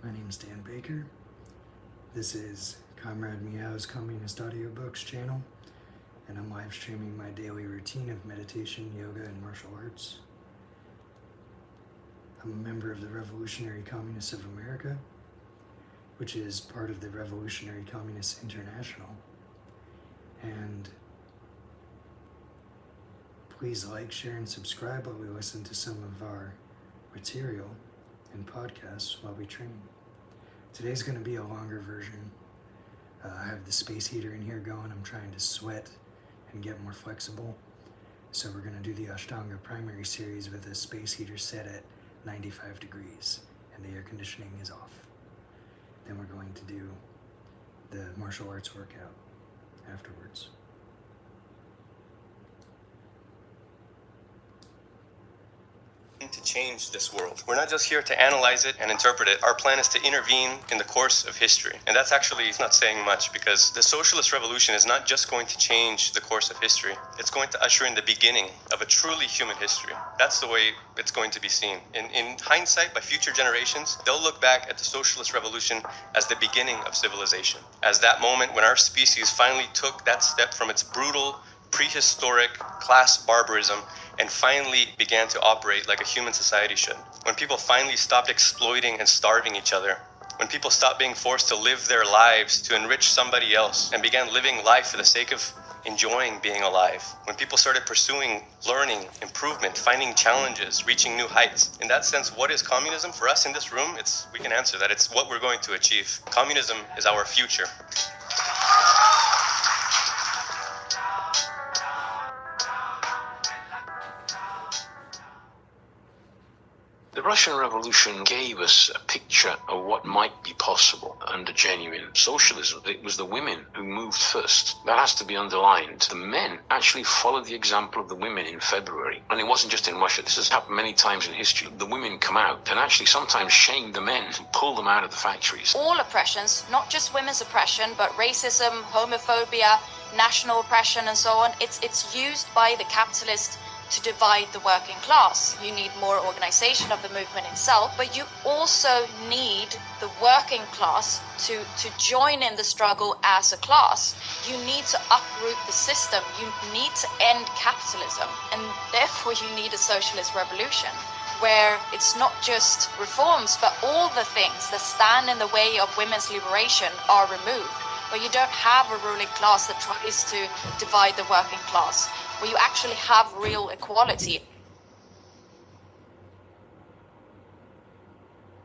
My name's Dan Baker. This is Comrade Meow's Communist Audiobooks channel, and I'm live streaming my daily routine of meditation, yoga, and martial arts. I'm a member of the Revolutionary Communists of America, which is part of the Revolutionary Communists International. And please like, share, and subscribe while we listen to some of our material and podcasts while we train. Today's going to be a longer version. I have the space heater in here going. I'm trying to sweat and get more flexible. So we're going to do the Ashtanga primary series with a space heater set at 95 degrees and the air conditioning is off. Then we're going to do the martial arts workout afterwards. To change this world. We're not just here to analyze it and interpret it. Our plan is to intervene in the course of history. And that's actually not saying much, because the socialist revolution is not just going to change the course of history. It's going to usher in the beginning of a truly human history. That's the way it's going to be seen. In hindsight, by future generations, they'll look back at the socialist revolution as the beginning of civilization, as that moment when our species finally took that step from its brutal, prehistoric class barbarism and finally began to operate like a human society should. When people finally stopped exploiting and starving each other. When people stopped being forced to live their lives to enrich somebody else and began living life for the sake of enjoying being alive. When people started pursuing learning, improvement, finding challenges, reaching new heights. In that sense, what is communism? For us in this room, we can answer that. It's what we're going to achieve. Communism is our future. The Russian Revolution gave us a picture of what might be possible under genuine socialism. It was the women who moved first. That has to be underlined. The men actually followed the example of the women in February. And it wasn't just in Russia. This has happened many times in history. The women come out and actually sometimes shame the men and pull them out of the factories. All oppressions, not just women's oppression, but racism, homophobia, national oppression, and so on, it's used by the capitalist to divide the working class. You need more organization of the movement itself, but you also need the working class to join in the struggle as a class. You need to uproot the system. You need to end capitalism. And therefore you need a socialist revolution where it's not just reforms, but all the things that stand in the way of women's liberation are removed. Where you don't have a ruling class that tries to divide the working class, where you actually have real equality.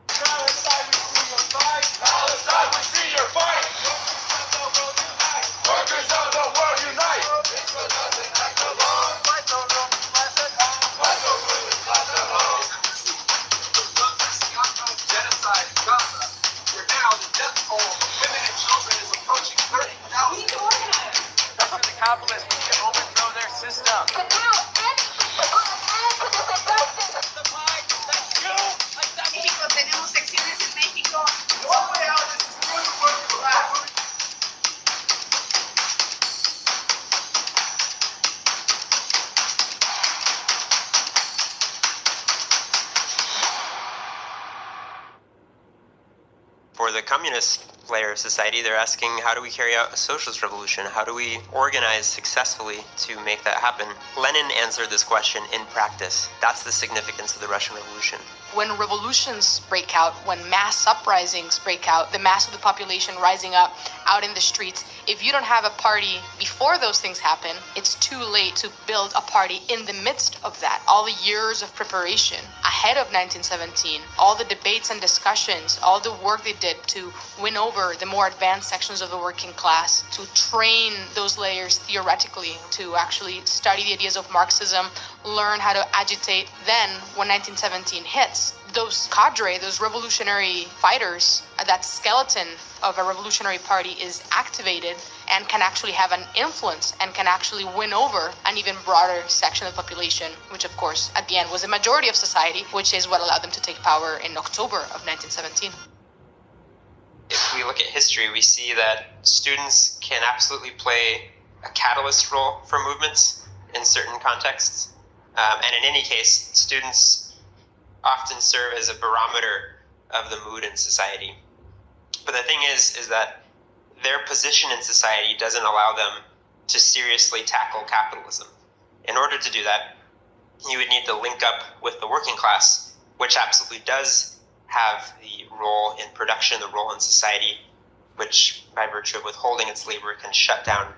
Palestine, we see your fight. Palestine, we see your fight. Workers of the world unite. Israel doesn't act alone. Fight the ruling class at home. Fight the ruling class at home. Genocide in Gaza. Where now the death toll of women and children is approaching 30,000. After the capitalists need to overthrow their system. México, tenemos secciones en México. No way out, this is good work for that. For the communist layer of society, they're asking, how do we carry out a socialist revolution? How do we organize successfully to make that happen? Lenin answered this question in practice. That's the significance of the Russian Revolution. When revolutions break out, when mass uprisings break out, the mass of the population rising up out in the streets, if you don't have a party before those things happen, it's too late to build a party in the midst of that. All the years of preparation ahead of 1917, all the debates and discussions, all the work they did to win over the more advanced sections of the working class, to train those layers theoretically, to actually study the ideas of Marxism, learn how to agitate. Then, when 1917 hits, those cadre, those revolutionary fighters, that skeleton of a revolutionary party is activated and can actually have an influence and can actually win over an even broader section of the population, which of course at the end was a majority of society, which is what allowed them to take power in October of 1917. If we look at history, we see that students can absolutely play a catalyst role for movements in certain contexts. And in any case, students often serve as a barometer of the mood in society. But the thing is that their position in society doesn't allow them to seriously tackle capitalism. In order to do that, you would need to link up with the working class, which absolutely does have the role in production, the role in society, which by virtue of withholding its labor can shut down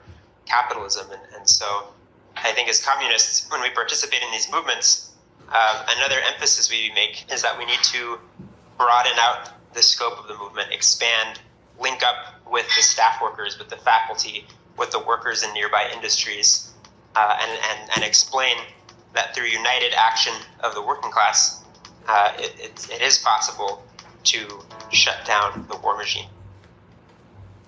capitalism. And so I think as communists, when we participate in these movements, another emphasis we make is that we need to broaden out the scope of the movement, expand, link up with the staff workers, with the faculty, with the workers in nearby industries, and explain that through united action of the working class, it is possible to shut down the war machine.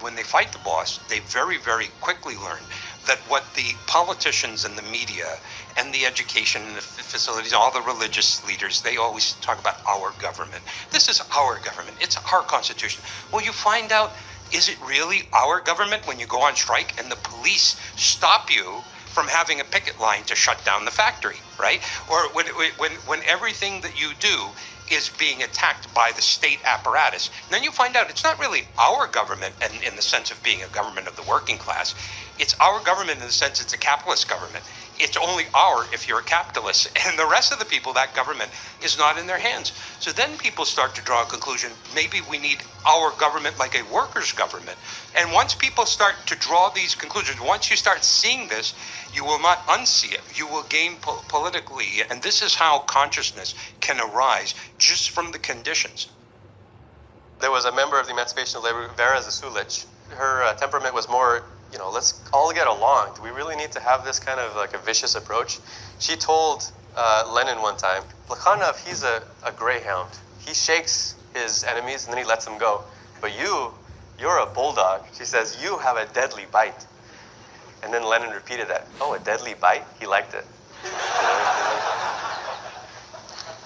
When they fight the boss, they very, very quickly learn that what the politicians and the media and the education and the facilities, all the religious leaders, they always talk about our government. This is our government. It's our constitution. Well, you find out, is it really our government when you go on strike and the police stop you from having a picket line to shut down the factory, right? Or when everything that you do is being attacked by the state apparatus. And then you find out it's not really our government in the sense of being a government of the working class. It's our government in the sense it's a capitalist government. It's only our if you're a capitalist. And the rest of the people, that government is not in their hands. So then people start to draw a conclusion, maybe we need our government like a workers' government. And once people start to draw these conclusions, once you start seeing this, you will not unsee it. You will gain politically. And this is how consciousness can arise just from the conditions. There was a member of the Emancipation of Labor, Vera Zasulich. Her temperament was more, let's all get along. Do we really need to have this kind of like a vicious approach? She told Lenin one time, Plekhanov, he's a greyhound. He shakes his enemies and then he lets them go. But you're a bulldog. She says, you have a deadly bite. And then Lenin repeated that. Oh, a deadly bite? He liked it.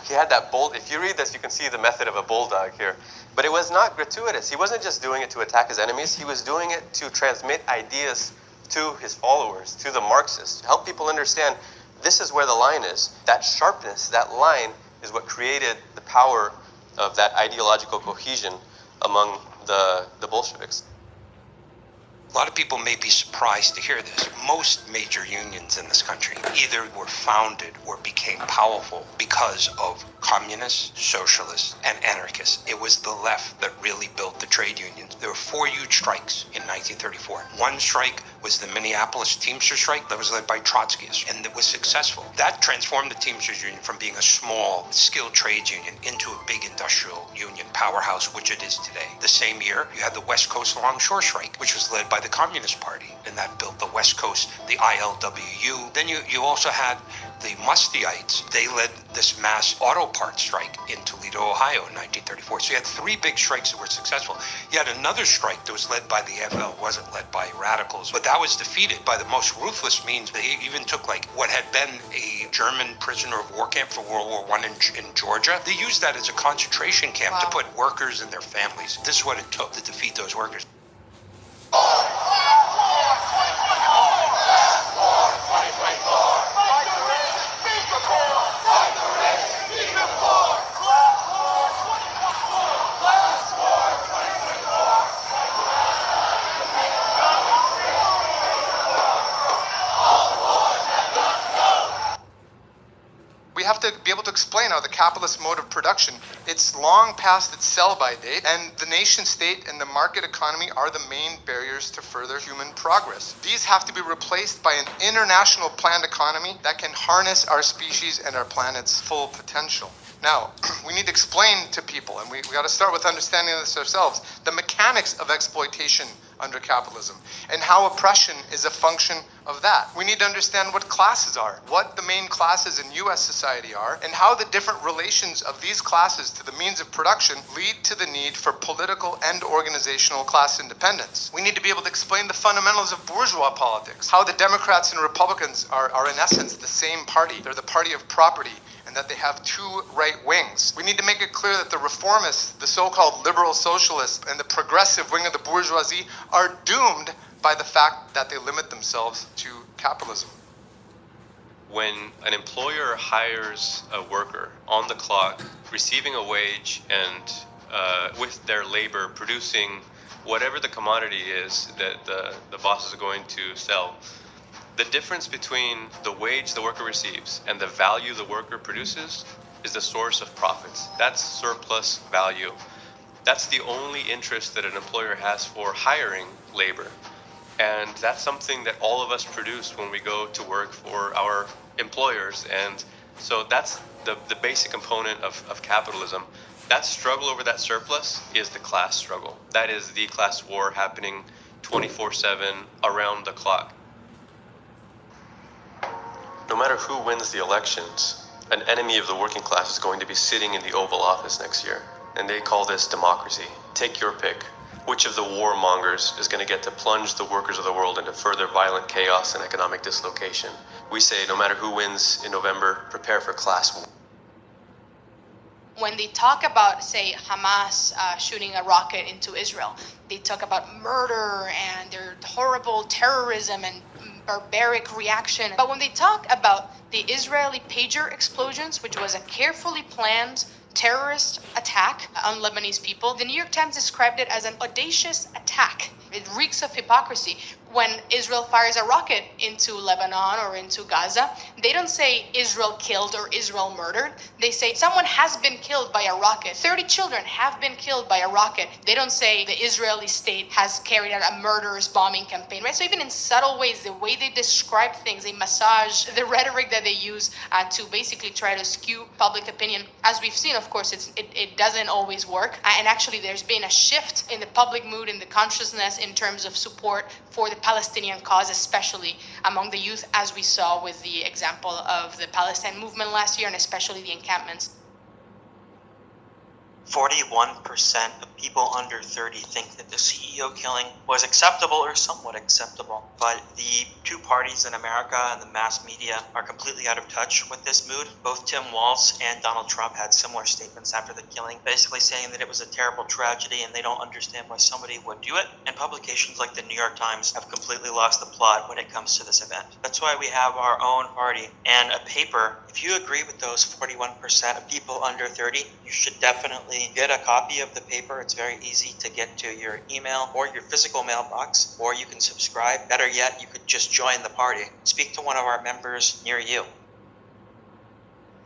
He had that bold, if you read this, you can see the method of a bulldog here. But it was not gratuitous. He wasn't just doing it to attack his enemies. He was doing it to transmit ideas to his followers, to the Marxists, to help people understand this is where the line is. That sharpness, that line is what created the power of that ideological cohesion among the Bolsheviks. A lot of people may be surprised to hear this. Most major unions in this country either were founded or became powerful because of communists, socialists, and anarchists. It was the left that really built the trade unions. There were 4 huge strikes in 1934. One strike was the Minneapolis Teamsters strike that was led by Trotskyists, and it was successful. That transformed the Teamsters Union from being a small, skilled trades union into a big industrial union powerhouse, which it is today. The same year, you had the West Coast Longshore strike, which was led by the Communist Party, and that built the West Coast, the ILWU. Then you also had the Mustyites. They led this mass auto parts strike in Toledo, Ohio in 1934. So you had 3 big strikes that were successful. You had another strike that was led by the AFL, wasn't led by radicals, but that was defeated by the most ruthless means. They even took like what had been a German prisoner of war camp for World War I in Georgia. They used that as a concentration camp to put workers and their families. This is what it took to defeat those workers. We have to be able to explain how the capitalist mode of production, it's long past its sell-by date, and the nation state and the market economy are the main barriers to further human progress. These have to be replaced by an international planned economy that can harness our species and our planet's full potential. Now, we need to explain to people, and we got to start with understanding this ourselves, the mechanics of exploitation under capitalism and how oppression is a function of that. We need to understand what classes are, what the main classes in US society are, and how the different relations of these classes to the means of production lead to the need for political and organizational class independence. We need to be able to explain the fundamentals of bourgeois politics, how the Democrats and Republicans are in essence the same party. They're the party of property, and that they have 2 right wings. We need to make it clear that the reformists, the so-called liberal socialists, and the progressive wing of the bourgeoisie are doomed by the fact that they limit themselves to capitalism. When an employer hires a worker on the clock, receiving a wage and with their labor producing whatever the commodity is that the bosses are going to sell. The difference between the wage the worker receives and the value the worker produces is the source of profits. That's surplus value. That's the only interest that an employer has for hiring labor. And that's something that all of us produce when we go to work for our employers. And so that's the basic component of capitalism. That struggle over that surplus is the class struggle. That is the class war happening 24/7 around the clock. No matter who wins the elections, an enemy of the working class is going to be sitting in the Oval Office next year. And they call this democracy. Take your pick. Which of the warmongers is going to get to plunge the workers of the world into further violent chaos and economic dislocation? We say no matter who wins in November, prepare for class war. When they talk about, say, Hamas shooting a rocket into Israel, they talk about murder and their horrible terrorism and barbaric reaction. But when they talk about the Israeli pager explosions, which was a carefully planned terrorist attack on Lebanese people, the New York Times described it as an audacious attack. It reeks of hypocrisy. When Israel fires a rocket into Lebanon or into Gaza, they don't say Israel killed or Israel murdered. They say someone has been killed by a rocket. 30 children have been killed by a rocket. They don't say the Israeli state has carried out a murderous bombing campaign, right? So even in subtle ways, the way they describe things, they massage the rhetoric that they use to basically try to skew public opinion. As we've seen, of course, it doesn't always work. And actually, there's been a shift in the public mood, in the consciousness in terms of support for the Palestinian cause, especially among the youth, as we saw with the example of the Palestine movement last year, and especially the encampments. 41% of people under 30 think that the CEO killing was acceptable or somewhat acceptable. But the two parties in America and the mass media are completely out of touch with this mood. Both Tim Walz and Donald Trump had similar statements after the killing, basically saying that it was a terrible tragedy and they don't understand why somebody would do it. And publications like the New York Times have completely lost the plot when it comes to this event. That's why we have our own party and a paper. If you agree with those 41% of people under 30, you should definitely get a copy of the paper. It's very easy to get to your email or your physical mailbox, or you can subscribe. Better yet, you could just join the party. Speak to one of our members near you.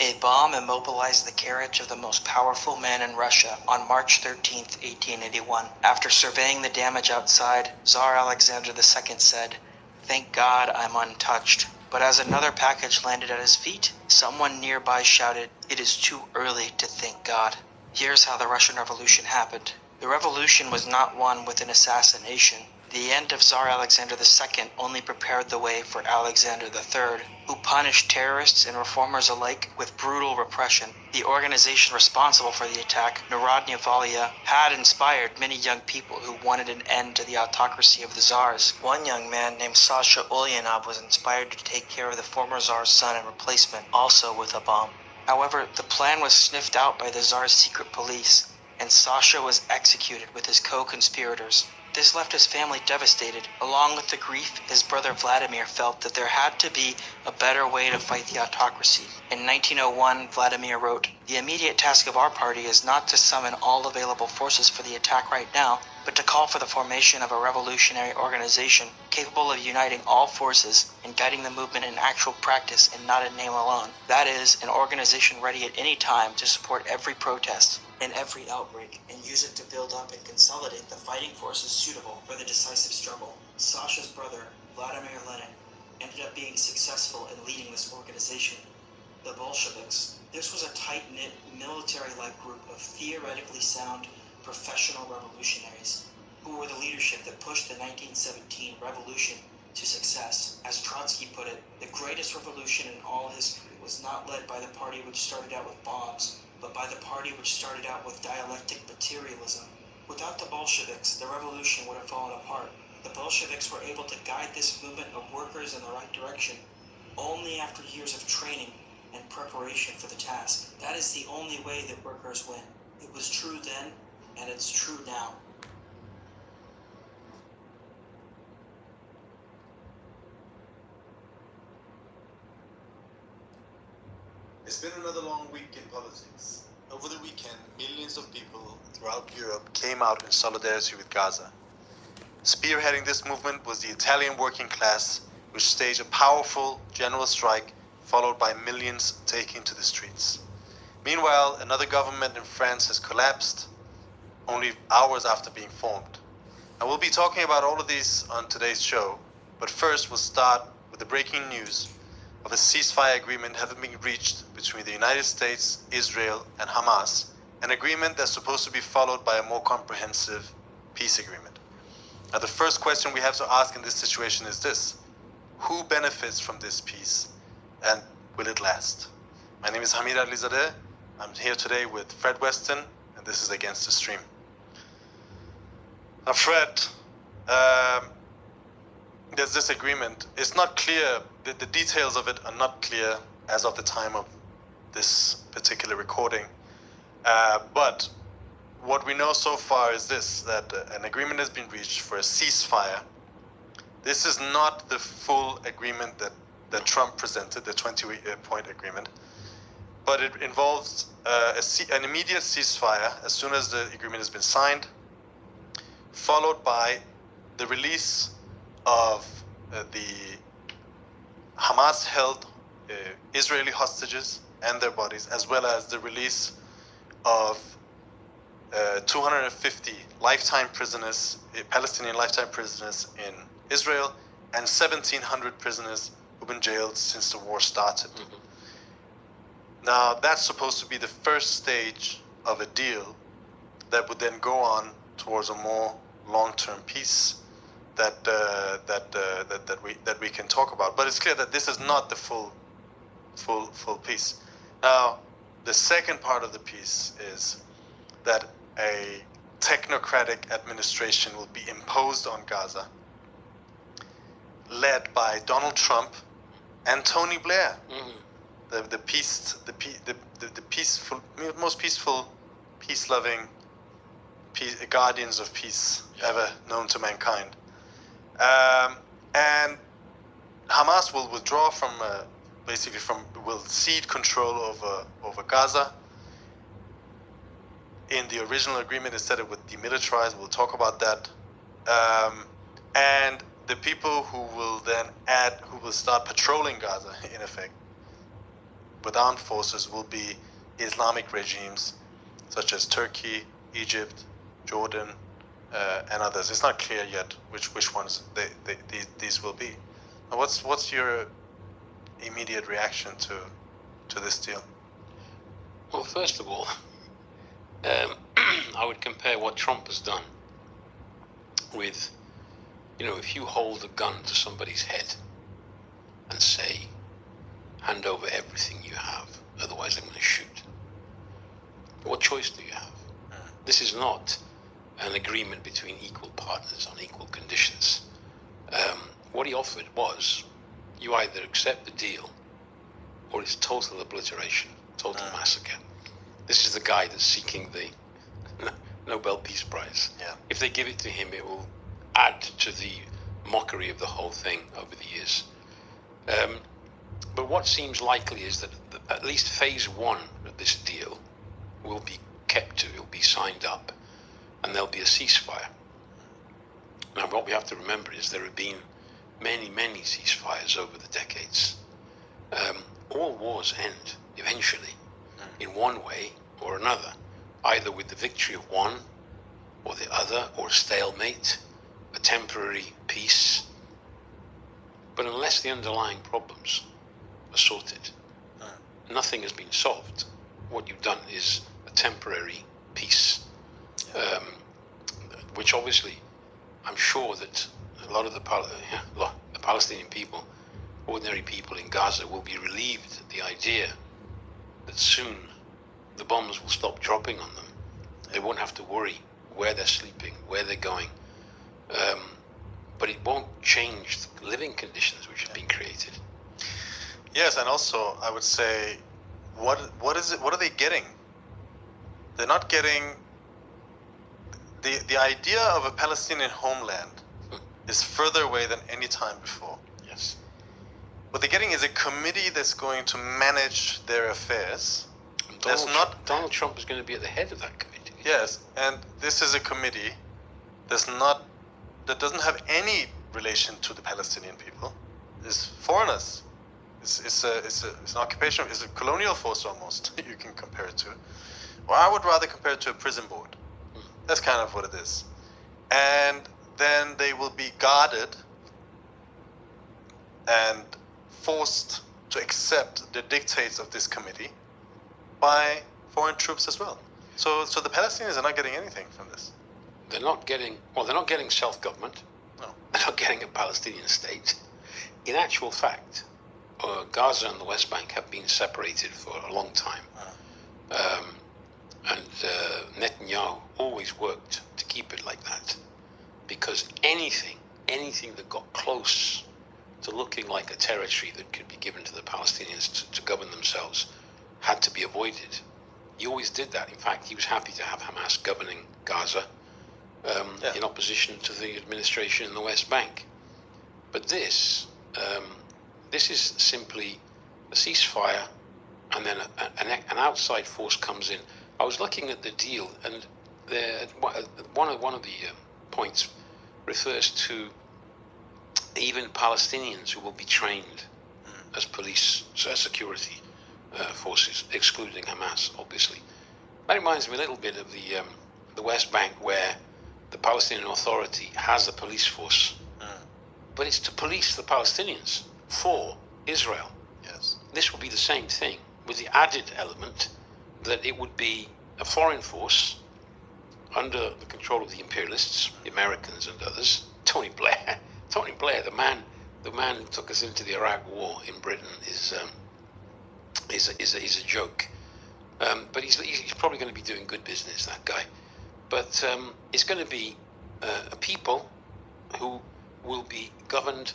A bomb immobilized the carriage of the most powerful man in Russia on March 13, 1881. After surveying the damage outside, Tsar Alexander II said, "Thank God I'm untouched." But as another package landed at his feet, someone nearby shouted, "It is too early to thank God." Here's how the Russian Revolution happened. The revolution was not won with an assassination. The end of Tsar Alexander II only prepared the way for Alexander III, who punished terrorists and reformers alike with brutal repression. The organization responsible for the attack, Narodnaya Volia, had inspired many young people who wanted an end to the autocracy of the Tsars. One young man named Sasha Ulyanov was inspired to take care of the former Tsar's son and replacement, also with a bomb. However, the plan was sniffed out by the Tsar's secret police, and Sasha was executed with his co-conspirators. This left his family devastated. Along with the grief, his brother Vladimir felt that there had to be a better way to fight the autocracy. In 1901, Vladimir wrote, "The immediate task of our party is not to summon all available forces for the attack right now, but to call for the formation of a revolutionary organization capable of uniting all forces and guiding the movement in actual practice and not in name alone. That is, an organization ready at any time to support every protest and every outbreak and use it to build up and consolidate the fighting forces suitable for the decisive struggle." Sasha's brother, Vladimir Lenin, ended up being successful in leading this organization. The Bolsheviks. This was a tight-knit, military-like group of theoretically sound, professional revolutionaries who were the leadership that pushed the 1917 revolution to success. As Trotsky put it, the greatest revolution in all history was not led by the party which started out with bombs, but by the party which started out with dialectic materialism. Without the Bolsheviks, the revolution would have fallen apart. The Bolsheviks were able to guide this movement of workers in the right direction only after years of training and preparation for the task. That is the only way that workers win. It was true then, and it's true now. It's been another long week in politics. Over the weekend, millions of people throughout Europe came out in solidarity with Gaza. Spearheading this movement was the Italian working class, which staged a powerful general strike, followed by millions taking to the streets. Meanwhile, another government in France has collapsed only hours after being formed. And we'll be talking about all of these on today's show, but first we'll start with the breaking news of a ceasefire agreement having been reached between the United States, Israel, and Hamas, an agreement that's supposed to be followed by a more comprehensive peace agreement. Now, the first question we have to ask in this situation is this: who benefits from this peace, and will it last? My name is Hamid Alizadeh. I'm here today with Fred Weston, and this is Against the Stream. Now, Fred, there's this agreement. It's not clear, the details of it are not clear as of the time of this particular recording. But what we know so far is this, that an agreement has been reached for a ceasefire. This is not the full agreement that Trump presented, the 20-point agreement, but it involves an immediate ceasefire as soon as the agreement has been signed, followed by the release of the Hamas-held Israeli hostages and their bodies, as well as the release of 250 lifetime prisoners, Palestinian lifetime prisoners in Israel, and 1,700 prisoners who've been jailed since the war started. Now, that's supposed to be the first stage of a deal that would then go on towards a more long-term peace that we can talk about. But it's clear that this is not the full peace. Now, the second part of the peace is that a technocratic administration will be imposed on Gaza, led by Donald Trump and Tony Blair, the peaceful, most peaceful, peace-loving guardians of peace ever known to mankind. And Hamas will withdraw from, will cede control over Gaza. In the original agreement, it said it would demilitarize. We'll talk about that. And the people who will start patrolling Gaza, in effect, with armed forces, will be Islamic regimes such as Turkey, Egypt, Jordan, and others. It's not clear yet which ones these will be. Now, what's your immediate reaction to this deal? Well, first of all, I would compare what Trump has done with, if you hold a gun to somebody's head and say, hand over everything you have, otherwise I'm going to shoot. What choice do you have? This is not an agreement between equal partners on equal conditions. What he offered was, you either accept the deal or it's total obliteration, total massacre. This is the guy that's seeking the Nobel Peace Prize. Yeah. If they give it to him, it will add to the mockery of the whole thing over the years. But what seems likely is that at least phase one of this deal will be kept to, it will be signed up, and there'll be a ceasefire. Now, what we have to remember is there have been many, many ceasefires over the decades. All wars end eventually, in one way or another, either with the victory of one or the other, or a stalemate, a temporary peace. But unless the underlying problems are sorted, nothing has been solved. What you've done is a temporary peace, which obviously, I'm sure that a lot of the Palestinian people, ordinary people in Gaza, will be relieved at the idea that soon the bombs will stop dropping on them. They won't have to worry where they're sleeping, where they're going. But it won't change the living conditions which have been created. Yes, and also I would say, what are they getting? They're not getting the idea of a Palestinian homeland is further away than any time before. Yes. What they're getting is a committee that's going to manage their affairs, Donald Trump is going to be at the head of that committee. Yes, and this is a committee that doesn't have any relation to the Palestinian people. It's foreigners. It's an occupation. It's a colonial force almost. You can compare it to. Well, I would rather compare it to a prison board. That's kind of what it is. And then they will be guarded and forced to accept the dictates of this committee by foreign troops as well. So the Palestinians are not getting anything from this. They're not getting self-government. No. They're not getting a Palestinian state. In actual fact, Gaza and the West Bank have been separated for a long time. And Netanyahu always worked to keep it like that, because anything that got close to looking like a territory that could be given to the Palestinians to govern themselves had to be avoided. He always did that. In fact, he was happy to have Hamas governing Gaza in opposition to the administration in the West Bank. But this is simply a ceasefire, and then an outside force comes in. I was looking at the deal, and one of the points refers to even Palestinians who will be trained as police, security forces, excluding Hamas, obviously. That reminds me a little bit of the West Bank, where the Palestinian Authority has a police force, but it's to police the Palestinians for Israel. Yes. This will be the same thing, with the added element that it would be a foreign force under the control of the imperialists, the Americans and others. Tony Blair, the man who took us into the Iraq War in Britain, is a joke. But he's probably going to be doing good business, that guy. But it's going to be a people who will be governed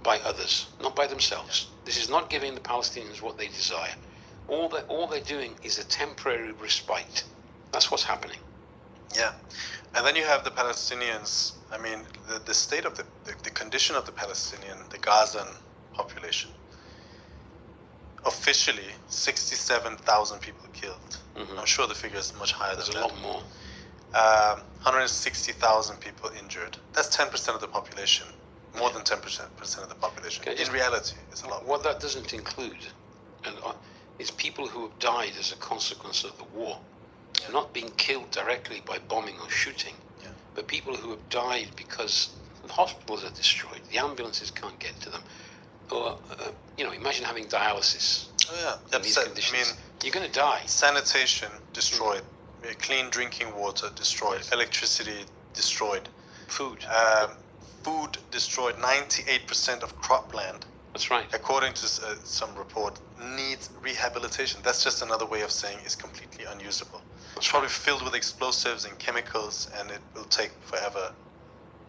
by others, not by themselves. This is not giving the Palestinians what they desire. All they're doing is a temporary respite. That's what's happening. Yeah, and then you have the Palestinians. I mean, the state of the condition of the Palestinian, the Gazan population. Officially, 67,000 people killed. Mm-hmm. I'm sure the figure is much higher than that. There's a lot more. 160,000 people injured. That's 10% of the population. More than 10% of the population. In reality, it's a lot more. What that doesn't include is people who have died as a consequence of the war. Yeah. Not being killed directly by bombing or shooting, but people who have died because the hospitals are destroyed, the ambulances can't get to them. Or, imagine having dialysis in these conditions. I mean, you're going to die. Sanitation destroyed. Clean drinking water destroyed. Yes. Electricity destroyed. Food. Food destroyed. 98% of cropland, That's right. according to some report, needs rehabilitation. That's just another way of saying it's completely unusable. It's probably filled with explosives and chemicals, and it will take forever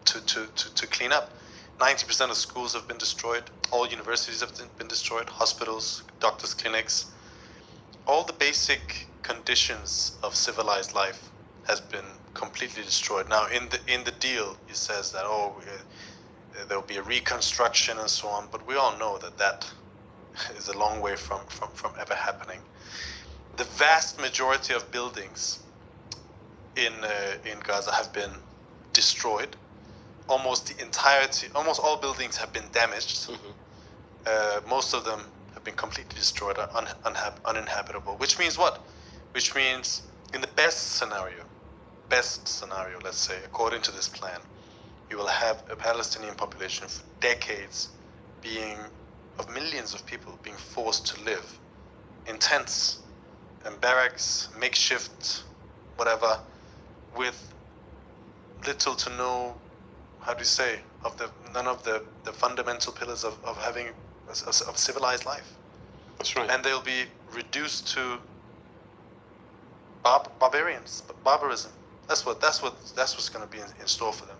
to clean up. 90% of schools have been destroyed. All universities have been destroyed. Hospitals, doctors' clinics. All the basic conditions of civilized life has been completely destroyed. Now, in the deal, it says that there will be a reconstruction and so on, but we all know that is a long way from ever happening. The vast majority of buildings in Gaza have been destroyed. Almost all buildings have been damaged. Mm-hmm. Most of them have been completely destroyed, uninhabitable. Which means what? Which means in the best scenario, let's say, according to this plan, you will have a Palestinian population for decades of millions of people being forced to live in tents and barracks, makeshift, whatever, with little to no, none of the fundamental pillars of having of civilized life. That's right. And they'll be reduced to barbarism. That's what's going to be in store for them.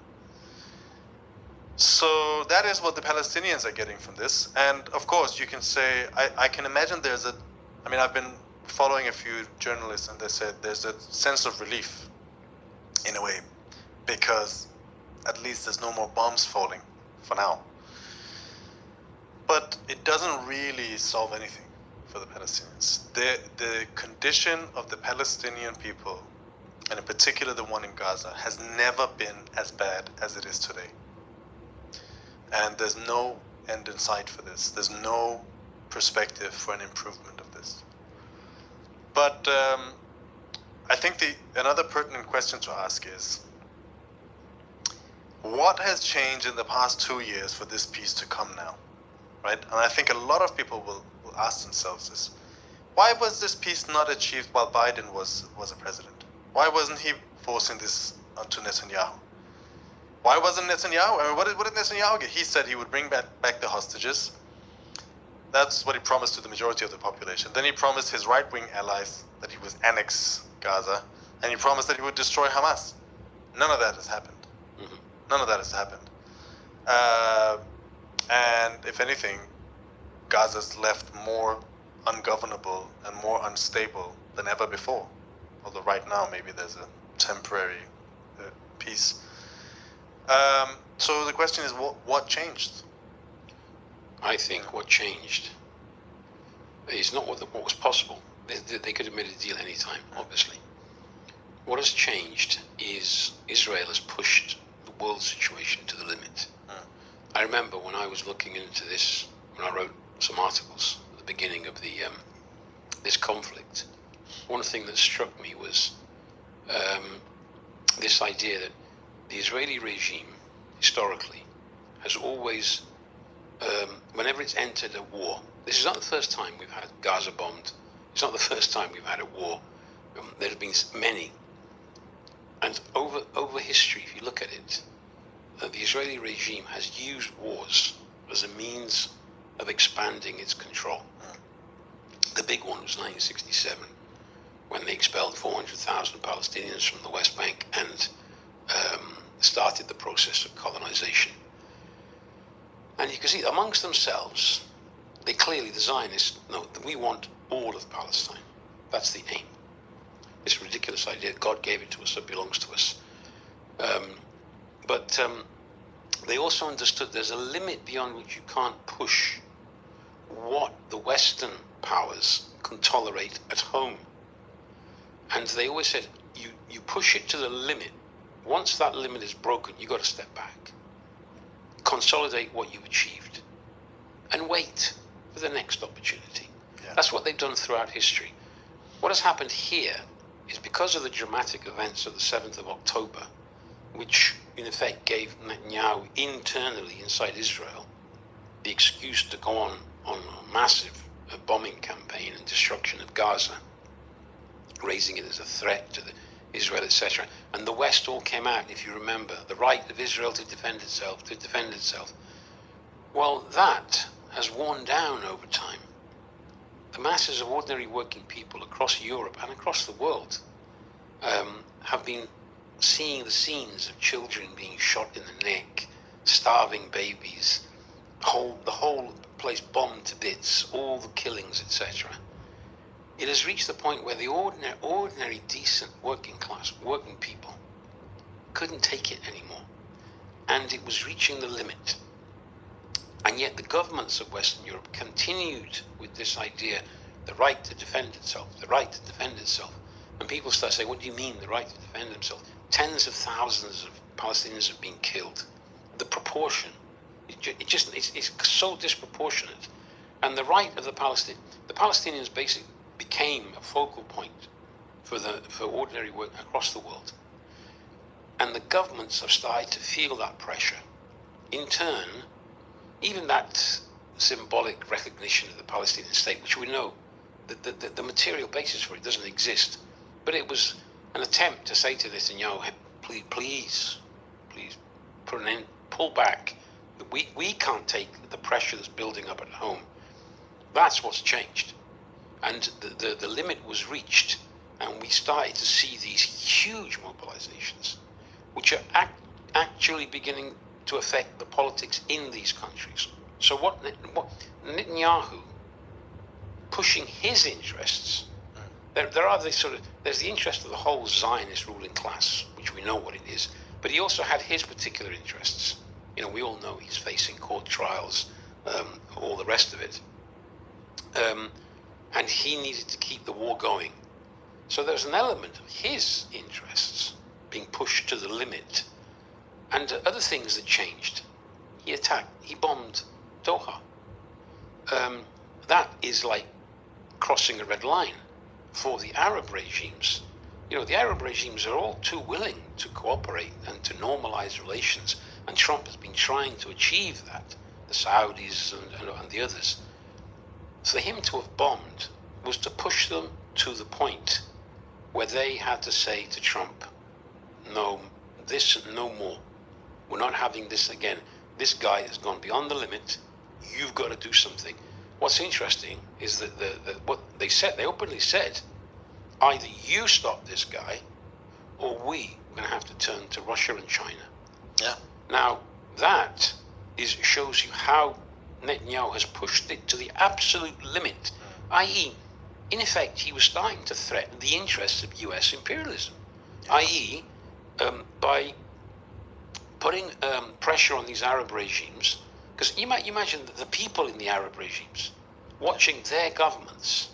So that is what the Palestinians are getting from this. And of course, you can say, I can imagine I've been following a few journalists, and they said there's a sense of relief in a way, because at least there's no more bombs falling for now. But it doesn't really solve anything. for the Palestinians. The condition of the Palestinian people, and in particular the one in Gaza, has never been as bad as it is today. And there's no end in sight for this. There's no perspective for an improvement of this. But I think another pertinent question to ask is, what has changed in the past 2 years for this peace to come now? Right? And I think a lot of people will ask themselves this. Why was this peace not achieved while Biden was a president? Why wasn't he forcing this onto Netanyahu? Why wasn't Netanyahu? I mean, what did Netanyahu get? He said he would bring back the hostages. That's what he promised to the majority of the population. Then he promised his right-wing allies that he would annex Gaza, and he promised that he would destroy Hamas. None of that has happened. Mm-hmm. None of that has happened. And if anything, Gaza's left more ungovernable and more unstable than ever before. Although right now maybe there's a temporary peace. So the question is, what changed? I think what changed is not what was possible. They could have made a deal any time, obviously. What has changed is Israel has pushed the world situation to the limit. I remember when I was looking into this, when I wrote some articles at the beginning of this conflict, one thing that struck me was this idea that the Israeli regime, historically, has always, whenever it's entered a war, this is not the first time we've had Gaza bombed, it's not the first time we've had a war, there have been many. And over history, if you look at it, the Israeli regime has used wars as a means of expanding its control. The big one was 1967, when they expelled 400,000 Palestinians from the West Bank and started the process of colonization. And you can see amongst themselves, they clearly, the Zionists, know that we want all of Palestine. That's the aim. This ridiculous idea that God gave it to us, so it belongs to us. But they also understood there's a limit beyond which you can't push what the Western powers can tolerate at home. And they always said, you push it to the limit. Once that limit is broken, you got to step back, consolidate what you've achieved, and wait for the next opportunity. Yeah. That's what they've done throughout history. What has happened here is because of the dramatic events of the 7th of October, which in effect gave Netanyahu internally inside Israel the excuse to go on a massive bombing campaign and destruction of Gaza, raising it as a threat to Israel, etc. And the West all came out, if you remember, the right of Israel to defend itself. Well, that has worn down over time. The masses of ordinary working people across Europe and across the world have been seeing the scenes of children being shot in the neck, starving babies, the whole place bombed to bits, all the killings, etc. It has reached the point where the ordinary decent working class, working people, couldn't take it anymore. And it was reaching the limit. And yet the governments of Western Europe continued with this idea, the right to defend itself, the right to defend itself. And people start saying, what do you mean, the right to defend themselves? Tens of thousands of Palestinians have been killed. The proportion, it's so disproportionate. And the right of the Palestinians basically became a focal point for ordinary work across the world. And the governments have started to feel that pressure. In turn, even that symbolic recognition of the Palestinian state, which we know that the material basis for it doesn't exist, but it was an attempt to say to Netanyahu, hey, please put an end, pull back. We can't take the pressure that's building up at home. That's what's changed. And the limit was reached, and we started to see these huge mobilizations, which are actually beginning to affect the politics in these countries. So what Netanyahu pushing his interests, there are these there's the interest of the whole Zionist ruling class, which we know what it is, but he also had his particular interests. You know, we all know he's facing court trials, all the rest of it. and he needed to keep the war going. So there's an element of his interests being pushed to the limit, and other things that changed. He bombed Doha. That is like crossing a red line for the Arab regimes. The Arab regimes are all too willing to cooperate and to normalize relations, and Trump has been trying to achieve that, the Saudis and the others. For him to have bombed was to push them to the point where they had to say to Trump, no, this and no more. We're not having this again. This guy has gone beyond the limit. You've got to do something. What's interesting is that what they openly said, either you stop this guy, or we are going to have to turn to Russia and China. Yeah. Now, that shows you how Netanyahu has pushed it to the absolute limit, i.e., in effect, he was starting to threaten the interests of US imperialism, i.e., by putting pressure on these Arab regimes, because you might imagine that the people in the Arab regimes watching their governments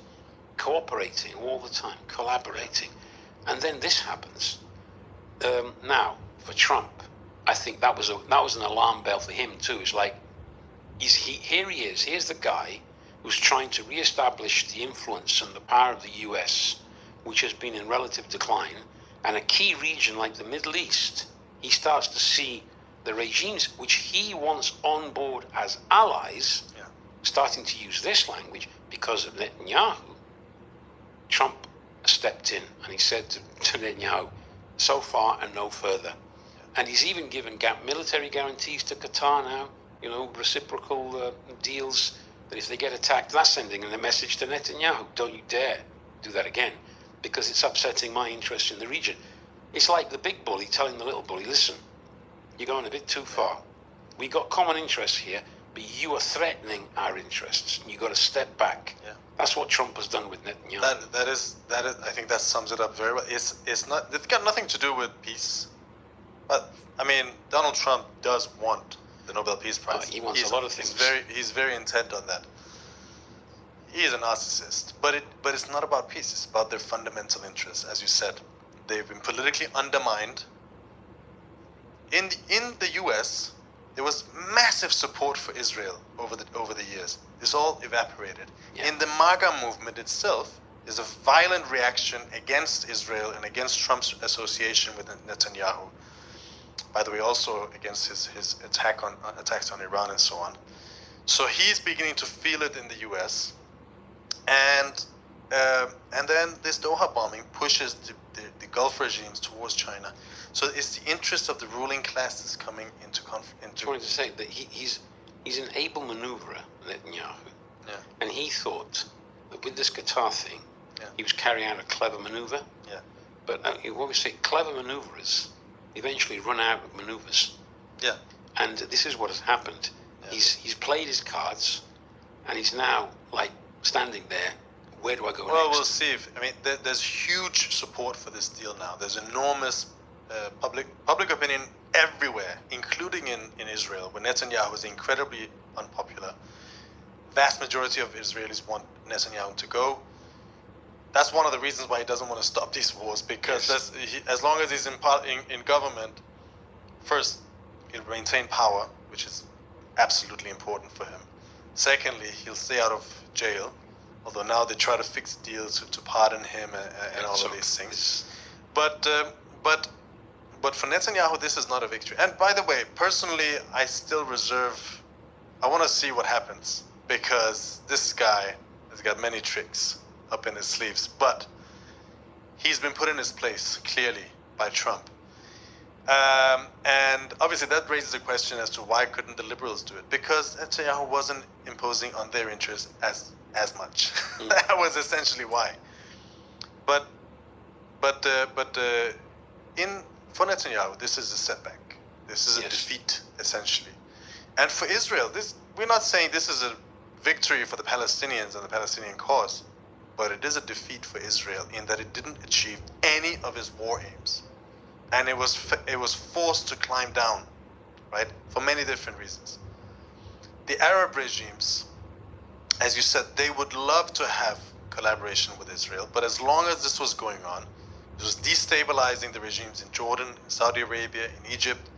cooperating all the time, collaborating, and then this happens. Now, for Trump, I think that was an alarm bell for him too. It's like, here he is. Here's the guy who's trying to reestablish the influence and the power of the US, which has been in relative decline, and a key region like the Middle East. He starts to see the regimes which he wants on board as allies, starting to use this language because of Netanyahu. Trump stepped in and he said to Netanyahu, so far and no further. And he's even given military guarantees to Qatar now, reciprocal deals, that if they get attacked, that's sending a message to Netanyahu, don't you dare do that again, because it's upsetting my interest in the region. It's like the big bully telling the little bully, listen, you're going a bit too far. We got common interests here, but you are threatening our interests. You've got to step back. Yeah. That's what Trump has done with Netanyahu. That is. I think that sums it up very well. It's got nothing to do with peace. But I mean, Donald Trump does want the Nobel Peace Prize. He wants a lot of things. He's very intent on that. He is a narcissist, but it's not about peace. It's about their fundamental interests, as you said. They've been politically undermined. In the U.S., there was massive support for Israel over the years. This all evaporated. Yeah. In the MAGA movement itself, is a violent reaction against Israel and against Trump's association with Netanyahu. By the way, also against his attacks on Iran and so on. So he's beginning to feel it in the U.S. And then this Doha bombing pushes the Gulf regimes towards China. So it's the interest of the ruling classes coming into conflict. I wanted to say that he's an able maneuverer, Netanyahu. Yeah. And he thought that with this Qatar thing, Yeah. he was carrying out a clever maneuver. Yeah. But what we say, clever maneuverers eventually run out of maneuvers. Yeah. And this is what has happened. Yeah. He's played his cards, and he's now like standing there. Where do I go Well, next? we'll see. There's huge support for this deal now. There's enormous public opinion everywhere, including in Israel, where Netanyahu is incredibly unpopular. Vast majority of Israelis want Netanyahu to go. That's one of the reasons why he doesn't want to stop these wars, because as long as he's in government, first, he'll maintain power, which is absolutely important for him. Secondly, he'll stay out of jail, although now they try to fix deals to pardon him and all of these things. But for Netanyahu, this is not a victory. And by the way, personally, I still I want to see what happens, because this guy has got many tricks up in his sleeves, but he's been put in his place clearly by Trump. And obviously that raises a question as to why couldn't the liberals do it? Because Netanyahu wasn't imposing on their interests as much. That was essentially why. But for Netanyahu, this is a setback. This is a defeat, essentially. And for Israel, we're not saying this is a victory for the Palestinians and the Palestinian cause, but it is a defeat for Israel in that it didn't achieve any of its war aims. And it was forced to climb down, right? For many different reasons. The Arab regimes, as you said, they would love to have collaboration with Israel. But as long as this was going on, it was destabilizing the regimes in Jordan, Saudi Arabia, in Egypt.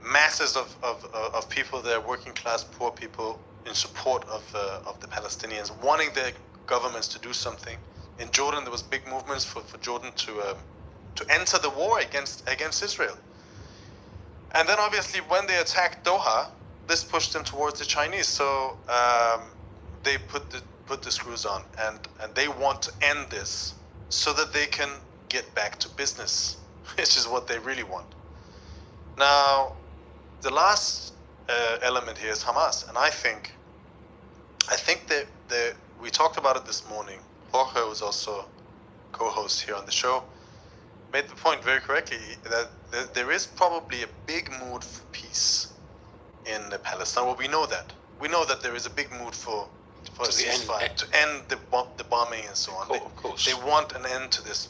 Masses of people there, working class, poor people, in support of the Palestinians, wanting their governments to do something. In Jordan, there was big movements for Jordan to enter the war against Israel. And then obviously when they attacked Doha, this pushed them towards the Chinese. So they put the screws on, and they want to end this so that they can get back to business, which is what they really want. Now, the last element here is Hamas, and I think that we talked about it this morning. Jorge was also co-host here on the show, made the point very correctly that there is probably a big mood for peace in Palestine. Well, we know that there is a big mood for a ceasefire, to end the bombing and so on. Of course. They want an end to this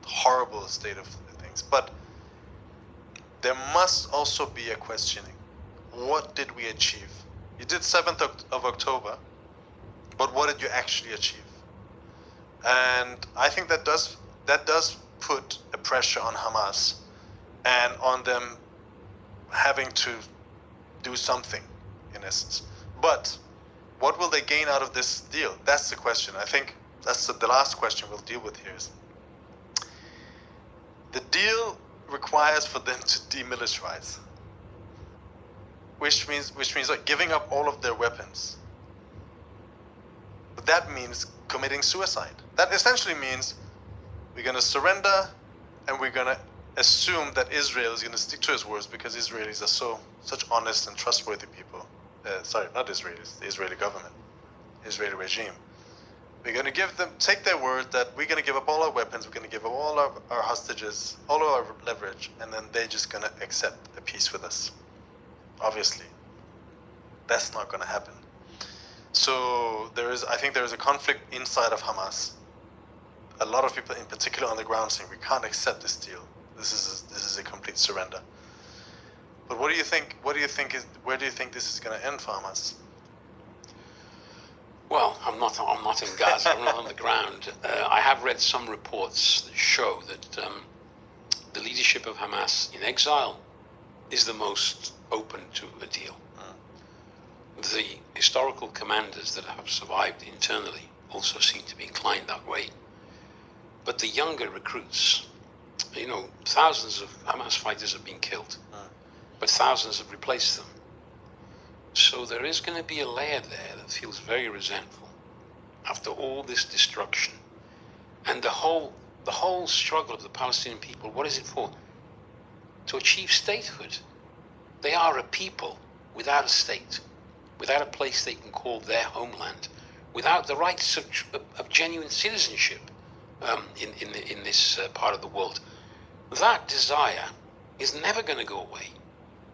horrible state of things. But there must also be a questioning. What did we achieve? You did 7th of October, but what did you actually achieve? And I think that does put a pressure on Hamas and on them having to do something, in essence. But what will they gain out of this deal? That's the question. I think that's the last question we'll deal with here. Is the deal requires for them to demilitarize, which means like giving up all of their weapons. But that means committing suicide. That essentially means we're going to surrender, and we're going to assume that Israel is going to stick to its words, because Israelis are such honest and trustworthy people. Sorry, not Israelis, the Israeli government, Israeli regime. We're going to take their word that we're going to give up all our weapons, we're going to give up all our hostages, all of our leverage, and then they're just going to accept a peace with us. Obviously, that's not going to happen. So I think there is a conflict inside of Hamas. A lot of people, in particular on the ground, saying we can't accept this deal. This is a complete surrender. But what do you think? Where do you think this is going to end for Hamas? Well, I'm not in Gaza. I'm not on the ground. I have read some reports that show that the leadership of Hamas in exile is the most open to a deal. The historical commanders that have survived internally also seem to be inclined that way. But the younger recruits, thousands of Hamas fighters have been killed, but thousands have replaced them. So there is going to be a layer there that feels very resentful after all this destruction. And the whole struggle of the Palestinian people, what is it for? To achieve statehood. They are a people without a state, without a place they can call their homeland, without the rights of genuine citizenship in this part of the world. That desire is never going to go away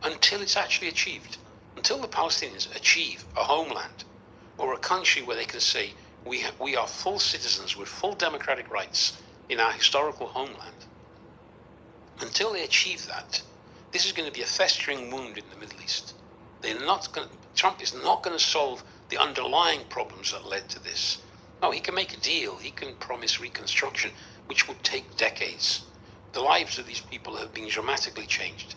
until it's actually achieved. Until the Palestinians achieve a homeland or a country where they can say, we are full citizens with full democratic rights in our historical homeland. Until they achieve that, this is going to be a festering wound in the Middle East. Trump is not going to solve the underlying problems that led to this. No, he can make a deal, he can promise reconstruction, which would take decades. The lives of these people have been dramatically changed.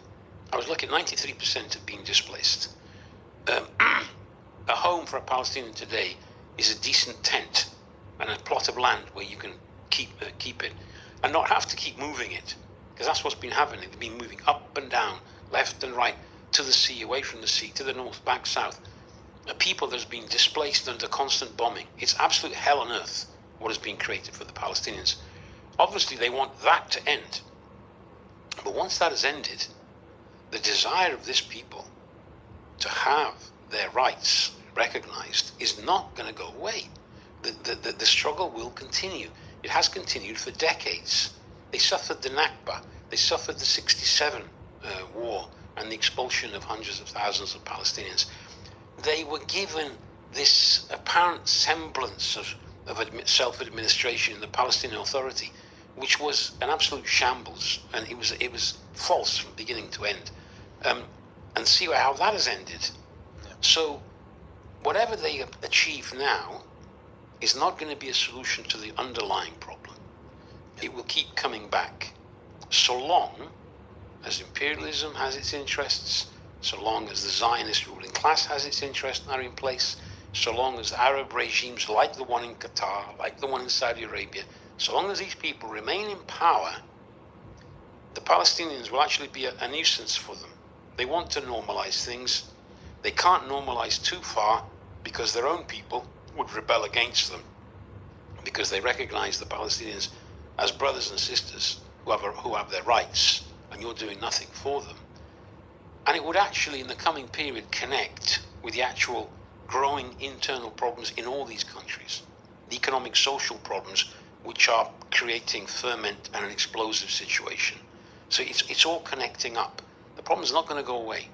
I was looking at 93% have been displaced. A home for a Palestinian today is a decent tent and a plot of land where you can keep it and not have to keep moving it, because that's what's been happening. They've been moving up and down, left and right, to the sea, away from the sea, to the north, back south. A people that's been displaced under constant bombing. It's absolute hell on earth what has been created for the Palestinians. Obviously they want that to end. But once that has ended, the desire of this people to have their rights recognized is not going to go away. The struggle will continue. It has continued for decades. They suffered the Nakba. They suffered the 67 war and the expulsion of hundreds of thousands of Palestinians. They were given this apparent semblance of self-administration in the Palestinian Authority, which was an absolute shambles, and it was false from beginning to end. And see how that has ended. So whatever they achieve now is not going to be a solution to the underlying problem. It will keep coming back so long as imperialism has its interests, so long as the Zionist ruling class has its interests and are in place, so long as Arab regimes like the one in Qatar, like the one in Saudi Arabia, so long as these people remain in power, the Palestinians will actually be a nuisance for them. They want to normalize things. They can't normalize too far because their own people would rebel against them, because they recognize the Palestinians as brothers and sisters who have their rights, and you're doing nothing for them. And it would actually, in the coming period, connect with the actual growing internal problems in all these countries, the economic, social problems, which are creating ferment and an explosive situation. So it's all connecting up. The problem's not going to go away.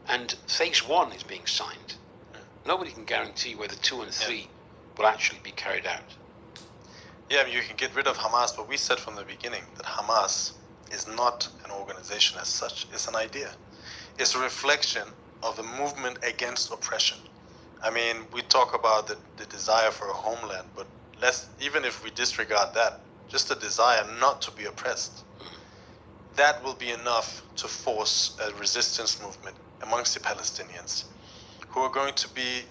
And phase 1 is being signed. Nobody can guarantee whether 2 and 3 will actually be carried out. Yeah, I mean, you can get rid of Hamas, but we said from the beginning that Hamas is not an organization as such. It's an idea. It's a reflection of the movement against oppression. I mean, we talk about the desire for a homeland, but even if we disregard that, just the desire not to be oppressed, that will be enough to force a resistance movement amongst the Palestinians, who are going to be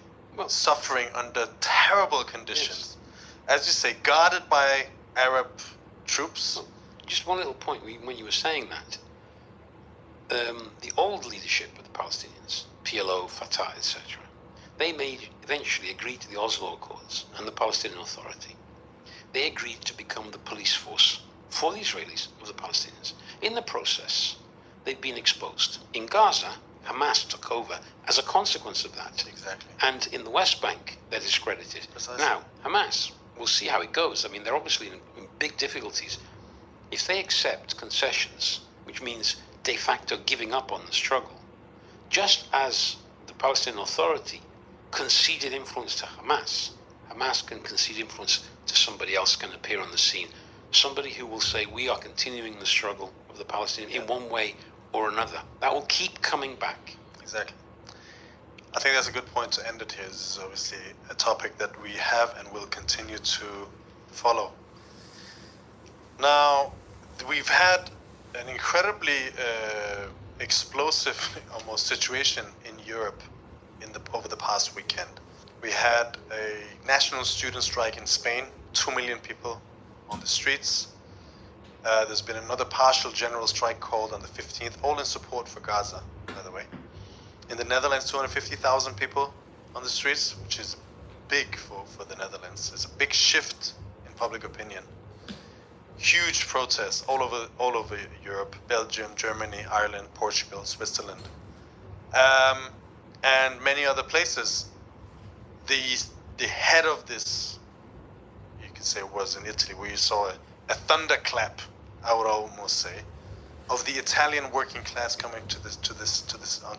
suffering under terrible conditions. As you say, guarded by Arab troops. Just one little point, when you were saying that, the old leadership of the Palestinians, PLO, Fatah, etc., they eventually agreed to the Oslo Accords and the Palestinian Authority. They agreed to become the police force for the Israelis of the Palestinians. In the process, they've been exposed. In Gaza, Hamas took over as a consequence of that. Exactly. And in the West Bank, they're discredited. Precisely. Now, Hamas, we'll see how it goes. I mean, they're obviously in big difficulties. If they accept concessions, which means de facto giving up on the struggle, just as the Palestinian Authority conceded influence to Hamas, Hamas can concede influence to somebody else, can appear on the scene. Somebody who will say, we are continuing the struggle of the Palestinians in one way or another. That will keep coming back. Exactly. I think that's a good point to end it here. This is obviously a topic that we have and will continue to follow. Now, we've had an incredibly explosive almost situation in Europe over the past weekend. We had a national student strike in Spain, 2 million people on the streets. There's been another partial general strike called on the 15th, all in support for Gaza, by the way. In the Netherlands, 250,000 people on the streets, which is big for the Netherlands. It's a big shift in public opinion. Huge protests all over Europe, Belgium, Germany, Ireland, Portugal, Switzerland, and many other places. The head of this, you could say, was in Italy, where you saw a thunderclap, I would almost say, of the Italian working class coming onto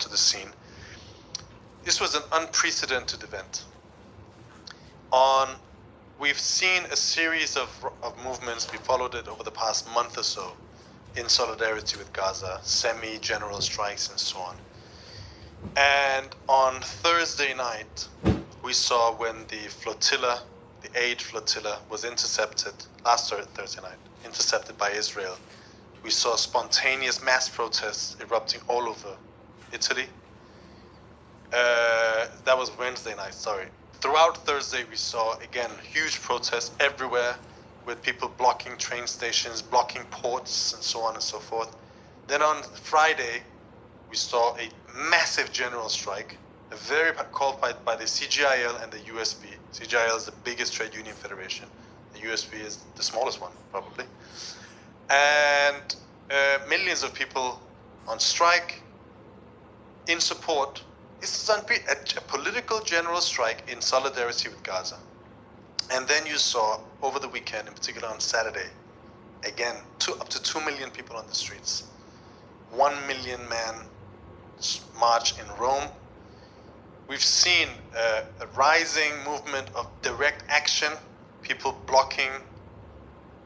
the scene. This was an unprecedented event. We've seen a series of movements. We followed it over the past month or so in solidarity with Gaza, semi-general strikes and so on. And on Thursday night, we saw when the aid flotilla was intercepted, last Thursday night, intercepted by Israel. We saw spontaneous mass protests erupting all over Italy. That was Wednesday night, sorry. Throughout Thursday, we saw, again, huge protests everywhere, with people blocking train stations, blocking ports, and so on and so forth. Then on Friday, we saw a massive general strike, called by the CGIL and the USB. CGIL is the biggest trade union federation. The USB is the smallest one, probably. And millions of people on strike in support. This is a political general strike in solidarity with Gaza. And then you saw over the weekend, in particular on Saturday, again, up to 2 million people on the streets. 1 million man march in Rome. We've seen a rising movement of direct action, people blocking,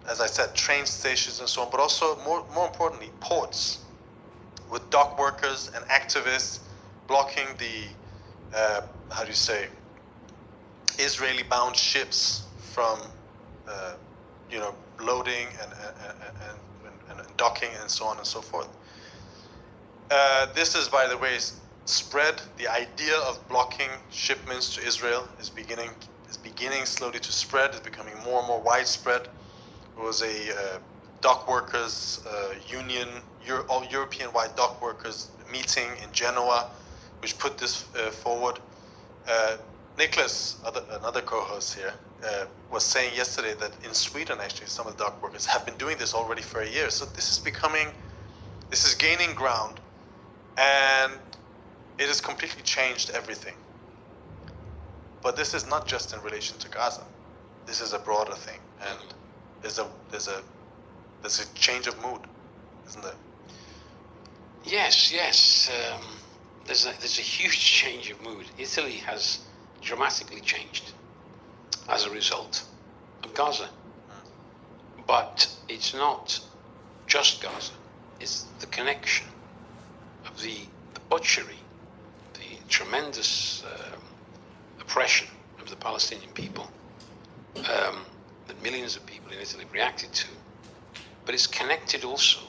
as I said, train stations and so on, but also more importantly, ports, with dock workers and activists blocking the, Israeli-bound ships from loading and docking and so on and so forth. This is, by the way, spread. The idea of blocking shipments to Israel is beginning slowly to spread. It's becoming more and more widespread. There was a dock workers union, all European-wide dock workers meeting in Genoa, which put this forward. Nicholas, another co-host here, was saying yesterday that in Sweden, actually, some of the dock workers have been doing this already for a year. So this is gaining ground, and it has completely changed everything. But this is not just in relation to Gaza. This is a broader thing, and there's a change of mood, isn't there? Yes. There's a huge change of mood. Italy has dramatically changed as a result of Gaza. But it's not just Gaza. It's the connection of the butchery, the tremendous oppression of the Palestinian people that millions of people in Italy reacted to. But it's connected also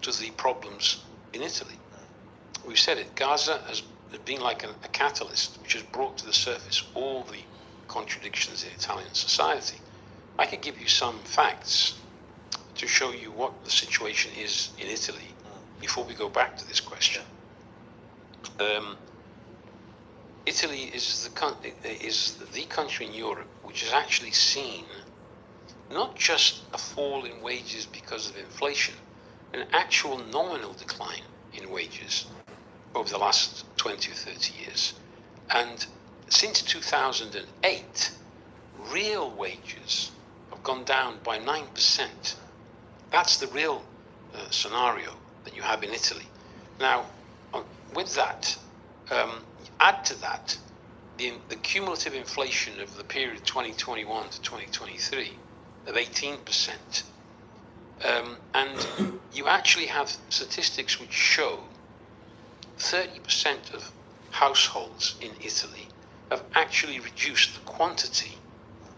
to the problems in Italy. We've said it, Gaza has been like a catalyst which has brought to the surface all the contradictions in Italian society. I could give you some facts to show you what the situation is in Italy before we go back to this question. Italy is the country in Europe which has actually seen not just a fall in wages because of inflation, an actual nominal decline in wages over the last 20 or 30 years. And since 2008, real wages have gone down by 9%. That's the real scenario that you have in Italy. Now, with that, add to that the cumulative inflation of the period 2021 to 2023 of 18%. And you actually have statistics which show 30% of households in Italy have actually reduced the quantity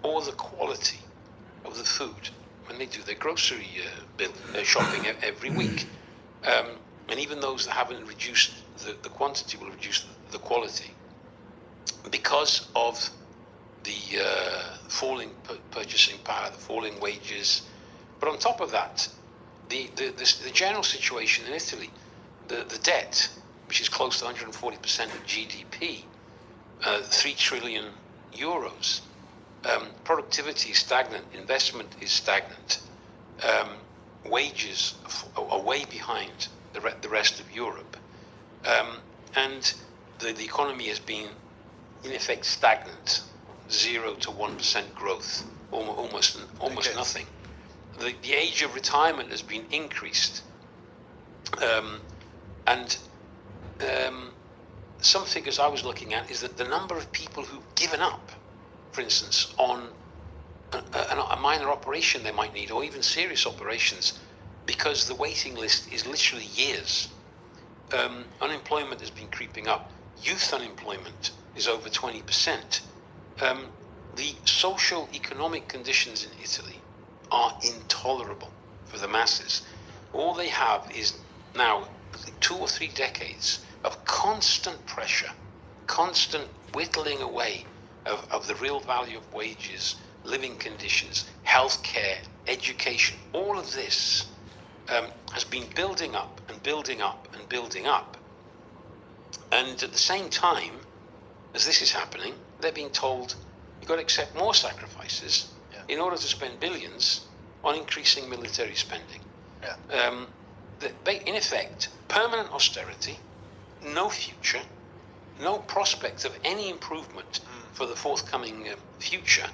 or the quality of the food when they do their grocery shopping every week. And even those that haven't reduced the quantity will reduce the quality because of the falling purchasing power, the falling wages. But on top of that, the general situation in Italy, the debt, which is close to 140% of GDP, 3 trillion euros. Productivity is stagnant, investment is stagnant, wages are way behind the rest of Europe, and the economy has been, in effect, stagnant, 0 to 1% growth, almost nothing. The age of retirement has been increased, and some figures I was looking at is that the number of people who've given up, for instance, on a minor operation they might need, or even serious operations, because the waiting list is literally years. Unemployment has been creeping up. Youth unemployment is over 20%. The social economic conditions in Italy are intolerable for the masses. All they have is now 2 or 3 decades of constant pressure, constant whittling away of the real value of wages, living conditions, healthcare, education. All of this has been building up and building up and building up. And at the same time, as this is happening, they're being told, you've got to accept more sacrifices in order to spend billions on increasing military spending. In effect, permanent austerity, no future, no prospect of any improvement for the forthcoming future,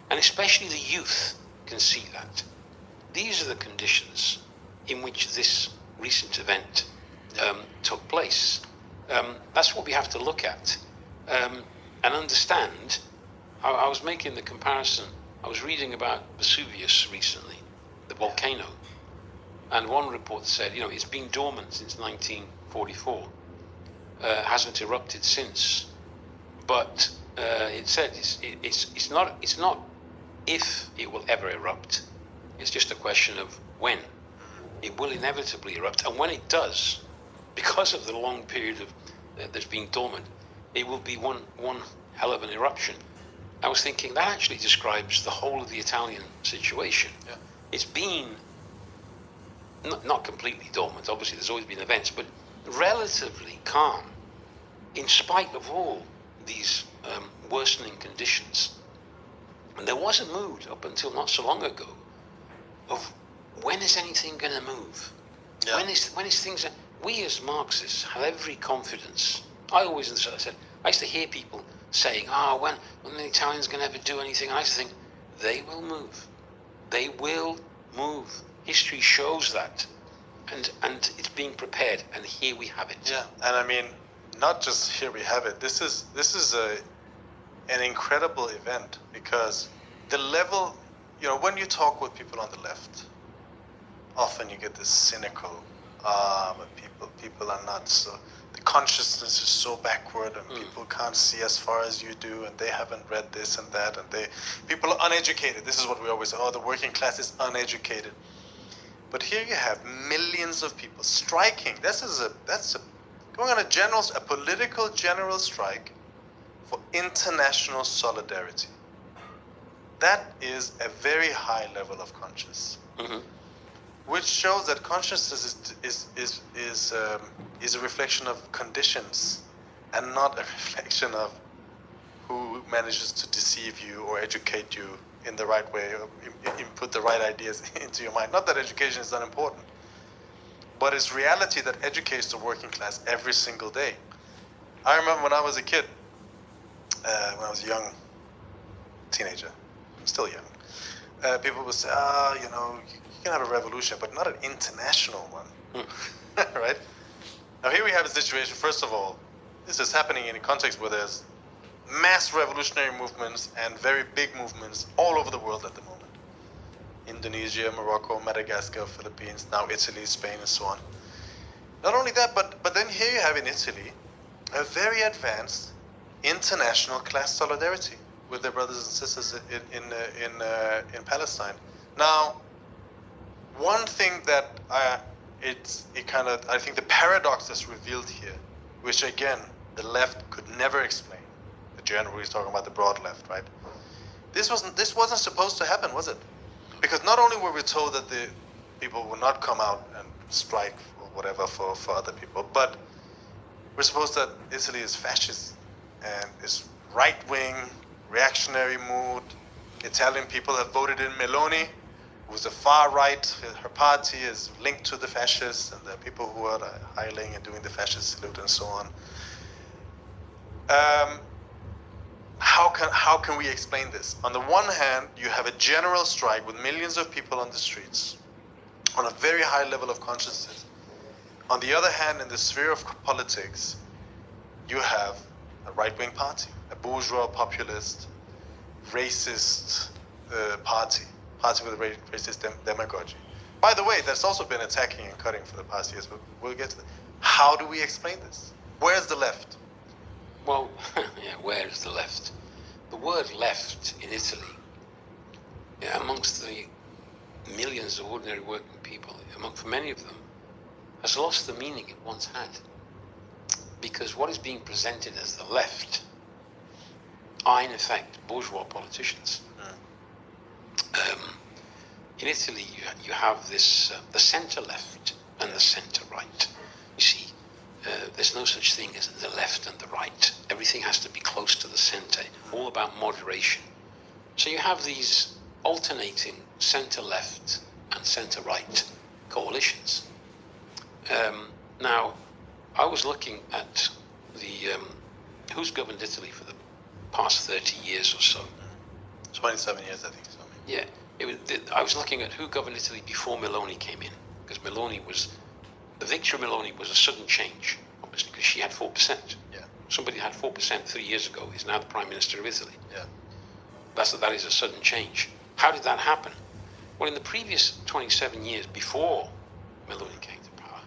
and especially the youth can see that. These are the conditions in which this recent event took place. That's what we have to look at and understand. I was making the comparison. I was reading about Vesuvius recently, the volcano, and one report said, it's been dormant since 1944, hasn't erupted since, but it said it's not if it will ever erupt. It's just a question of when. It will inevitably erupt, and when it does, because of the long period of that's been dormant, it will be one hell of an eruption. I was thinking that actually describes the whole of the Italian situation. Yeah. It's been not completely dormant, obviously there's always been events, but relatively calm in spite of all these worsening conditions. And there was a mood up until not so long ago of when is anything going to move? Yeah. When is things... We as Marxists have every confidence. I used to hear people saying, when the Italians going to ever do anything? And I used to think, they will move. They will move. History shows that. And it's being prepared, and here we have it. Yeah, and I mean, not just here we have it. This is an incredible event, because the level, when you talk with people on the left, often you get this cynical, but people are not so, the consciousness is so backward, and people can't see as far as you do, and they haven't read this and that, and people are uneducated. This is what we always say, the working class is uneducated. But here you have millions of people striking. That's going on a political general strike for international solidarity. That is a very high level of consciousness, which shows that consciousness is a reflection of conditions, and not a reflection of who manages to deceive you or educate you in the right way, or input the right ideas into your mind. Not that education is unimportant, but it's reality that educates the working class every single day. I remember when I was a kid, when I was a young teenager, still young, people would say, you can have a revolution, but not an international one, right? Now here we have a situation, first of all, this is happening in a context where there's mass revolutionary movements and very big movements all over the world at the moment. Indonesia, Morocco, Madagascar, Philippines, now Italy, Spain, and so on. Not only that, but then here you have in Italy a very advanced international class solidarity with their brothers and sisters in Palestine. Now, one thing that I think the paradox is revealed here, which again the left could never explain. Generally, he's talking about the broad left, right? This wasn't supposed to happen, was it? Because not only were we told that the people would not come out and strike or whatever for other people, but we're supposed that Italy is fascist and is right-wing, reactionary mood. Italian people have voted in Meloni, who's a far right. Her party is linked to the fascists, and the people who are hiling and doing the fascist salute and so on. How can we explain this? On the one hand, you have a general strike with millions of people on the streets, on a very high level of consciousness. On the other hand, in the sphere of politics, you have a right-wing party, a bourgeois, populist, racist party with a racist demagogy. By the way, that's also been attacking and cutting for the past years, but we'll get to that. How do we explain this? Where's the left? Well, where is the left? The word left in Italy, amongst the millions of ordinary working people, for many of them, has lost the meaning it once had. Because what is being presented as the left are, in effect, bourgeois politicians. In Italy, you have this the centre-left and the centre-right. You see, there's no such thing as the left and the right. Everything has to be close to the center, all about moderation. So you have these alternating center-left and center-right coalitions. Now, I was looking at who's governed Italy for the past 30 years or so. 27 years, I think. So. Yeah, I was looking at who governed Italy before Meloni came in, because the victory of Meloni was a sudden change, obviously, because she had 4%. Yeah. Somebody had 4% 3 years ago is now the Prime Minister of Italy. Yeah. That is a sudden change. How did that happen? Well, in the previous 27 years before Meloni came to power,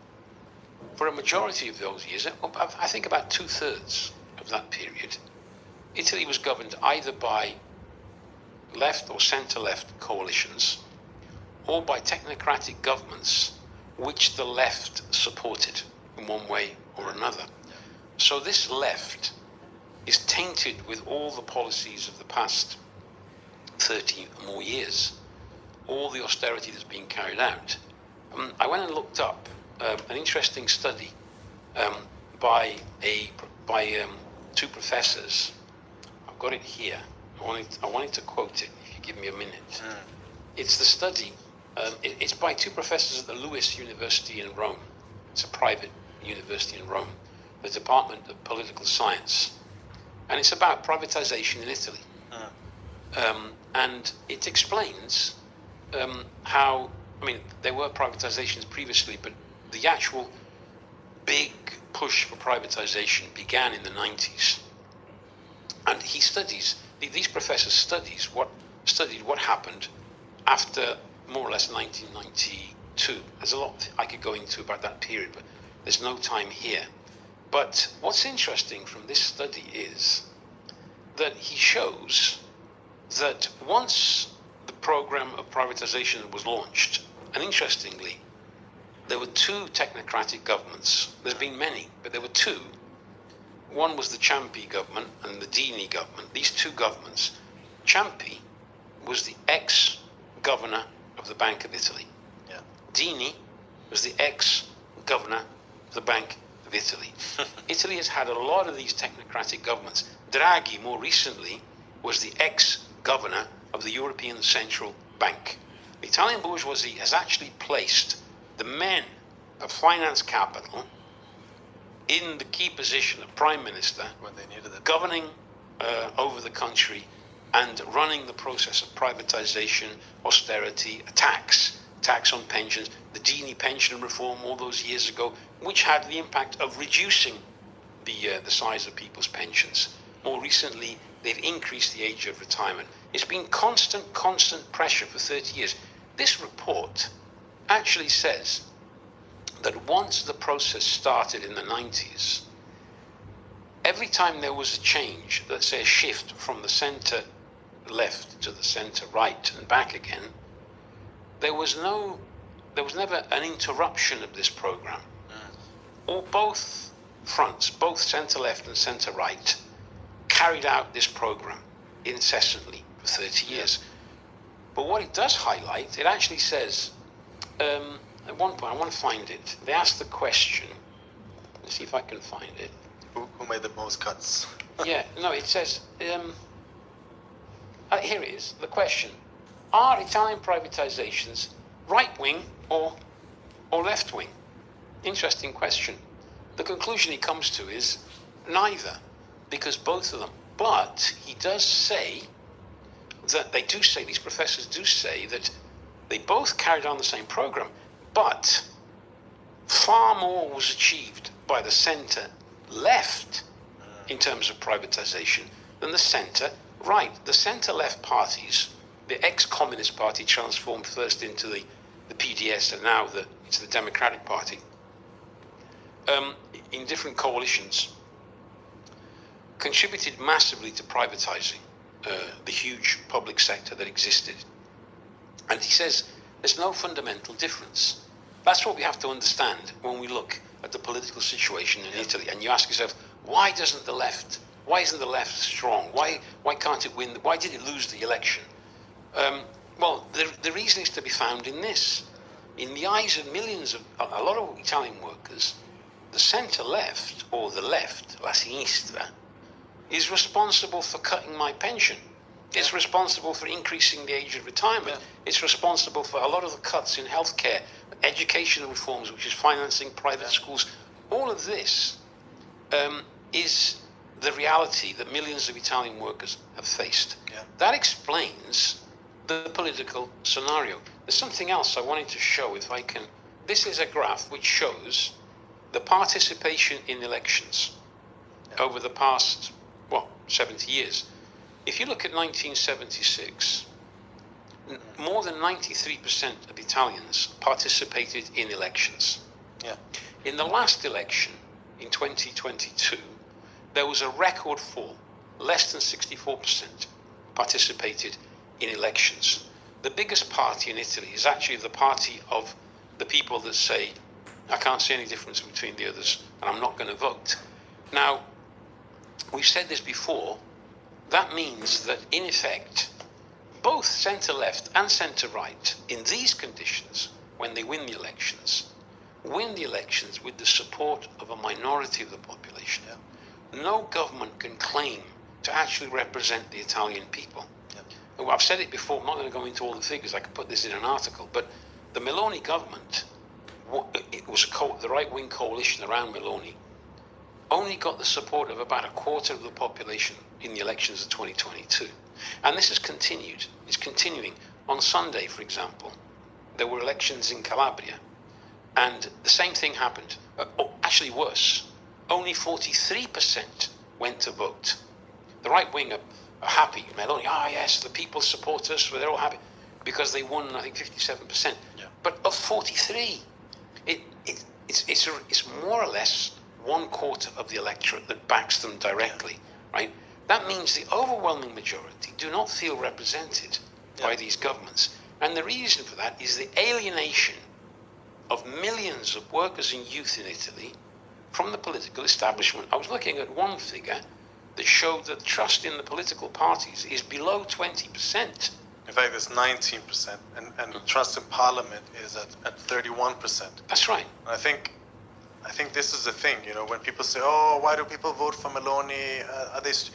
for a majority of those years, I think about 2/3 of that period, Italy was governed either by left or center-left coalitions, or by technocratic governments which the left supported in one way or another. So this left is tainted with all the policies of the past 30 or more years, all the austerity that's been carried out. I went and looked up an interesting study by two professors. I've got it here. I wanted to quote it, if you give me a minute. It's the study. It's by two professors at the Lewis University in Rome. It's a private university in Rome, the Department of Political Science. And it's about privatization in Italy. And it explains how, I mean, there were privatizations previously, but the actual big push for privatization began in the 90s. And he studies, these professors studied what happened after more or less 1992. There's a lot I could go into about that period, but there's no time here. But what's interesting from this study is that he shows that once the program of privatization was launched, and interestingly, there were two technocratic governments. There's been many, but there were two. One was the Ciampi government and the Dini government. These two governments, Ciampi was the ex-governor of the Bank of Italy. Yeah. Dini was the ex-governor of the Bank of Italy. Italy has had a lot of these technocratic governments. Draghi, more recently, was the ex-governor of the European Central Bank. The Italian bourgeoisie has actually placed the men of finance capital in the key position of prime minister, When they needed it. governing over the country and running the process of privatization, austerity, tax on pensions, the Dini pension reform all those years ago, which had the impact of reducing the size of people's pensions. More recently, they've increased the age of retirement. It's been constant pressure for 30 years. This report actually says that once the process started in the 90s, every time there was a change, let's say a shift from the center left to the center right and back again, there was never an interruption of this program. Or both fronts, both center left and center right, carried out this program incessantly for 30 years. But what it does highlight, it actually says, at one point, I want to find it, they asked the question, let's see if I can find it. Who made the most cuts? Yeah, no, it says, here it is, the question. Are Italian privatizations right-wing or left-wing? Interesting question. The conclusion he comes to is neither, because both of them. But he does say that these professors do say that they both carried on the same program, but far more was achieved by the center left in terms of privatization than the center right. The center left parties, the ex-communist party transformed first into the PDS and now it's the Democratic Party, in different coalitions, contributed massively to privatizing the huge public sector that existed. And he says there's no fundamental difference. That's what we have to understand when we look at the political situation in Italy. And you ask yourself, why isn't the left strong? Why can't it win? Why did it lose the election? Well, the reason is to be found in this. In the eyes of millions of, a lot of Italian workers, the center-left, or the left, la sinistra, is responsible for cutting my pension. It's responsible for increasing the age of retirement. It's responsible for a lot of the cuts in healthcare, educational reforms, which is financing private schools. All of this is the reality that millions of Italian workers have faced. That explains the political scenario. There's something else I wanted to show, if I can. This is a graph which shows the participation in elections over the past, 70 years. If you look at 1976, more than 93% of Italians participated in elections. In the last election, in 2022, there was a record fall. Less than 64% participated in elections. The biggest party in Italy is actually the party of the people that say, I can't see any difference between the others and I'm not going to vote. Now, we've said this before, that means that in effect, both centre-left and centre-right, in these conditions, when they win the elections with the support of a minority of the population. Yeah. No government can claim to actually represent the Italian people. Yeah. Well, I've said it before, I'm not going to go into all the figures, I could put this in an article, but the Meloni government, it was the right-wing coalition around Meloni, only got the support of about a quarter of the population in the elections of 2022. And this has continued. It's continuing. On Sunday, for example, there were elections in Calabria, and the same thing happened. Actually worse. Only 43% went to vote. The right wing are happy. Meloni, yes, the people support us, they're all happy, because they won, I think, 57%. Yeah. But of 43, it's more or less 1/4 of the electorate that backs them directly, right? That means the overwhelming majority do not feel represented by these governments. And the reason for that is the alienation of millions of workers and youth in Italy from the political establishment. I was looking at one figure that showed that trust in the political parties is below 20%. In fact, it's 19%, and trust in parliament is at 31%. That's right. And I think this is the thing, when people say, "Oh, why do people vote for Meloni? There's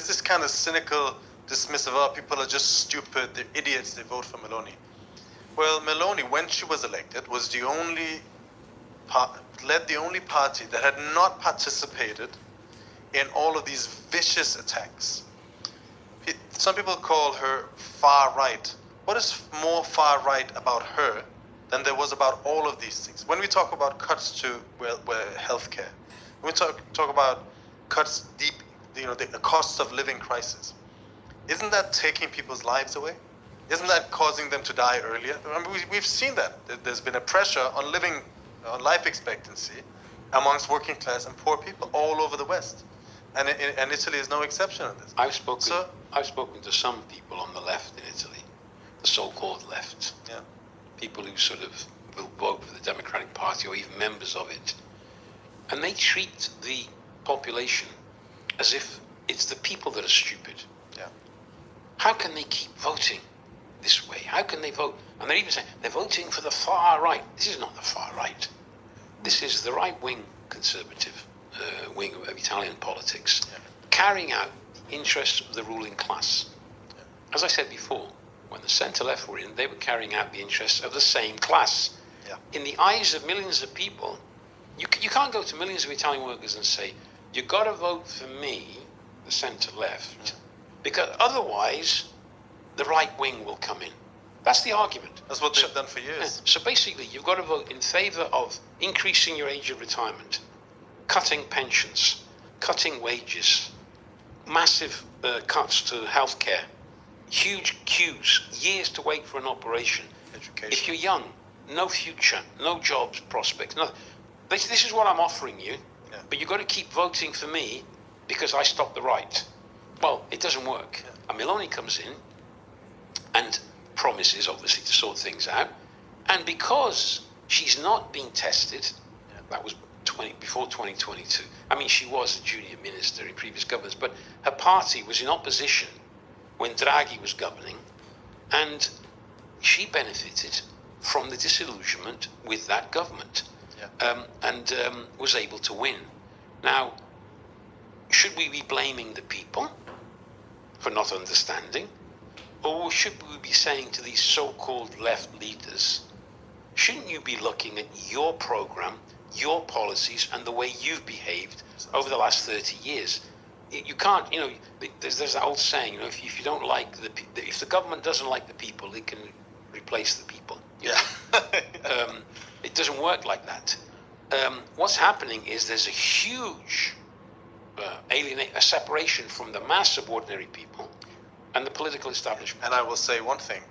this kind of cynical, dismissive, people are just stupid, they're idiots, they vote for Meloni." Well, Meloni, when she was elected, was led the only party that had not participated in all of these vicious attacks. Some people call her far right. What is more far right about her than there was about all of these things? When we talk about cuts to healthcare, when we talk about cuts deep, the cost of living crisis, isn't that taking people's lives away? Isn't that causing them to die earlier? I mean, we've seen that. There's been a pressure on life expectancy amongst working class and poor people all over the West. And Italy is no exception on this. I've spoken to some people on the left in Italy, the so-called left. Yeah. People who sort of will vote for the Democratic Party or even members of it. And they treat the population as if it's the people that are stupid. Yeah. How can they keep voting this way? How can they vote? And they're even saying they're voting for the far right. This is not the far right. This is the right-wing conservative wing of Italian politics, carrying out the interests of the ruling class. Yeah. As I said before, when the centre-left were in, they were carrying out the interests of the same class. Yeah. In the eyes of millions of people, you can't go to millions of Italian workers and say, you've got to vote for me, the centre-left, because otherwise the right wing will come in. That's the argument. That's what they've done for years. So basically, you've got to vote in favour of increasing your age of retirement, cutting pensions, cutting wages, massive cuts to healthcare, huge queues, years to wait for an operation. Education. If you're young, no future, no jobs prospects. No, this is what I'm offering you, but you've got to keep voting for me because I stopped the right. Well, it doesn't work. Yeah. And Meloni comes in and promises, obviously, to sort things out. And because she's not being tested, that was before 2022. I mean, she was a junior minister in previous governments, but her party was in opposition when Draghi was governing, and she benefited from the disillusionment with that government, and was able to win. Now, should we be blaming the people for not understanding, or should we be saying to these so-called left leaders, shouldn't you be looking at your program, your policies, and the way you've behaved over the last 30 years? You can't, there's that old saying, if you don't like if the government doesn't like the people, it can replace the people. It doesn't work like that. What's happening is there's a huge a separation from the mass of ordinary people and the political establishment. And I will say one thing.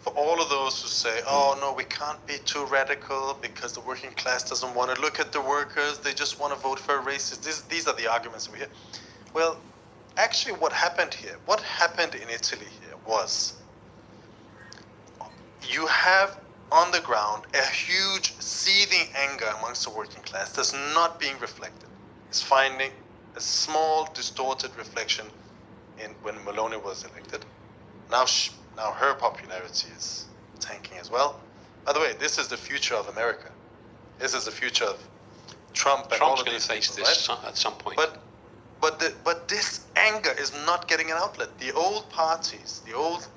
For all of those who say, oh no, we can't be too radical because the working class doesn't want to look at the workers, they just want to vote for a racist. These are the arguments we hear. Well, actually what happened here, what happened in Italy here was you have on the ground a huge seething anger amongst the working class that's not being reflected. It's finding a small distorted reflection in when Meloni was elected. Now her popularity is tanking as well. By the way, this is the future of America. This is the future of Trump and all Trump's of going these to face people, this right? at some point. But this anger is not getting an outlet. The old parties, the old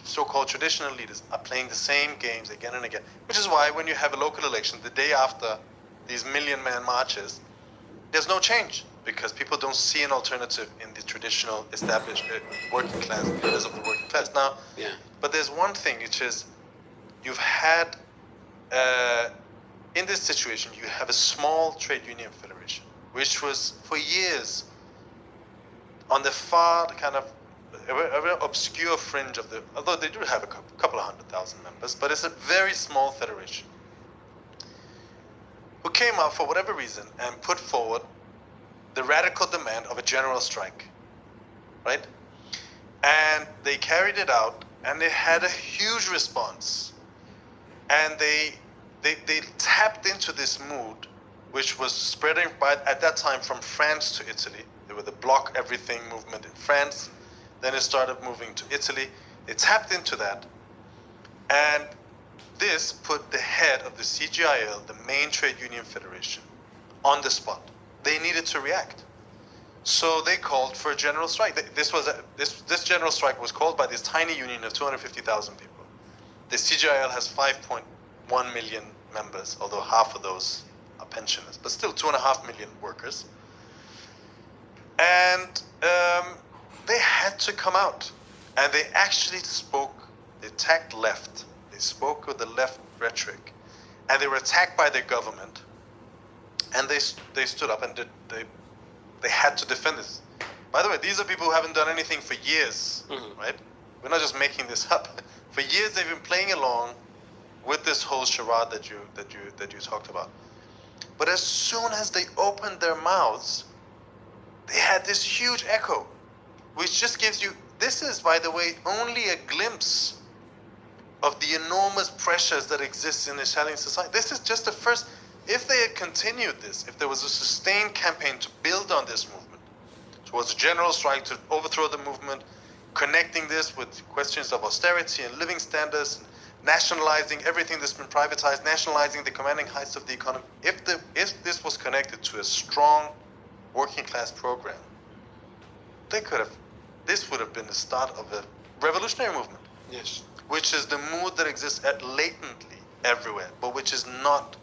so-called traditional leaders are playing the same games again and again, which is why when you have a local election the day after these million-man marches, there's no change because people don't see an alternative in the traditional established working class leaders of the working class. Now, Yeah. but there's one thing, which is you've had in this situation you have a small trade union federation, which was for years on the far kind of a very obscure fringe of the, although they do have a couple of 100,000 members, but it's a very small federation who came out for whatever reason and put forward the radical demand of a general strike, right? And they carried it out, and they had a huge response, and they tapped into this mood, which was spreading at that time from France to Italy. They were the block everything movement in France. Then it started moving to Italy. They tapped into that, and this put the head of the CGIL, the main trade union federation, on the spot. They needed to react, so they called for a general strike. This general strike was called by this tiny union of 250,000 people. The CGIL has 5.1 million members, although half of those are pensioners, but still 2.5 million workers. And they had to come out, and they actually spoke. They attacked left. They spoke with the left rhetoric, and they were attacked by their government. And they stood up and they had to defend this. By the way, these are people who haven't done anything for years, right? We're not just making this up. For years they've been playing along with this whole charade that you talked about. But as soon as they opened their mouths, they had this huge echo, which just gives you, this is, by the way, only a glimpse of the enormous pressures that exist in Italian society. This is just the first. If they had continued this, if there was a sustained campaign to build on this movement, towards a general strike to overthrow the movement, connecting this with questions of austerity and living standards, nationalizing everything that's been privatized, nationalizing the commanding heights of the economy, if this was connected to a strong working class program, this would have been the start of a revolutionary movement. Yes. Which is the mood that exists latently everywhere, but which is not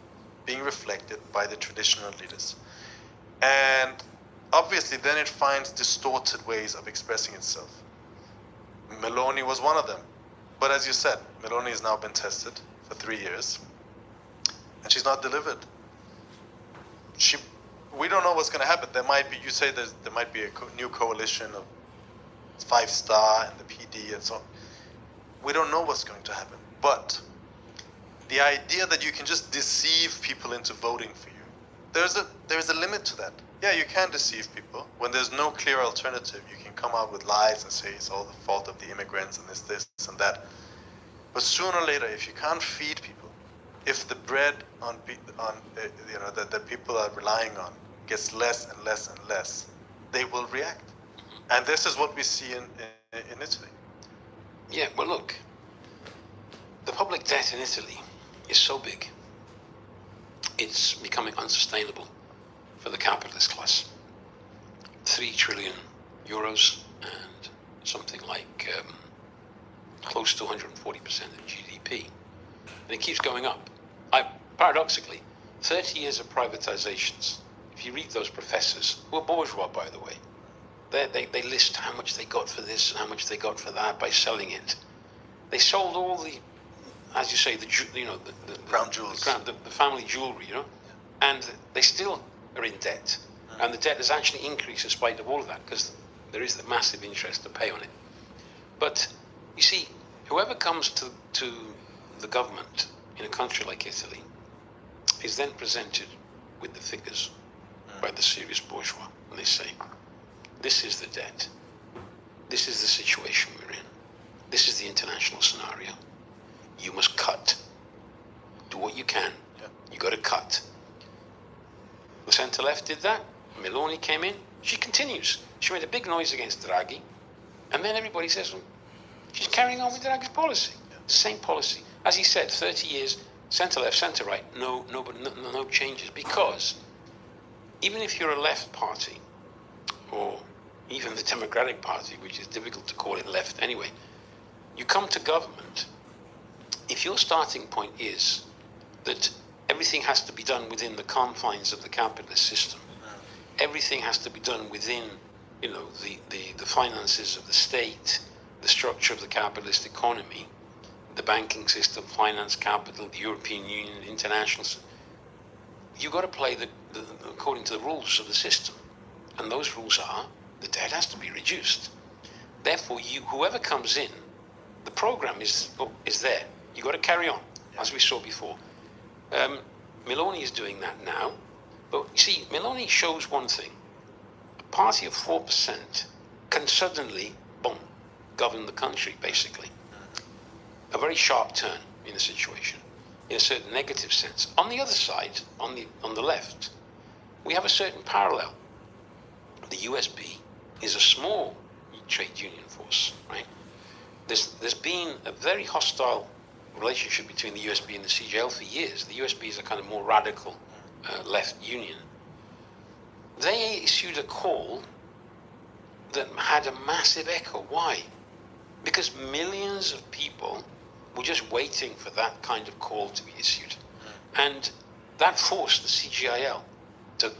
being reflected by the traditional leaders. And obviously then it finds distorted ways of expressing itself. Meloni was one of them. But as you said, Meloni has now been tested for 3 years, and she's not delivered. We don't know what's going to happen. There might be, you say there might be a new coalition of 5 Star and the PD and so on. We don't know what's going to happen. But the idea that you can just deceive people into voting for you, there's a limit to that. Yeah, you can deceive people. When there's no clear alternative, you can come out with lies and say it's all the fault of the immigrants and this and that. But sooner or later, if you can't feed people, if the bread that people are relying on gets less and less and less, they will react. And this is what we see in Italy. Yeah, well, look, the public debt in Italy is so big, it's becoming unsustainable for the capitalist class. 3 trillion euros and something like close to 140% of GDP. And it keeps going up. Paradoxically, 30 years of privatizations, if you read those professors, who are bourgeois, by the way, they list how much they got for this and how much they got for that by selling it. They sold all the, as you say, the crown jewels, the family jewelry, and they still are in debt. And the debt has actually increased in spite of all of that, because there is the massive interest to pay on it. But you see, whoever comes to the government in a country like Italy is then presented with the figures by the serious bourgeois, and they say, this is the debt. This is the situation we're in. This is the international scenario. You must cut. Do what you can. You got to cut. The centre-left did that. Meloni came in. She continues. She made a big noise against Draghi. And then everybody says, well, she's carrying on with Draghi's policy. Same policy. As he said, 30 years, centre-left, centre-right, no changes. Because even if you're a left party, or even the Democratic Party, which is difficult to call it left anyway, you come to government, if your starting point is that everything has to be done within the confines of the capitalist system, everything has to be done within, the finances of the state, the structure of the capitalist economy, the banking system, finance, capital, the European Union, international, you've got to play according to the rules of the system. And those rules are, the debt has to be reduced. Therefore, whoever comes in, the program is there. You've got to carry on, as we saw before. Meloni is doing that now. But you see, Meloni shows one thing. A party of 4% can suddenly, boom, govern the country, basically. A very sharp turn in the situation, in a certain negative sense. On the other side, on the left, we have a certain parallel. The USB is a small trade union force, right? There's been a very hostile relationship between the USB and the CGL for years. The USB is a kind of more radical left union. They issued a call that had a massive echo. Why? Because millions of people were just waiting for that kind of call to be issued. And that forced the CGIL to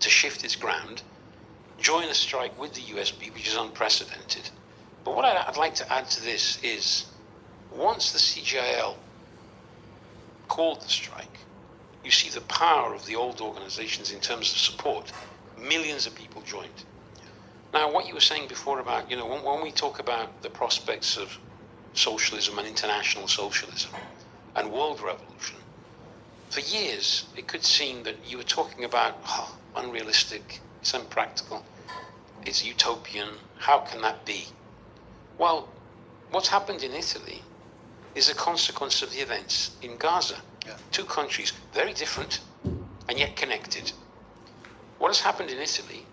shift its ground, join a strike with the USB, which is unprecedented. But what I'd like to add to this is, once the CGIL called the strike, you see the power of the old organizations in terms of support. Millions of people joined. Now, what you were saying before about, when we talk about the prospects of socialism and international socialism and world revolution, for years, it could seem that you were talking about, unrealistic, it's impractical, it's utopian, how can that be? Well, what's happened in Italy is a consequence of the events in Gaza. Yeah. Two countries, very different, and yet connected. What has happened in Italy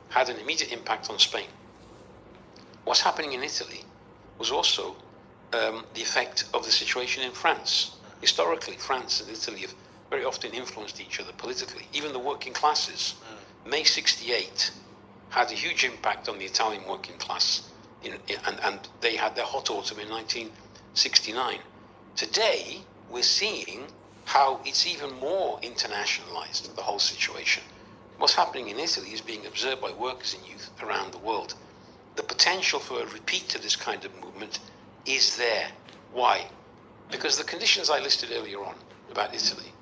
had an immediate impact on Spain. What's happening in Italy was also the effect of the situation in France. Historically, France and Italy have very often influenced each other politically. Even the working classes. May 68 had a huge impact on the Italian working class, and they had their hot autumn in 1969. Today, we're seeing how it's even more internationalized, the whole situation. What's happening in Italy is being observed by workers and youth around the world. The potential for a repeat to this kind of movement is there. Why? Because the conditions I listed earlier on about Italy,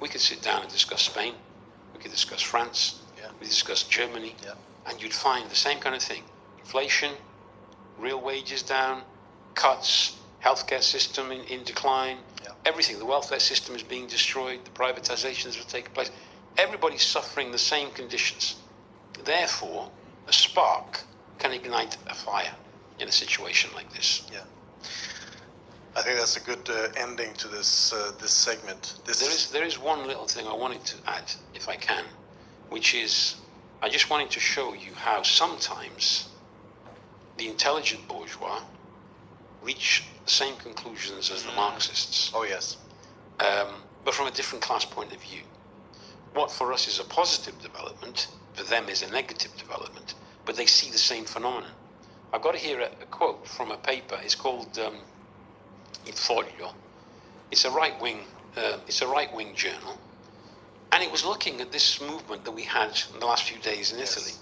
we could sit down and discuss Spain, we could discuss France, we could discuss Germany, and you'd find the same kind of thing. Inflation, real wages down, cuts, healthcare system in decline, everything. The welfare system is being destroyed, the privatizations have taken place. Everybody's suffering the same conditions. Therefore, a spark can ignite a fire in a situation like this. Yeah. I think that's a good ending to this this segment. There is one little thing I wanted to add, if I can, which is I just wanted to show you how sometimes the intelligent bourgeois reach the same conclusions as the Marxists. Oh, yes. But from a different class point of view. What for us is a positive development, for them is a negative development, but they see the same phenomenon. I've got here a quote from a paper. It's called Il Foglio. It's a right-wing journal, and it was looking at this movement that we had in the last few days in Italy,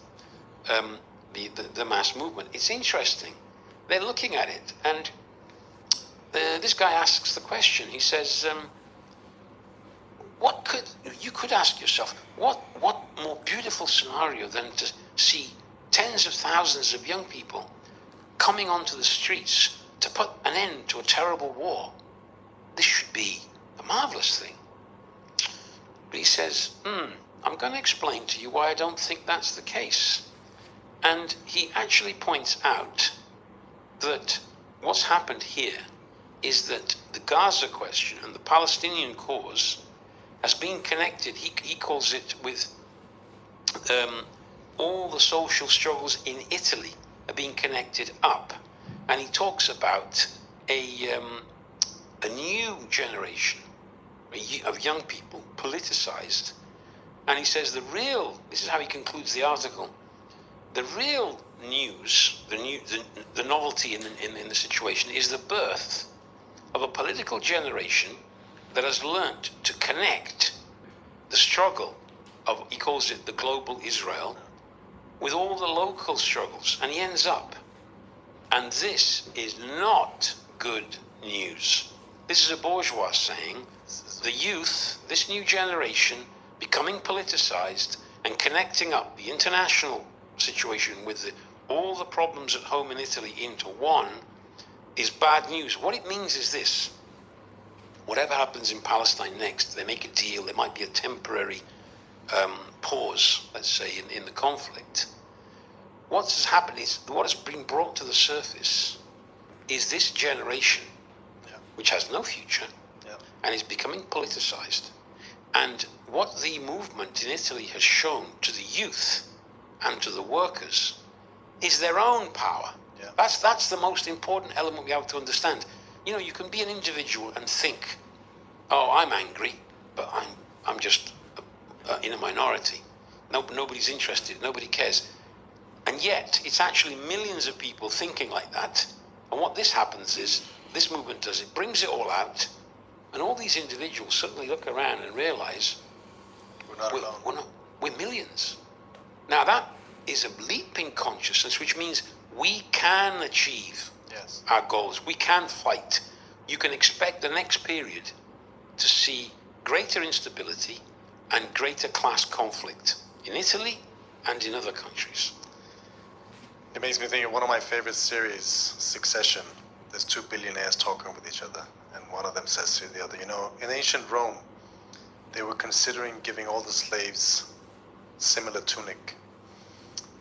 the mass movement. It's interesting. They're looking at it, and this guy asks the question. He says, you could ask yourself, what more beautiful scenario than to see tens of thousands of young people coming onto the streets to put an end to a terrible war? This should be a marvelous thing. But he says, I'm going to explain to you why I don't think that's the case. And he actually points out that what's happened here is that the Gaza question and the Palestinian cause has been connected, he calls it, with all the social struggles in Italy are being connected up. And he talks about a new generation of young people, politicized. And he says this is how he concludes the article, the real news, the novelty in the situation is the birth of a political generation that has learnt to connect the struggle of, he calls it the global Israel, with all the local struggles. And he ends up, and this is not good news. This is a bourgeois saying, the youth, this new generation, becoming politicized and connecting up the international situation with all the problems at home in Italy into one is bad news. What it means is this: whatever happens in Palestine next, they make a deal, there might be a temporary pause, let's say, in the conflict. What has happened is, what has been brought to the surface is this generation, which has no future, and is becoming politicized. And what the movement in Italy has shown to the youth and to the workers is their own power. Yeah. That's the most important element we have to understand. You know, you can be an individual and think, oh, I'm angry, but I'm just in a minority. Nobody's interested, nobody cares. And yet, it's actually millions of people thinking like that. And what this happens is, this movement does, it brings it all out, and all these individuals suddenly look around and realize we're millions. Now that is a leap in consciousness, which means we can achieve our goals. We can fight. You can expect the next period to see greater instability and greater class conflict in Italy and in other countries. It makes me think of one of my favorite series, Succession. There's two billionaires talking with each other, and one of them says to the other, you know, in ancient Rome, they were considering giving all the slaves similar tunic.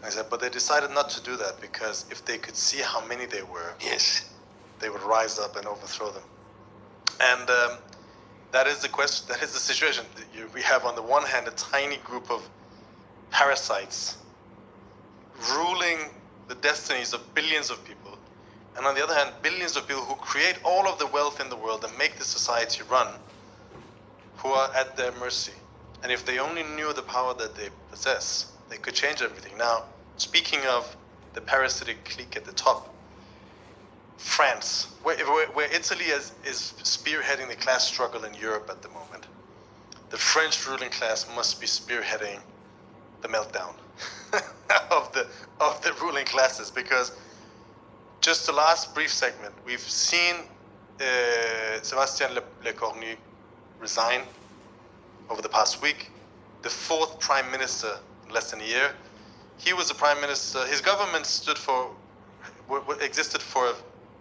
I said, but they decided not to do that because if they could see how many they were, they would rise up and overthrow them. And that is the question. That is the situation. We have on the one hand a tiny group of parasites ruling the destinies of billions of people, and on the other hand, billions of people who create all of the wealth in the world and make the society run, who are at their mercy. And if they only knew the power that they possess, they could change everything. Now, speaking of the parasitic clique at the top, France, where Italy is spearheading the class struggle in Europe at the moment, the French ruling class must be spearheading the meltdown of the ruling classes, because just the last brief segment, we've seen Sébastien Lecornu resign over the past week, the fourth prime minister in less than a year. He was the prime minister. His government existed for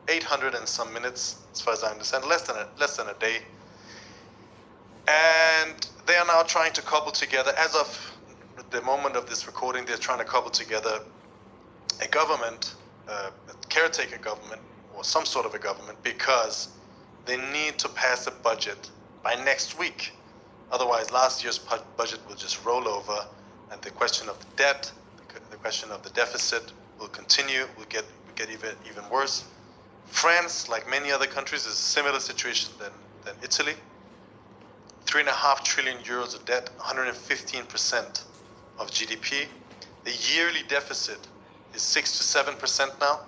800 and some minutes, as far as I understand, less than a day. And they are now trying to cobble together, as of the moment of this recording, they're trying to cobble together a government, a caretaker government, or some sort of a government, because they need to pass a budget by next week. Otherwise, last year's budget will just roll over, and the question of the debt, the question of the deficit will continue, will get even worse. France, like many other countries, is a similar situation than Italy. 3.5 trillion euros of debt, 115% of GDP. The yearly deficit is 6 to 7% now.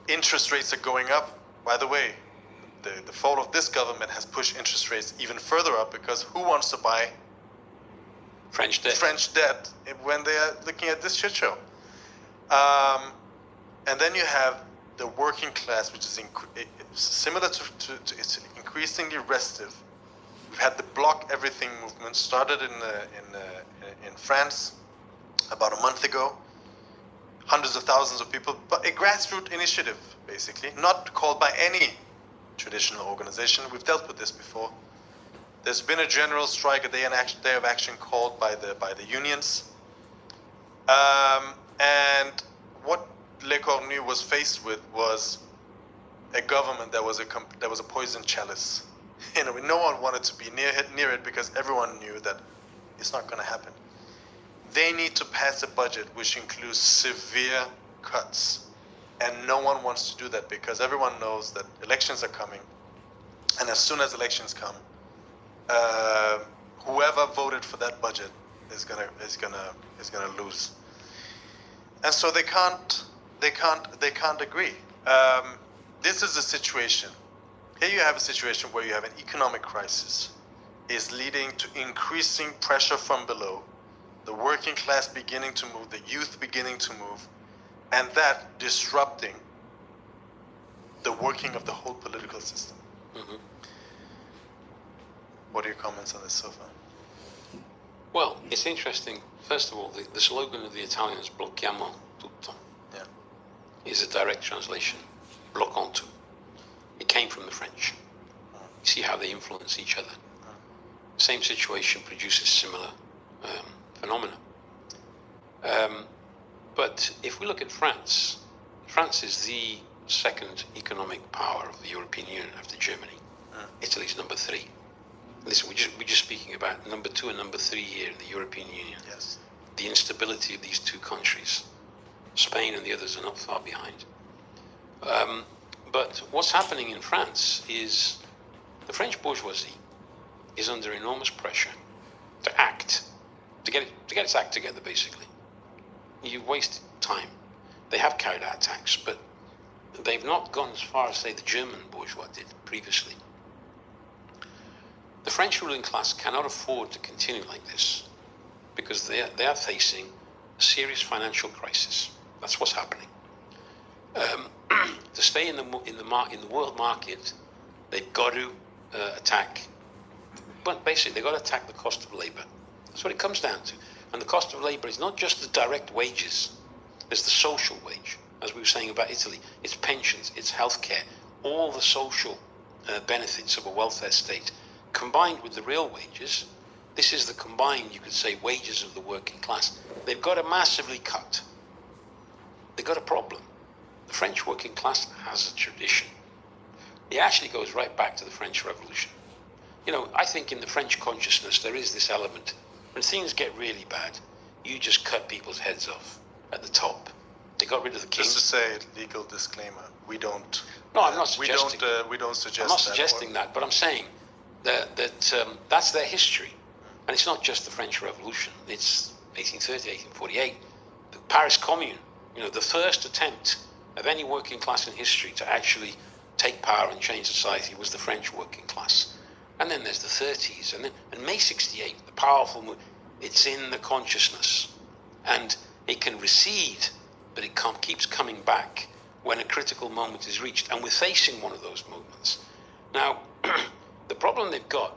Interest rates are going up. By the way, the fall of this government has pushed interest rates even further up, because who wants to buy French debt when they are looking at this shit show? And then you have the working class, which is similar to it's increasingly restive. We've had the Block Everything movement, started in France about a month ago. Hundreds of thousands of people, but a grassroots initiative, basically, not called by any traditional organization. We've dealt with this before. There's been a general strike, a day of action called by the unions. And what Le Cornu was faced with was a government that was a poison chalice. You know, no one wanted to be near it because everyone knew that it's not going to happen. They need to pass a budget which includes severe cuts, and no one wants to do that because everyone knows that elections are coming, and as soon as elections come, whoever voted for that budget is gonna lose, and so they can't agree. This is a situation. Here you have a situation where you have an economic crisis, is leading to increasing pressure from below, the working class beginning to move, the youth beginning to move, and that disrupting the working of the whole political system. Mm-hmm. What are your comments on this so far? Well, it's interesting. First of all, the slogan of the Italians, blocchiamo tutto, is a direct translation, bloccons tout. It came from the French. You see how they influence each other. Same situation produces similar phenomena. But if we look at France, France is the second economic power of the European Union after Germany. Italy's number 3. Listen, we're just speaking about number 2 and number 3 here in the European Union. Yes. The instability of these two countries. Spain and the others are not far behind. But what's happening in France is the French bourgeoisie is under enormous pressure to act, to get its act together, basically. You've wasted time. They have carried out attacks, but they've not gone as far as, say, the German bourgeois did previously. The French ruling class cannot afford to continue like this because they are facing a serious financial crisis. That's what's happening. To stay in the world market, they've got to attack. But basically, they've got to attack the cost of labor. That's what it comes down to. And the cost of labor is not just the direct wages. There's the social wage, as we were saying about Italy. It's pensions, it's healthcare, all the social benefits of a welfare state, combined with the real wages. This is the combined, you could say, wages of the working class. They've got to massively cut. They've got a problem. The French working class has a tradition. It actually goes right back to the French Revolution. You know, I think in the French consciousness there is this element. When things get really bad, you just cut people's heads off at the top. They got rid of the king. Just to say, legal disclaimer: we don't. No, I'm not suggesting. We don't suggest. I'm not suggesting that, but I'm saying that that's their history, and it's not just the French Revolution. It's 1830, 1848, the Paris Commune. You know, the first attempt of any working class in history to actually take power and change society was the French working class. And then there's the 30s, and May 68, the powerful move. It's in the consciousness, and it can recede, but it keeps coming back when a critical moment is reached, and we're facing one of those movements. Now, the problem they've got,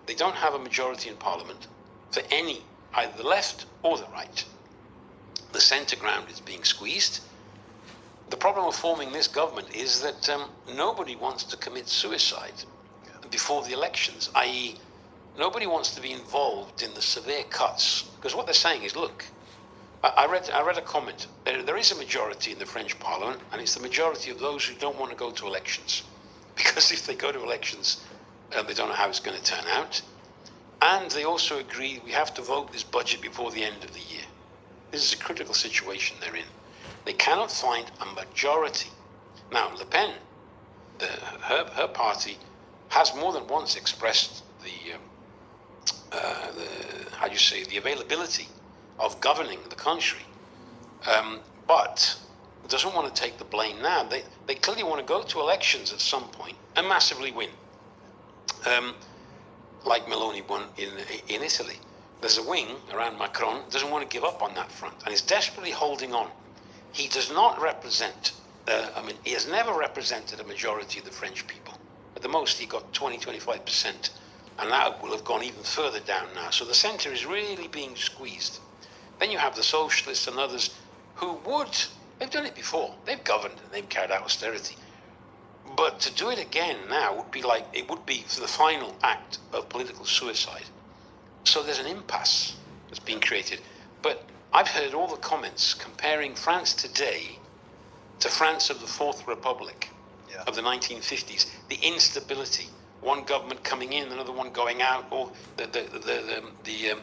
they don't have a majority in parliament for any, either the left or the right. The centre ground is being squeezed. The problem of forming this government is that nobody wants to commit suicide before the elections, i.e. nobody wants to be involved in the severe cuts. Because what they're saying is, look, I read a comment. There is a majority in the French parliament, and it's the majority of those who don't want to go to elections. Because if they go to elections, they don't know how it's going to turn out. And they also agree we have to vote this budget before the end of the year. This is a critical situation they're in. They cannot find a majority. Now, Le Pen, her party, has more than once expressed the availability of governing the country, but doesn't want to take the blame now. They clearly want to go to elections at some point and massively win, like Meloni won in Italy. There's a wing around Macron, doesn't want to give up on that front, and is desperately holding on. He does not represent, he has never represented a majority of the French people. At the most, he got 20-25%, and that will have gone even further down now. So the centre is really being squeezed. Then you have the socialists and others who they've done it before. They've governed and they've carried out austerity. But to do it again now would be like, it would be the final act of political suicide. So there's an impasse that's being created. But I've heard all the comments comparing France today to France of the Fourth Republic of the 1950s. The instability, one government coming in, another one going out, or the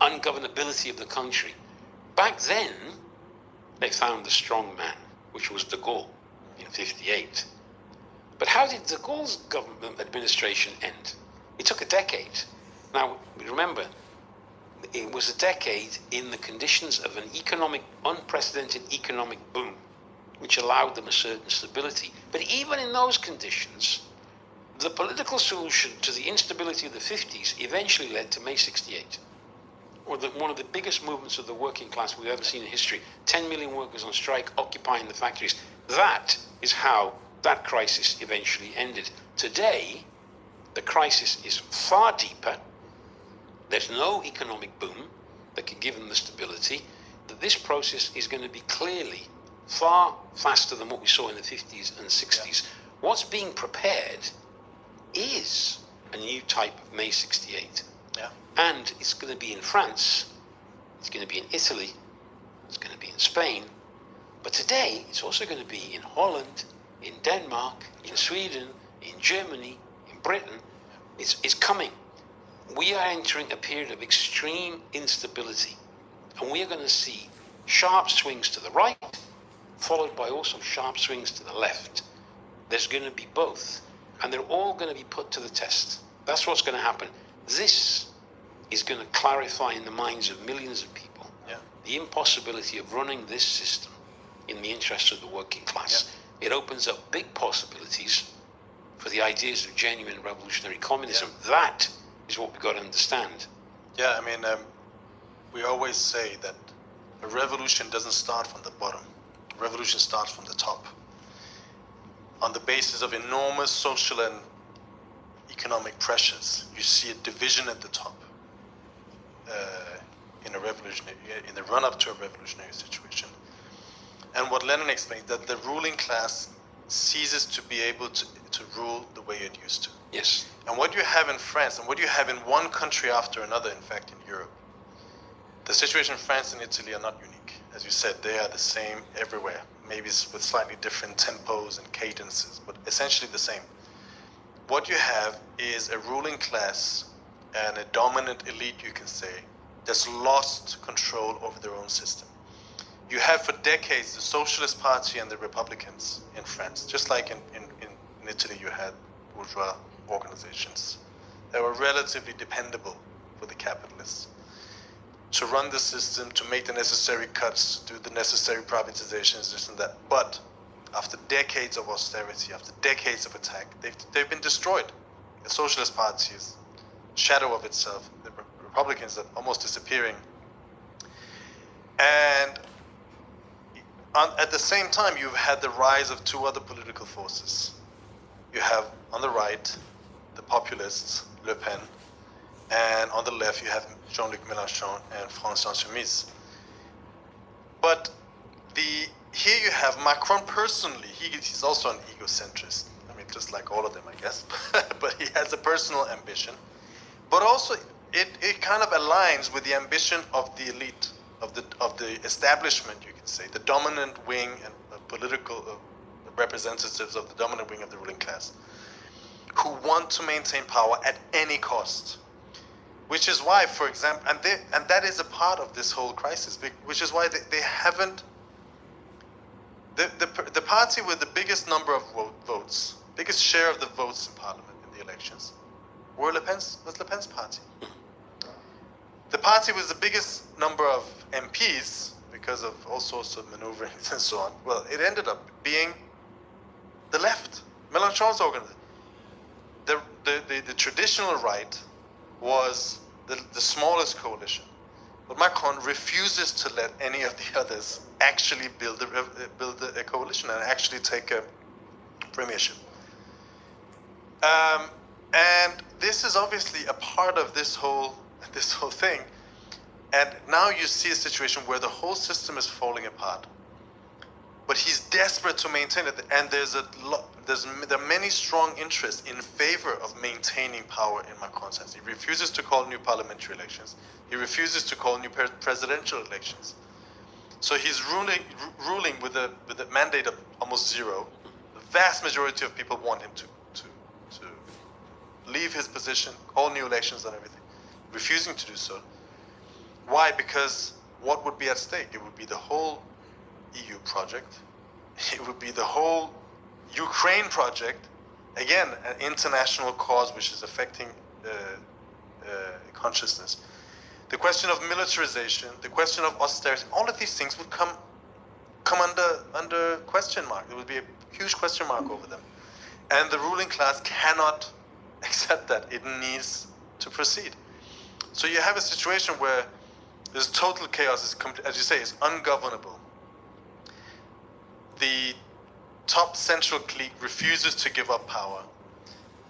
ungovernability of the country. Back then, they found the strong man, which was de Gaulle in 58. But how did de Gaulle's government administration end? It took a decade. Now, remember, it was a decade in the conditions of an unprecedented economic boom, which allowed them a certain stability. But even in those conditions, the political solution to the instability of the 50s eventually led to May 68, or one of the biggest movements of the working class we've ever seen in history. 10 million workers on strike, occupying the factories. That is how that crisis eventually ended. Today, the crisis is far deeper. There's no economic boom that can give them the stability. That this process is going to be clearly far faster than what we saw in the 50s and 60s. What's being prepared is a new type of May 68. And it's going to be in France, it's going to be in Italy, it's going to be in Spain, but today it's also going to be in Holland, in Denmark, in Sweden, in Germany, in Britain. It's coming. We are entering a period of extreme instability, and we are going to see sharp swings to the right, followed by also sharp swings to the left. There's going to be both, and they're all going to be put to the test. That's what's going to happen. This is going to clarify in the minds of millions of people the impossibility of running this system in the interest of the working class. It opens up big possibilities for the ideas of genuine revolutionary communism. That is what we've got to understand. Yeah, I mean, we always say that a revolution doesn't start from the bottom. A revolution starts from the top. On the basis of enormous social and economic pressures, you see a division at the top. In the run-up to a revolutionary situation. And what Lenin explains, that the ruling class ceases to be able to rule the way it used to. Yes. And what you have in France, and what you have in one country after another, in fact, in Europe, the situation in France and Italy are not unique. As you said, they are the same everywhere, maybe with slightly different tempos and cadences, but essentially the same. What you have is a ruling class and a dominant elite, you can say, that's lost control over their own system. You have for decades the Socialist Party and the Republicans in France, just like in Italy you had bourgeois organizations that were relatively dependable for the capitalists to run the system, to make the necessary cuts, do the necessary privatizations, this and that. But after decades of austerity, after decades of attack, they've been destroyed. The Socialist Party is a shadow of itself. The Republicans are almost disappearing. And at the same time, you've had the rise of two other political forces. You have, on the right, the populists, Le Pen, and on the left, you have Jean-Luc Mélenchon and France Insoumise. But here you have Macron personally. He's also an egocentrist. I mean, just like all of them, I guess. But he has a personal ambition. But also, it kind of aligns with the ambition of the elite, of the establishment, you can say, the dominant wing and political representatives of the dominant wing of the ruling class, who want to maintain power at any cost. Which is why, for example, and that is a part of this whole crisis, which is why they haven't. The party with the biggest number of votes, biggest share of the votes in parliament in the elections, was Le Pen's party. The party with the biggest number of MPs, because of all sorts of maneuverings and so on, well, it ended up being the left, Mélenchon's organization. The traditional right was the smallest coalition. But Macron refuses to let any of the others actually build a coalition and actually take a premiership. And this is obviously a part of this whole thing. And now you see a situation where the whole system is falling apart. But he's desperate to maintain it, and there are many strong interests in favor of maintaining power in Macron's sense. He refuses to call new parliamentary elections. He refuses to call new presidential elections. So he's ruling with a mandate of almost zero. The vast majority of people want him to leave his position, call new elections and everything, refusing to do so. Why? Because what would be at stake? It would be the whole EU project. It would be the whole Ukraine project. Again, an international cause which is affecting consciousness. The question of militarization, the question of austerity, all of these things would come under question mark. There would be a huge question mark over them. And the ruling class cannot accept that. It needs to proceed. So you have a situation where there's total chaos, as you say, is ungovernable. The top central clique refuses to give up power.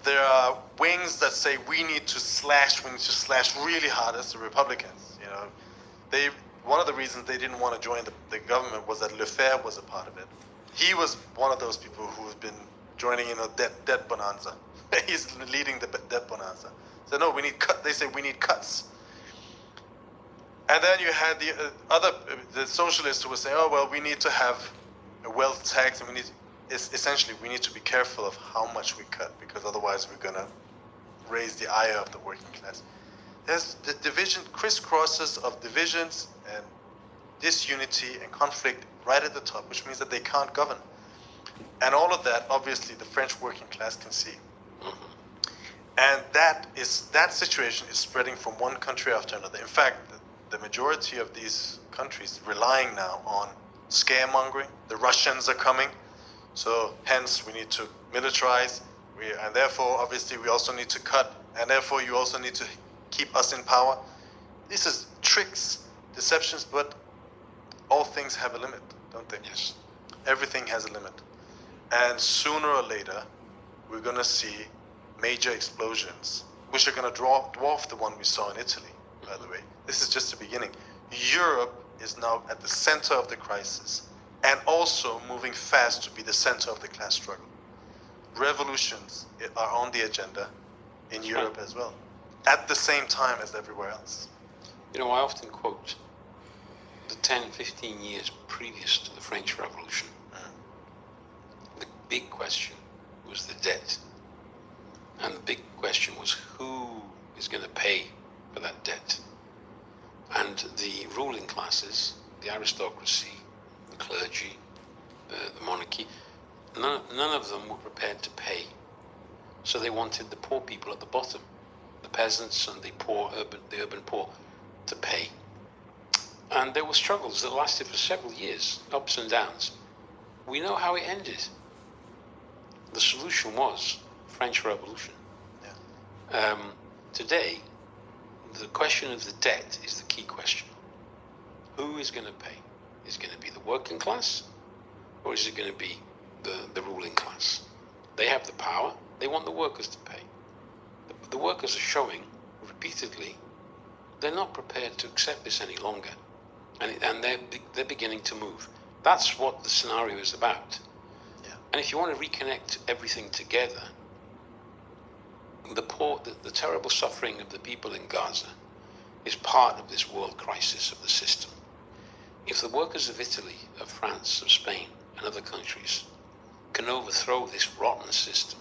There are wings that say we need to slash really hard as the Republicans. You know, one of the reasons they didn't want to join the government was that Lefebvre was a part of it. He was one of those people who has been joining in a debt bonanza. He's leading the debt bonanza. So no, they say we need cuts. And then you had the socialists who were saying, oh well, we need to have a wealth tax, and we need to be careful of how much we cut, because otherwise we're gonna raise the ire of the working class. There's the division, crisscrosses of divisions and disunity and conflict right at the top, which means that they can't govern. And all of that, obviously, the French working class can see. And that situation is spreading from one country after another. In fact, the majority of these countries relying now on scaremongering. The Russians are coming, so hence we need to militarize. And therefore, obviously, we also need to cut. And therefore, you also need to keep us in power. This is tricks, deceptions, but all things have a limit, don't they? Yes. Everything has a limit. And sooner or later, we're going to see major explosions, which are going to dwarf the one we saw in Italy, by the way. This is just the beginning. Europe is now at the center of the crisis, and also moving fast to be the center of the class struggle. Revolutions are on the agenda in Europe as well, at the same time as everywhere else. You know, I often quote the 10, 15 years previous to the French Revolution. The big question was the debt. And the big question was who is going to pay for that debt? And the ruling classes, the aristocracy, the clergy, the monarchy, none of them were prepared to pay. So they wanted the poor people at the bottom, the peasants and the urban poor, to pay. And there were struggles that lasted for several years, ups and downs. We know how it ended. The solution was French Revolution. Yeah. Today, the question of the debt is the key question. Who is going to pay? Is it going to be the working class, or is it going to be the ruling class? They have the power. They want the workers to pay. The workers are showing repeatedly they're not prepared to accept this any longer, and they're beginning to move. That's what the scenario is about. Yeah. And if you want to reconnect everything together, the terrible suffering of the people in Gaza is part of this world crisis of the system. If the workers of Italy, of France, of Spain, and other countries can overthrow this rotten system,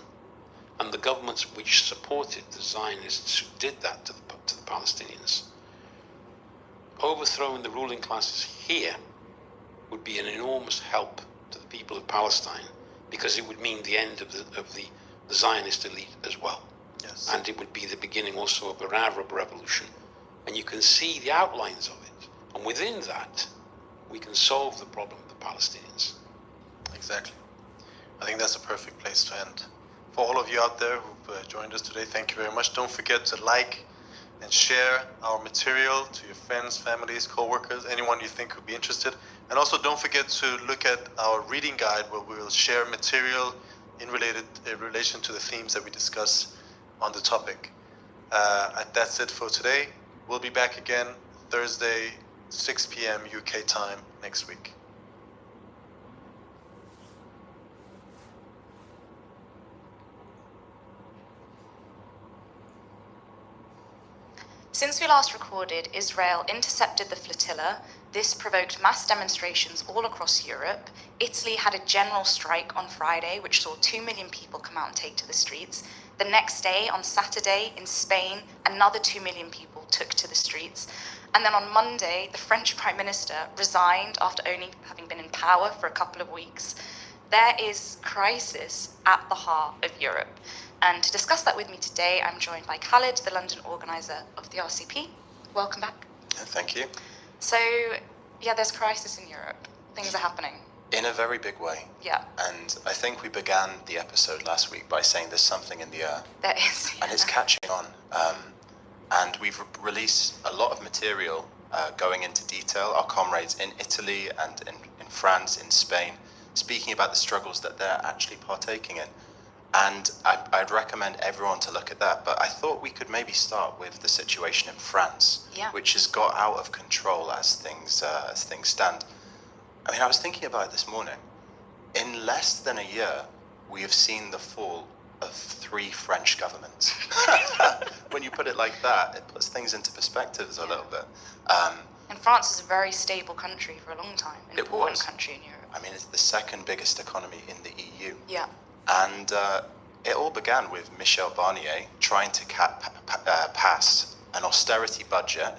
and the governments which supported the Zionists who did that to the Palestinians, overthrowing the ruling classes here would be an enormous help to the people of Palestine, because it would mean the end of the Zionist elite as well. Yes. And it would be the beginning also of an Arab revolution. And you can see the outlines of it. And within that, we can solve the problem of the Palestinians. Exactly. I think that's a perfect place to end. For all of you out there who've joined us today, thank you very much. Don't forget to like and share our material to your friends, families, co-workers, anyone you think would be interested. And also don't forget to look at our reading guide, where we will share material in relation to the themes that we discuss on the topic. That's it for today. We'll be back again Thursday, 6 p.m. UK time next week. Since we last recorded, Israel intercepted the flotilla. This provoked mass demonstrations all across Europe. Italy had a general strike on Friday, which saw 2 million people come out and take to the streets. The next day, on Saturday, in Spain, another 2 million people took to the streets. And then on Monday, the French Prime Minister resigned after only having been in power for a couple of weeks. There is crisis at the heart of Europe. And to discuss that with me today, I'm joined by Khalid, the London organiser of the RCP. Welcome back. Thank you. So, yeah, there's crisis in Europe. Things are happening. In a very big way. Yeah. And I think we began the episode last week by saying there's something in the air. There is. Yeah. And it's catching on. And we've released a lot of material going into detail. Our comrades in Italy and in France, in Spain, speaking about the struggles that they're actually partaking in. And I'd recommend everyone to look at that. But I thought we could maybe start with the situation in France, which has got out of control as things stand. I mean, I was thinking about it this morning. In less than a year, we have seen the fall of 3 French governments. When you put it like that, it puts things into perspective a little bit. And France is a very stable country for a long time, an important country in Europe. I mean, it's the second biggest economy in the EU. Yeah. And it all began with Michel Barnier trying to pass an austerity budget,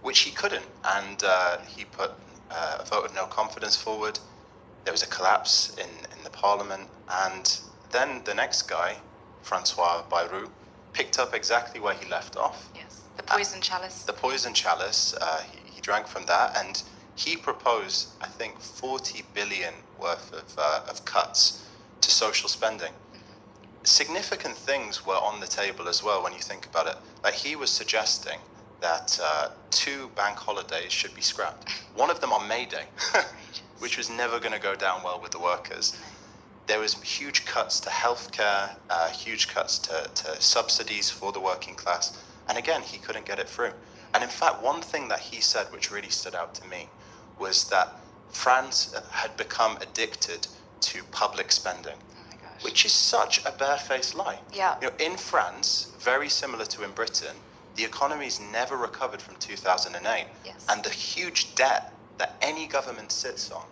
which he couldn't. And he put a vote of no confidence forward. There was a collapse in the parliament. And then the next guy, Francois Bayrou, picked up exactly where he left off. Yes, the poison chalice. The poison chalice, he drank from that. And he proposed, I think, 40 billion worth of cuts to social spending. Significant things were on the table as well when you think about it. Like he was suggesting that 2 bank holidays should be scrapped. One of them on May Day, which was never going to go down well with the workers. There was huge cuts to healthcare, huge cuts to subsidies for the working class. And again, he couldn't get it through. And in fact, one thing that he said, which really stood out to me, was that France had become addicted to public spending, which is such a barefaced lie. Yeah. You know, in France, very similar to in Britain, the economy's never recovered from 2008. Yes. And the huge debt that any government sits on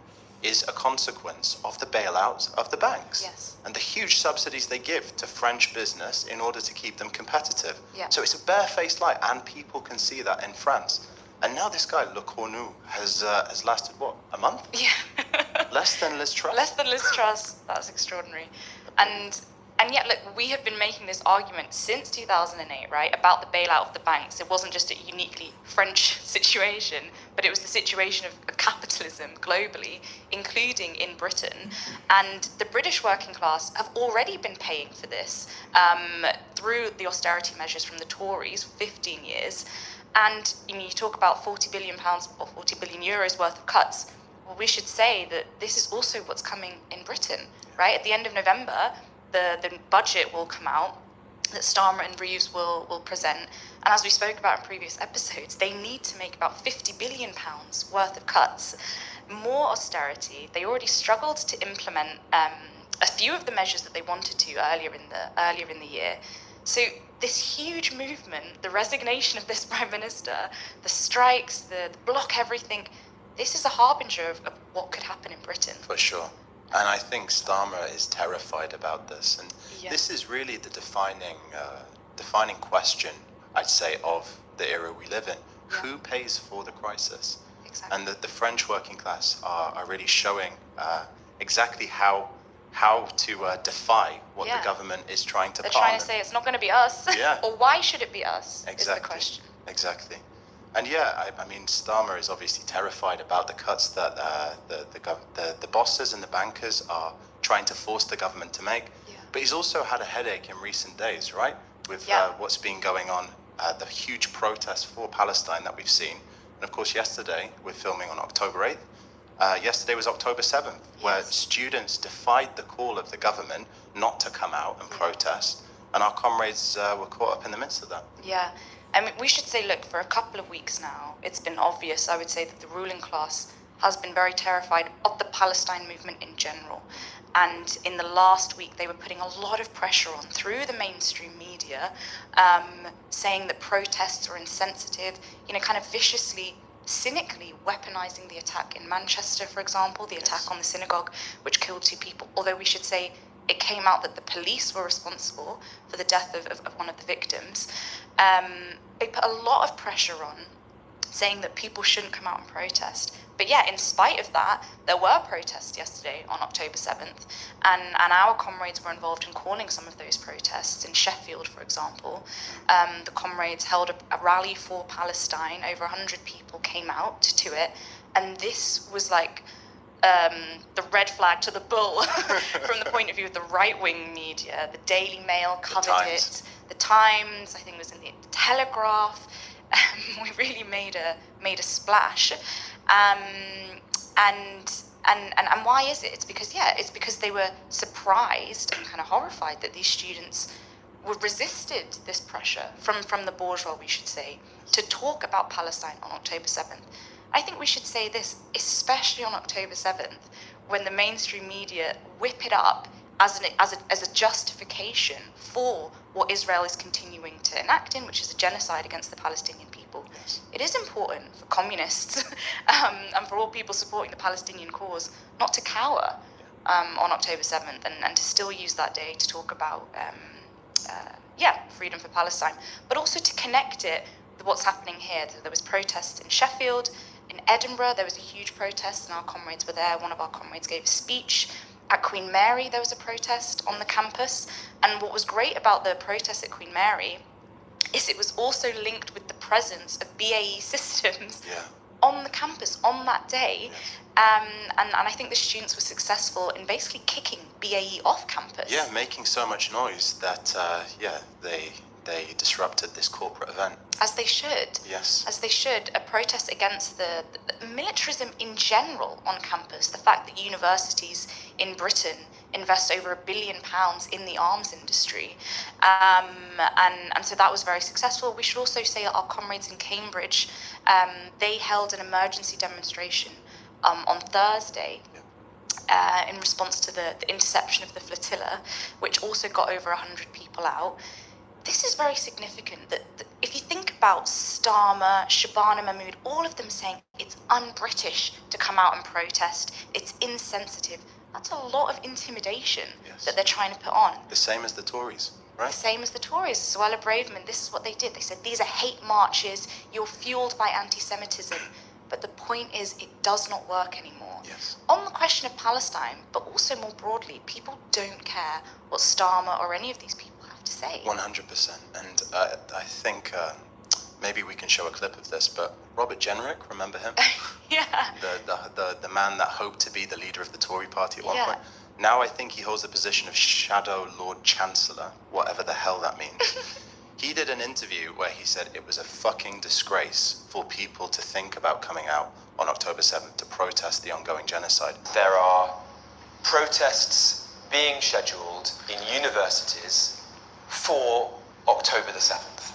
is a consequence of the bailouts of the banks. Yes. And the huge subsidies they give to French business in order to keep them competitive. Yeah. So it's a barefaced lie, and people can see that in France. And now this guy, Le Cornu, has lasted, what, a month? Yeah. Less than Liz Truss. Less than Liz Truss. That's extraordinary. And yet, look, we have been making this argument since 2008, right, about the bailout of the banks. It wasn't just a uniquely French situation, but it was the situation of capitalism globally, including in Britain. And the British working class have already been paying for this through the austerity measures from the Tories for 15 years. And you talk about £40 billion or 40 billion euros worth of cuts. Well, we should say that this is also what's coming in Britain, right? At the end of November, the budget will come out that Starmer and Reeves will present. And as we spoke about in previous episodes, they need to make about £50 billion worth of cuts. More austerity. They already struggled to implement a few of the measures that they wanted to earlier in the year. So this huge movement, the resignation of this prime minister, the strikes, the block everything, this is a harbinger of what could happen in Britain. For sure. And I think Starmer is terrified about this. And this is really the defining question, I'd say, of the era we live in. Yeah. Who pays for the crisis? Exactly. And the French working class are really showing exactly how to defy what the government is trying to They're palm. trying to say it's not going to be us. Yeah. Or why should it be us? Exactly. Is the question. Exactly. And I mean, Starmer is obviously terrified about the cuts that the bosses and the bankers are trying to force the government to make. Yeah. But he's also had a headache in recent days, right? With what's been going on, the huge protests for Palestine that we've seen. And of course, yesterday, we're filming on October 8th. Yesterday was October 7th, where students defied the call of the government not to come out and protest. And our comrades were caught up in the midst of that. Yeah. I mean, we should say, look, for a couple of weeks now, it's been obvious, I would say, that the ruling class has been very terrified of the Palestine movement in general. And in the last week, they were putting a lot of pressure on through the mainstream media, saying that protests are insensitive, kind of viciously, cynically weaponizing the attack in Manchester, for example, the attack on the synagogue, which killed 2 people. Although we should say it came out that the police were responsible for the death of one of the victims. They put a lot of pressure on, saying that people shouldn't come out and protest. But yeah, in spite of that, there were protests yesterday on October 7th, and our comrades were involved in calling some of those protests. In Sheffield, for example, the comrades held a rally for Palestine. Over 100 people came out to it, and this was like the red flag to the bull from the point of view of the right-wing media. The Daily Mail covered it. The Times, I think it was in the Telegraph. We really made a splash, and why is it? It's because they were surprised and kind of horrified that these students were resisted this pressure from the bourgeois, we should say, to talk about Palestine on October 7th. I think we should say this, especially on October 7th, when the mainstream media whip it up as a justification for what Israel is continuing to enact in, which is a genocide against the Palestinian people. Yes. It is important for communists and for all people supporting the Palestinian cause not to cower on October 7th and to still use that day to talk about freedom for Palestine, but also to connect it with what's happening here. There was protests in Sheffield, in Edinburgh, there was a huge protest and our comrades were there. One of our comrades gave a speech. At Queen Mary, there was a protest on the campus. And what was great about the protest at Queen Mary is it was also linked with the presence of BAE Systems on the campus on that day. And I think the students were successful in basically kicking BAE off campus. Yeah, making so much noise that, they disrupted this corporate event. As they should. Yes. As they should. A protest against the militarism in general on campus. The fact that universities in Britain invest over £1 billion in the arms industry. And so that was very successful. We should also say that our comrades in Cambridge, they held an emergency demonstration on Thursday in response to the interception of the flotilla, which also got over 100 people out. This is very significant that if you think about Starmer, Shabana Mahmood, all of them saying it's un-British to come out and protest, it's insensitive, that's a lot of intimidation that they're trying to put on. The same as the Tories, right? The same as the Tories. Suella Braverman, this is what they did. They said, these are hate marches, you're fueled by anti-Semitism. But the point is, it does not work anymore. Yes. On the question of Palestine, but also more broadly, people don't care what Starmer or any of these people have to say. 100%. And I think maybe we can show a clip of this, but Robert Jenrick, remember him? Yeah. The man that hoped to be the leader of the Tory party at one point. Now I think he holds the position of Shadow Lord Chancellor, whatever the hell that means. He did an interview where he said it was a fucking disgrace for people to think about coming out on October 7th to protest the ongoing genocide. There are protests being scheduled in universities for October the 7th.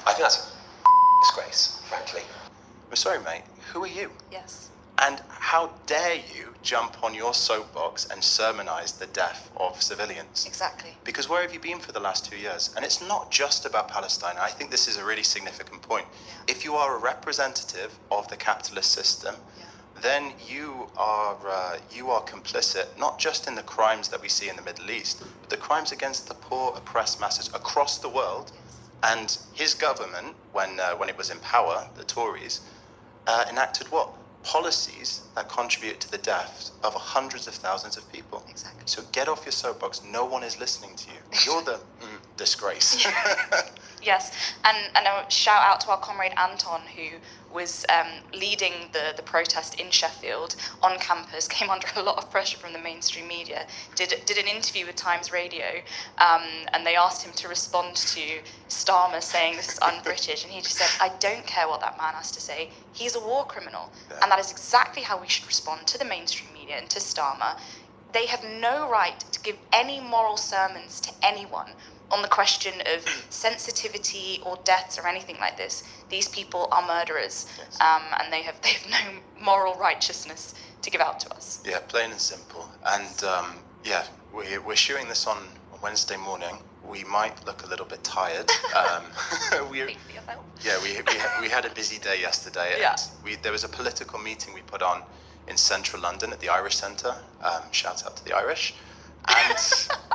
I think that's a disgrace, frankly. I'm sorry, mate. Who are you? Yes. And how dare you jump on your soapbox and sermonize the death of civilians? Exactly. Because where have you been for the last 2 years? And it's not just about Palestine. I think this is a really significant point. Yeah. If you are a representative of the capitalist system, then you are complicit, not just in the crimes that we see in the Middle East, but the crimes against the poor, oppressed masses across the world. And his government, when it was in power, the Tories, enacted what? Policies that contribute to the deaths of hundreds of thousands of people. Exactly. So get off your soapbox. No one is listening to you. You're the disgrace. Yes, and a shout out to our comrade Anton, who was leading the protest in Sheffield on campus, came under a lot of pressure from the mainstream media, did an interview with Times Radio, and they asked him to respond to Starmer saying this is un-British, and he just said, I don't care what that man has to say, he's a war criminal. Yeah. And that is exactly how we should respond to the mainstream media and to Starmer. They have no right to give any moral sermons to anyone on the question of sensitivity or deaths or anything like this. These people are murderers, and they have no moral righteousness to give out to us. Yeah, plain and simple. And yeah, we're shooting this on Wednesday morning. We might look a little bit tired. We had a busy day yesterday, and there was a political meeting we put on in central London at the Irish Centre. Shout out to the Irish.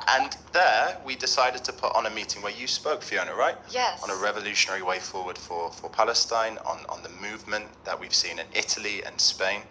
And there we decided to put on a meeting where you spoke, Fiona, right? Yes. On a revolutionary way forward for Palestine, on the movement that we've seen in Italy and Spain.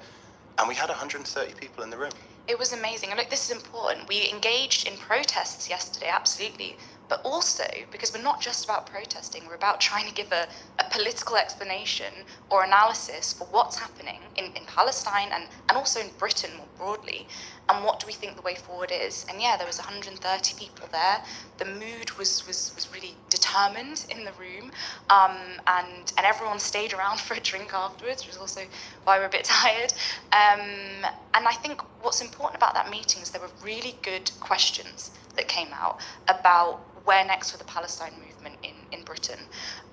And we had 130 people in the room. It was amazing. And look, this is important. We engaged in protests yesterday, absolutely. But also, because we're not just about protesting, we're about trying to give a political explanation or analysis for what's happening in Palestine and also in Britain more broadly. And what do we think the way forward is? And yeah, there was 130 people there. The mood was really determined in the room. And everyone stayed around for a drink afterwards, which is also why we're a bit tired. And I think what's important about that meeting is there were really good questions that came out about where next for the Palestine movement in Britain.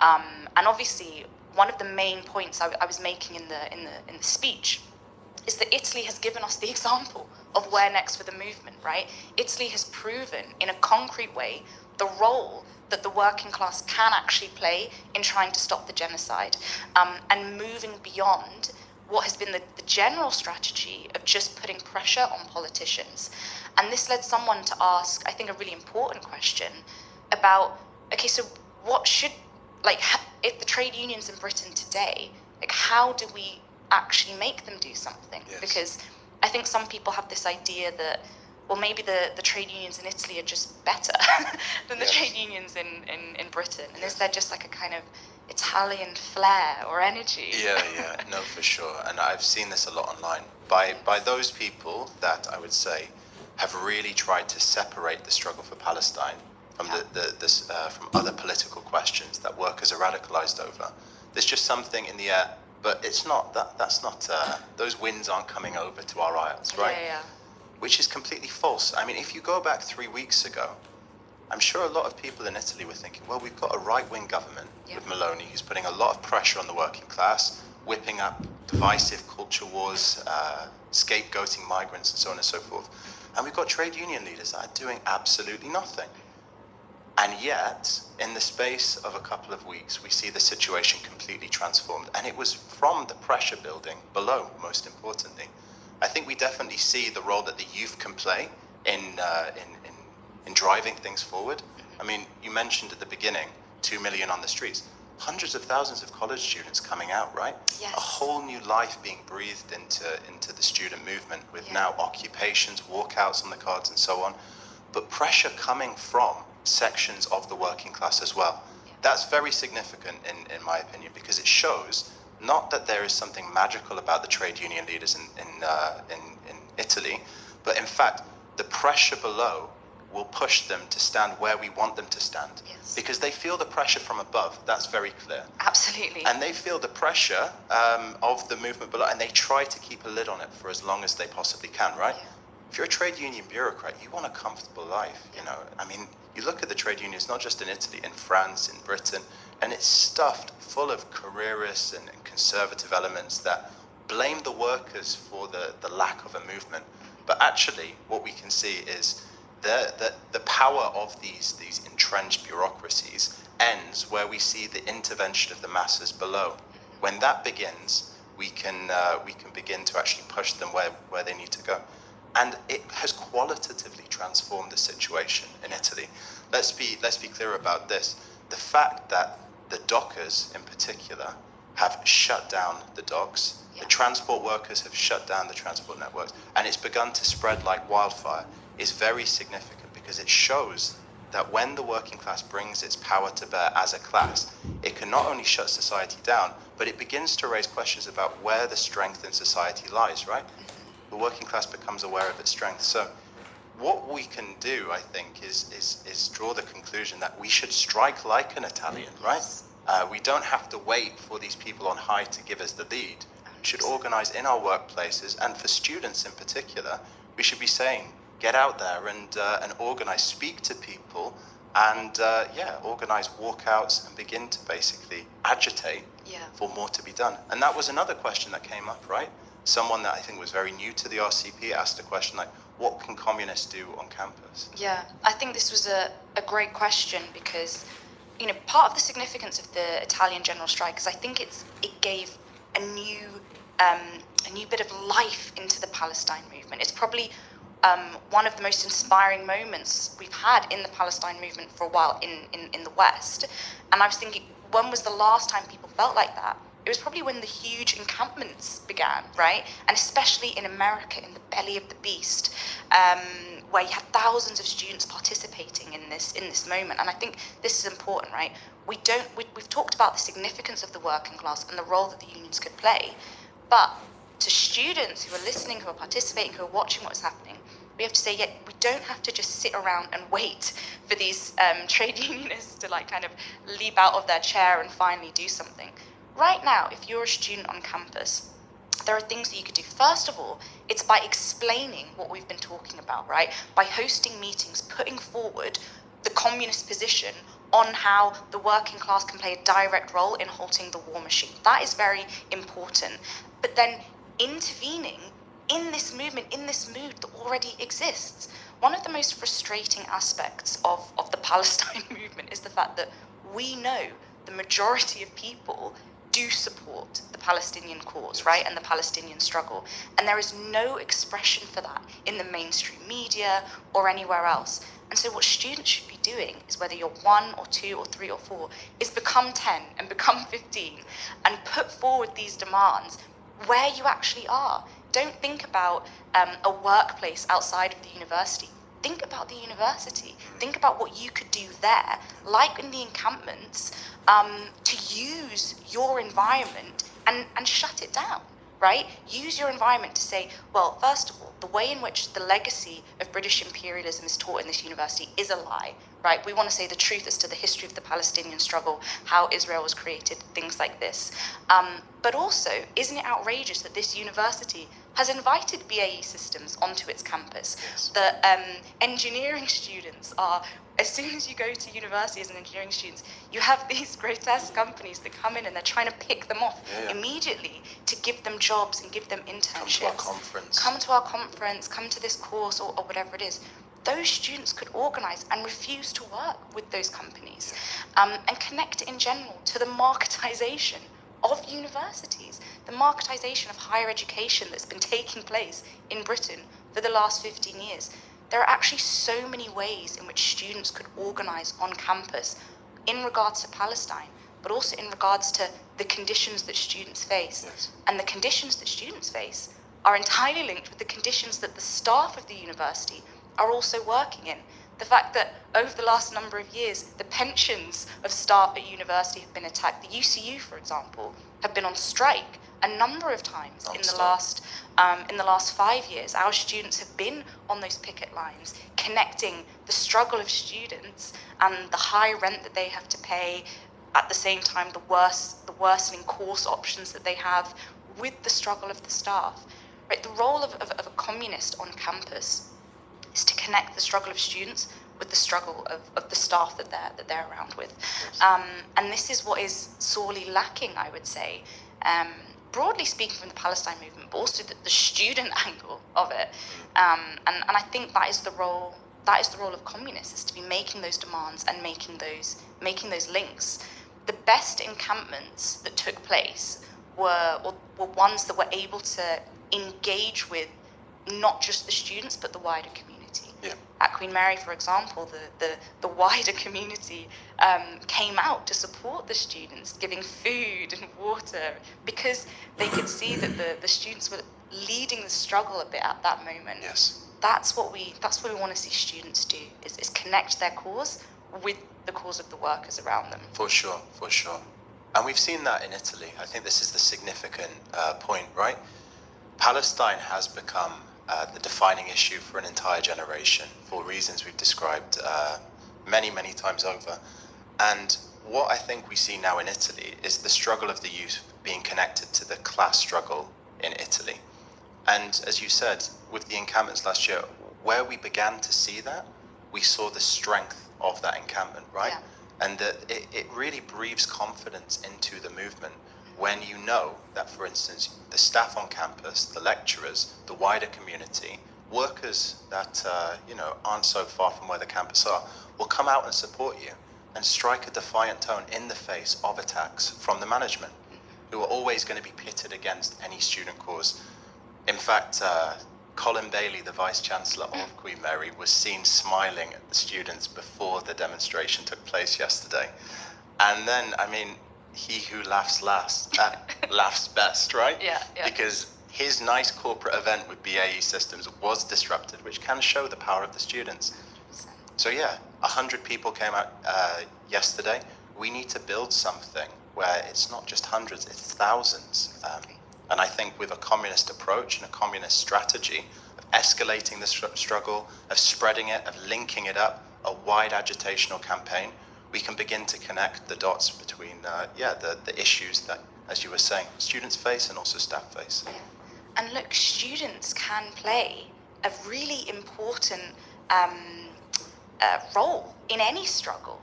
And obviously, one of the main points I was making in the speech is that Italy has given us the example of where next for the movement, right? Italy has proven in a concrete way the role that the working class can actually play in trying to stop the genocide, and moving beyond what has been the general strategy of just putting pressure on politicians. And this led someone to ask, I think, a really important question about, okay, so what should, if the trade unions in Britain today, how do we actually make them do something? Yes. Because I think some people have this idea that, well, maybe the trade unions in Italy are just better than the trade unions in Britain. And is there just like a kind of Italian flair or energy? Yeah, no, for sure. And I've seen this a lot online by those people that I would say have really tried to separate the struggle for Palestine from from other political questions that workers are radicalized over. There's just something in the air, but it's not that's not those winds aren't coming over to our isles, right? Yeah. Which is completely false. I mean, if you go back 3 weeks ago, I'm sure a lot of people in Italy were thinking, well, we've got a right-wing government with Meloni who's putting a lot of pressure on the working class, whipping up divisive culture wars, scapegoating migrants and so on and so forth. And we've got trade union leaders that are doing absolutely nothing. And yet, in the space of a couple of weeks, we see the situation completely transformed. And it was from the pressure building below, most importantly. I think we definitely see the role that the youth can play in driving things forward. I mean, you mentioned at the beginning, 2 million on the streets. Hundreds of thousands of college students coming out, right? Yes. A whole new life being breathed into the student movement with now occupations, walkouts on the cards and so on. But pressure coming from sections of the working class as well. That's very significant in my opinion, because it shows not that there is something magical about the trade union leaders in Italy, but in fact, the pressure below will push them to stand where we want them to stand. Yes. Because they feel the pressure from above, that's very clear. Absolutely. And they feel the pressure of the movement below, and they try to keep a lid on it for as long as they possibly can, right? Yeah. If you're a trade union bureaucrat, you want a comfortable life, you know. I mean, you look at the trade unions, not just in Italy, in France, in Britain, and it's stuffed full of careerists and conservative elements that blame the workers for the lack of a movement. But actually, what we can see is the power of these entrenched bureaucracies ends where we see the intervention of the masses below. When that begins, we can begin to actually push them where they need to go. And it has qualitatively transformed the situation in Italy. Let's be clear about this. The fact that the dockers in particular have shut down the docks, the transport workers have shut down the transport networks, and it's begun to spread like wildfire is very significant, because it shows that when the working class brings its power to bear as a class, it can not only shut society down, but it begins to raise questions about where the strength in society lies, right? The working class becomes aware of its strength. So what we can do, I think, is draw the conclusion that we should strike like an Italian, right? We don't have to wait for these people on high to give us the lead. We should organize in our workplaces, and for students in particular, we should be saying, get out there and organize, speak to people, and organize walkouts and begin to basically agitate for more to be done. And that was another question that came up, right? someone that I think was very new to the RCP asked a question like, what can communists do on campus? Yeah, I think this was a great question because, you know, part of the significance of the Italian general strike is I think it gave a new bit of life into the Palestine movement. It's probably one of the most inspiring moments we've had in the Palestine movement for a while in the West. And I was thinking, when was the last time people felt like that? It was probably when the huge encampments began, right? And especially in America, in the belly of the beast, where you had thousands of students participating in this moment. And I think this is important, right? We've talked about the significance of the working class and the role that the unions could play, but to students who are listening, who are participating, who are watching what's happening, we have to say, yeah, we don't have to just sit around and wait for these trade unionists to like kind of leap out of their chair and finally do something. Right now, if you're a student on campus, there are things that you could do. First of all, it's by explaining what we've been talking about, right? By hosting meetings, putting forward the communist position on how the working class can play a direct role in halting the war machine. That is very important. But then intervening in this movement, in this mood that already exists. One of the most frustrating aspects of the Palestine movement is the fact that we know the majority of people do support the Palestinian cause, right, and the Palestinian struggle. And there is no expression for that in the mainstream media or anywhere else. And so what students should be doing is, whether you're 1 or 2 or 3 or 4, is become 10 and become 15 and put forward these demands where you actually are. Don't think about a workplace outside of the university. Think about the university. Think about what you could do there, like in the encampments, to use your environment and shut it down, right? Use your environment to say, well, first of all, the way in which the legacy of British imperialism is taught in this university is a lie, right? We want to say the truth as to the history of the Palestinian struggle, how Israel was created, things like this. But also, isn't it outrageous that this university has invited BAE Systems onto its campus? Yes. The engineering students are, as soon as you go to university as an engineering student, you have these grotesque companies that come in and they're trying to pick them off immediately to give them jobs and give them internships. Come to our conference. Come to our conference, come to this course or whatever it is. Those students could organize and refuse to work with those companies, and connect in general to the marketization of universities, the marketization of higher education that's been taking place in Britain for the last 15 years. There are actually so many ways in which students could organize on campus in regards to Palestine, but also in regards to the conditions that students face. Yes. And the conditions that students face are entirely linked with the conditions that the staff of the university are also working in. The fact that over the last number of years, the pensions of staff at university have been attacked. The UCU, for example, have been on strike a number of times in the last 5 years. Our students have been on those picket lines, connecting the struggle of students and the high rent that they have to pay, at the same time the worsening course options that they have, with the struggle of the staff. Right? The role of a communist on campus is to connect the struggle of students with the struggle of the staff that they're around with. And this is what is sorely lacking, I would say, broadly speaking, from the Palestine movement, but also the student angle of it. And I think that is the role of communists, is to be making those demands and making those links. The best encampments that took place were ones that were able to engage with not just the students but the wider community. Yeah. At Queen Mary, for example, the wider community came out to support the students, giving food and water, because they could see that the students were leading the struggle a bit at that moment. Yes. That's what we want to see students do, is connect their cause with the cause of the workers around them. For sure. And we've seen that in Italy. I think this is the significant point, right? Palestine has become the defining issue for an entire generation, for reasons we've described many, many times over. And what I think we see now in Italy is the struggle of the youth being connected to the class struggle in Italy. And as you said, with the encampments last year, where we began to see that, we saw the strength of that encampment, right? Yeah. And that it really breathes confidence into the movement when you know that, for instance, the staff on campus, the lecturers, the wider community, workers that aren't so far from where the campus are, will come out and support you and strike a defiant tone in the face of attacks from the management, who are always going to be pitted against any student cause. In fact, Colin Bailey, the Vice Chancellor of Queen Mary, was seen smiling at the students before the demonstration took place yesterday. And then, I mean, he who laughs last, laughs best, right? Yeah. Because his nice corporate event with BAE Systems was disrupted, which can show the power of the students. So yeah, 100 people came out yesterday. We need to build something where it's not just hundreds, it's thousands. And I think with a communist approach and a communist strategy of escalating the struggle, of spreading it, of linking it up, a wide agitational campaign, we can begin to connect the dots between the issues that, as you were saying, students face and also staff face. And look, students can play a really important role in any struggle.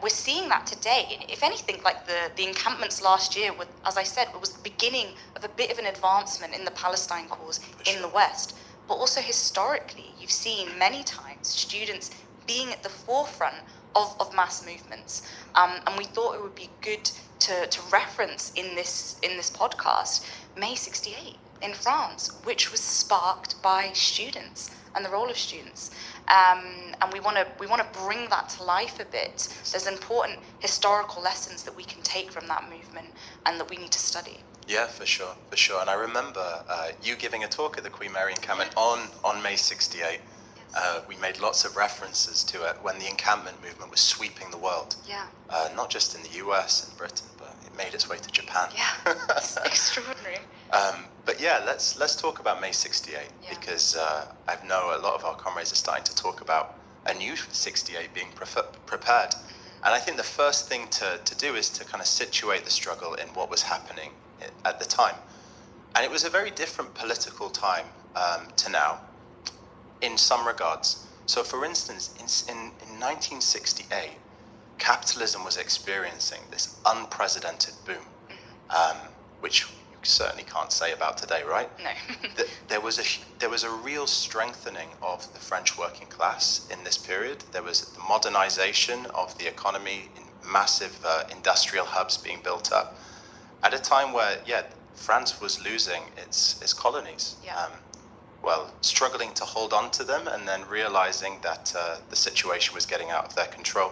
We're seeing that today. If anything, like the encampments last year, as I said, was the beginning of a bit of an advancement in the Palestine cause in the West. But also historically, you've seen many times students being at the forefront of mass movements. And we thought it would be good to reference in this podcast May 68 in France, which was sparked by students and the role of students. And we want to bring that to life a bit. There's important historical lessons that we can take from that movement and that we need to study. Yeah, for sure. And I remember you giving a talk at the Queen Mary encampment on May 68. We made lots of references to it when the encampment movement was sweeping the world. Yeah. Not just in the US and Britain, but it made its way to Japan. Yeah, it's extraordinary. But yeah, let's talk about May 68 because I know a lot of our comrades are starting to talk about a new 68 being prepared. And I think the first thing to do is to kind of situate the struggle in what was happening at the time. And it was a very different political time to now in some regards. So for instance, in 1968, capitalism was experiencing this unprecedented boom, which you certainly can't say about today, right? No. There was a real strengthening of the French working class in this period. There was the modernization of the economy in massive industrial hubs being built up at a time where, France was losing its colonies. Struggling to hold on to them and then realizing that the situation was getting out of their control.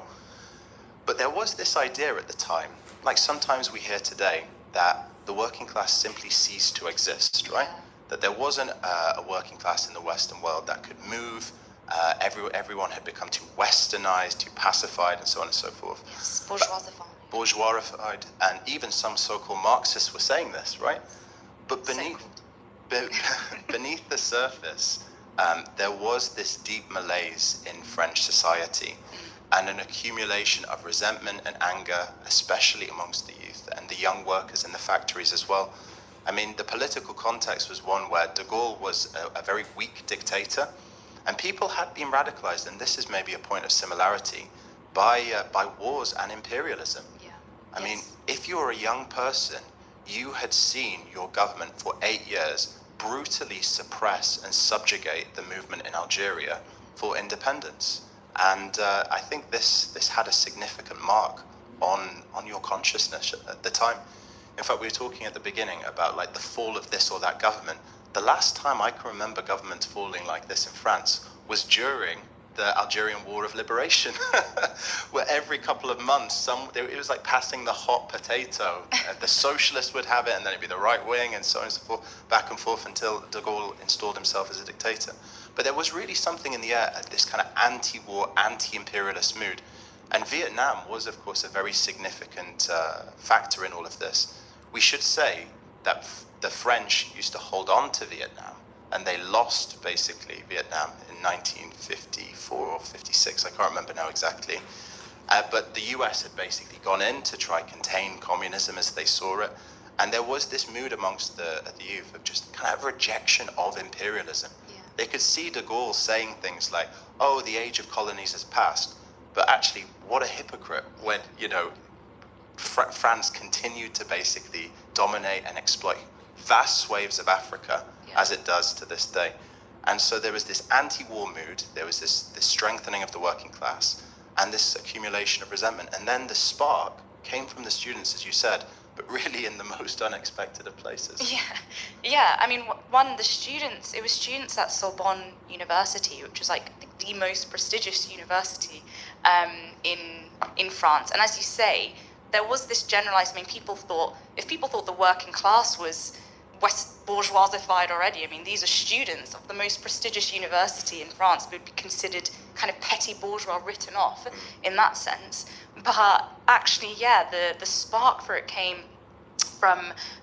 But there was this idea at the time, like sometimes we hear today, that the working class simply ceased to exist, right? That there wasn't a working class in the Western world that could move. Everyone had become too westernized, too pacified, and so on and so forth. Yes, bourgeoisified. Bourgeoisified, and even some so-called Marxists were saying this, right? But beneath the surface, there was this deep malaise in French society and an accumulation of resentment and anger, especially amongst the youth and the young workers in the factories as well. I mean, the political context was one where de Gaulle was a very weak dictator, and people had been radicalized, and this is maybe a point of similarity, by wars and imperialism. I mean, if you're a young person, you had seen your government for 8 years brutally suppress and subjugate the movement in Algeria for independence. And I think this had a significant mark on your consciousness at the time. In fact, we were talking at the beginning about like the fall of this or that government. The last time I can remember governments falling like this in France was during the Algerian War of Liberation, where every couple of months, it was like passing the hot potato. The socialists would have it, and then it'd be the right wing, and so on and so forth, back and forth until de Gaulle installed himself as a dictator. But there was really something in the air, this kind of anti-war, anti-imperialist mood. And Vietnam was, of course, a very significant factor in all of this. We should say that the French used to hold on to Vietnam, and they lost, basically, Vietnam in 1954 or 56, I can't remember now exactly. But the US had basically gone in to try contain communism as they saw it. And there was this mood amongst the youth of just kind of rejection of imperialism. Yeah. They could see de Gaulle saying things like, oh, the age of colonies has passed. But actually, what a hypocrite when, France continued to basically dominate and exploit vast swathes of Africa, as it does to this day. And so there was this anti-war mood, there was this strengthening of the working class, and this accumulation of resentment. And then the spark came from the students, as you said, but really in the most unexpected of places. Yeah. I mean, it was students at Sorbonne University, which was like the most prestigious university in France. And as you say, there was this generalized, I mean, if people thought the working class was West bourgeoisified already, I mean, these are students of the most prestigious university in France, would be considered kind of petty bourgeois, written off in that sense. But actually, yeah, the spark for it came from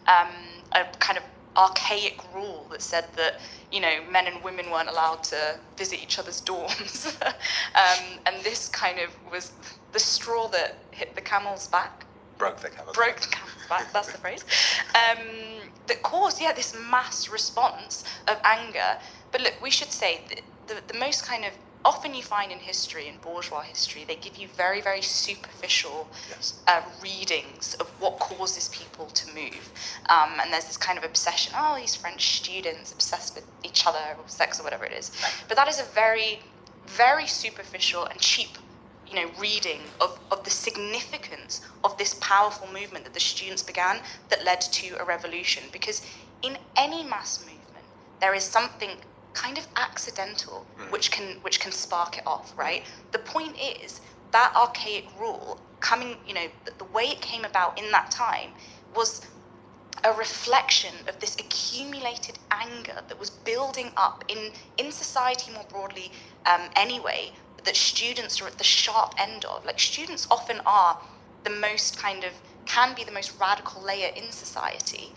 a kind of archaic rule that said that, you know, men and women weren't allowed to visit each other's dorms. And this kind of was the straw that hit the camel's back. Broke the camel's back, that's the phrase. That caused, this mass response of anger. But look, we should say that the most kind of, often you find in history, in bourgeois history, they give you very, very superficial readings of what causes people to move. And there's this kind of obsession, these French students obsessed with each other or sex or whatever it is. But that is a very, very superficial and cheap, reading of the significance of this powerful movement that the students began that led to a revolution. Because in any mass movement, there is something kind of accidental which can spark it off, right? The point is that archaic rule coming, the way it came about in that time was a reflection of this accumulated anger that was building up in society more broadly anyway, that students are at the sharp end of. Like, students often are the most can be the most radical layer in society.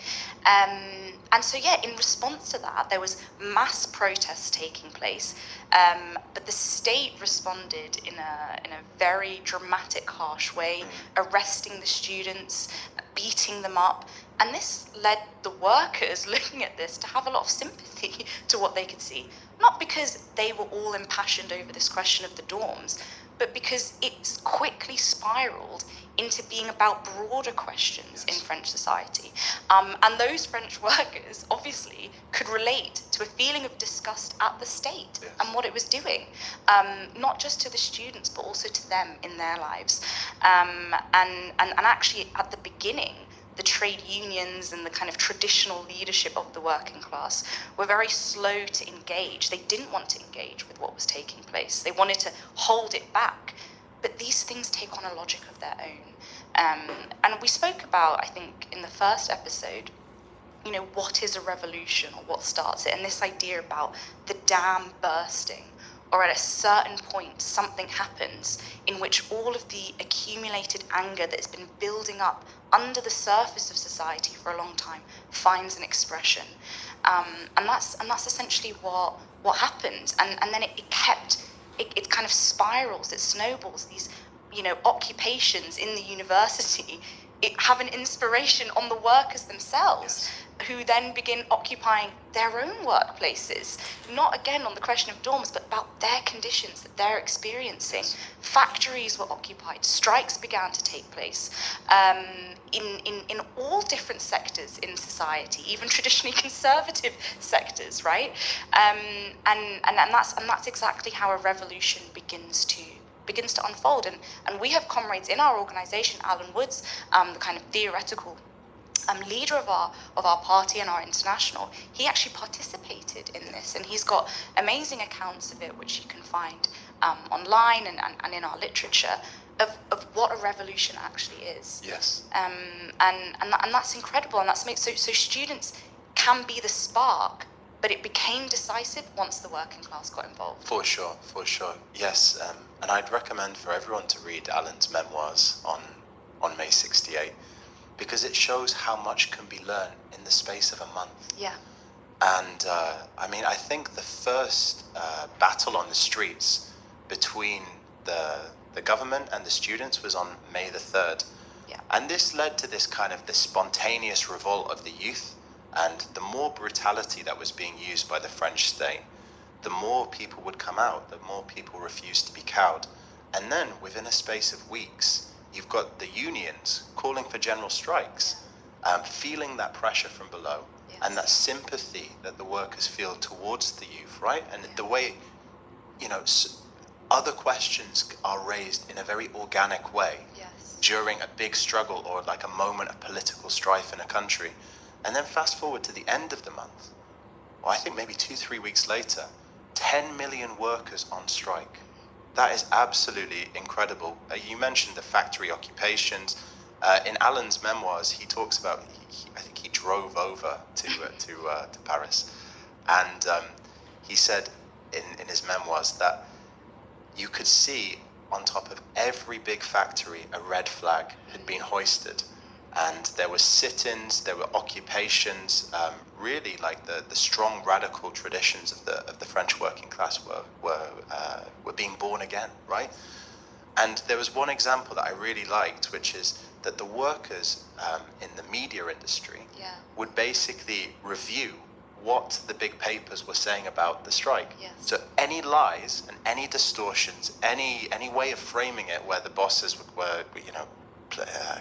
And so, in response to that, there was mass protests taking place, but the state responded in a very dramatic, harsh way, arresting the students, beating them up. And this led the workers looking at this to have a lot of sympathy to what they could see. Not because they were all impassioned over this question of the dorms, but because it's quickly spiraled into being about broader questions in French society. And those French workers obviously could relate to a feeling of disgust at the state and what it was doing, not just to the students, but also to them in their lives. And actually at the beginning, the trade unions and the kind of traditional leadership of the working class were very slow to engage. They didn't want to engage with what was taking place. They wanted to hold it back. But these things take on a logic of their own. And we spoke about, I think, in the first episode, what is a revolution or what starts it, and this idea about the dam bursting, or at a certain point something happens in which all of the accumulated anger that's been building up under the surface of society for a long time finds an expression. And that's essentially what happened. And then it kind of spirals, it snowballs. These, occupations in the university, it have an inspiration on the workers themselves, who then begin occupying their own workplaces, not again on the question of dorms, but about their conditions that they're experiencing. Factories were occupied, strikes began to take place in all different sectors in society, even traditionally conservative sectors, right? And that's exactly how a revolution begins to unfold. And we have comrades in our organization, Alan Woods, the kind of theoretical leader of our party and our international. He actually participated in this, and he's got amazing accounts of it, which you can find online and in our literature, of what a revolution actually is. Yes. And that's incredible, and that's so students can be the spark, but it became decisive once the working class got involved. For sure. Yes, and I'd recommend for everyone to read Alan's memoirs on May 68, because it shows how much can be learned in the space of a month. Yeah. And I think the first battle on the streets between the government and the students was on May the 3rd. Yeah. And this led to this kind of the spontaneous revolt of the youth, and the more brutality that was being used by the French state, the more people would come out, the more people refused to be cowed. And then within a space of weeks, you've got the unions calling for general strikes, feeling that pressure from below, and that sympathy that the workers feel towards the youth, right? And the way, other questions are raised in a very organic way during a big struggle or like a moment of political strife in a country. And then fast forward to the end of the month, or I think maybe 2-3 weeks later, 10 million workers on strike. That is absolutely incredible. You mentioned the factory occupations. In Alan's memoirs, he talks about, I think he drove over to Paris. And he said in his memoirs that you could see on top of every big factory, a red flag had been hoisted. And there were sit-ins, there were occupations, really like the strong radical traditions of the French working class were being born again, right? And there was one example that I really liked, which is that the workers in the media industry would basically review what the big papers were saying about the strike. So any lies and any distortions, any way of framing it where the bosses were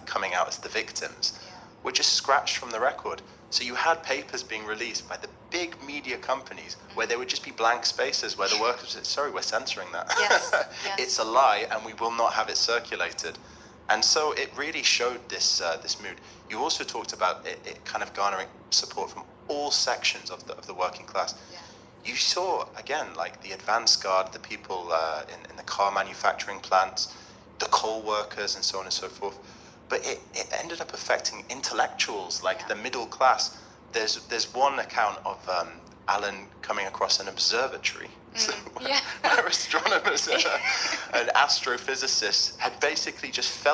coming out as the victims, were just scratched from the record. So you had papers being released by the big media companies where there would just be blank spaces where the workers said, sorry, we're censoring that. It's a lie and we will not have it circulated. And so it really showed this mood. You also talked about it kind of garnering support from all sections of the working class. You saw, again, like the advance guard, the people in the car manufacturing plants, the coal workers and so on and so forth. But it ended up affecting intellectuals, like the middle class. There's one account of Alan coming across an observatory. Where astronomers and astrophysicists had basically just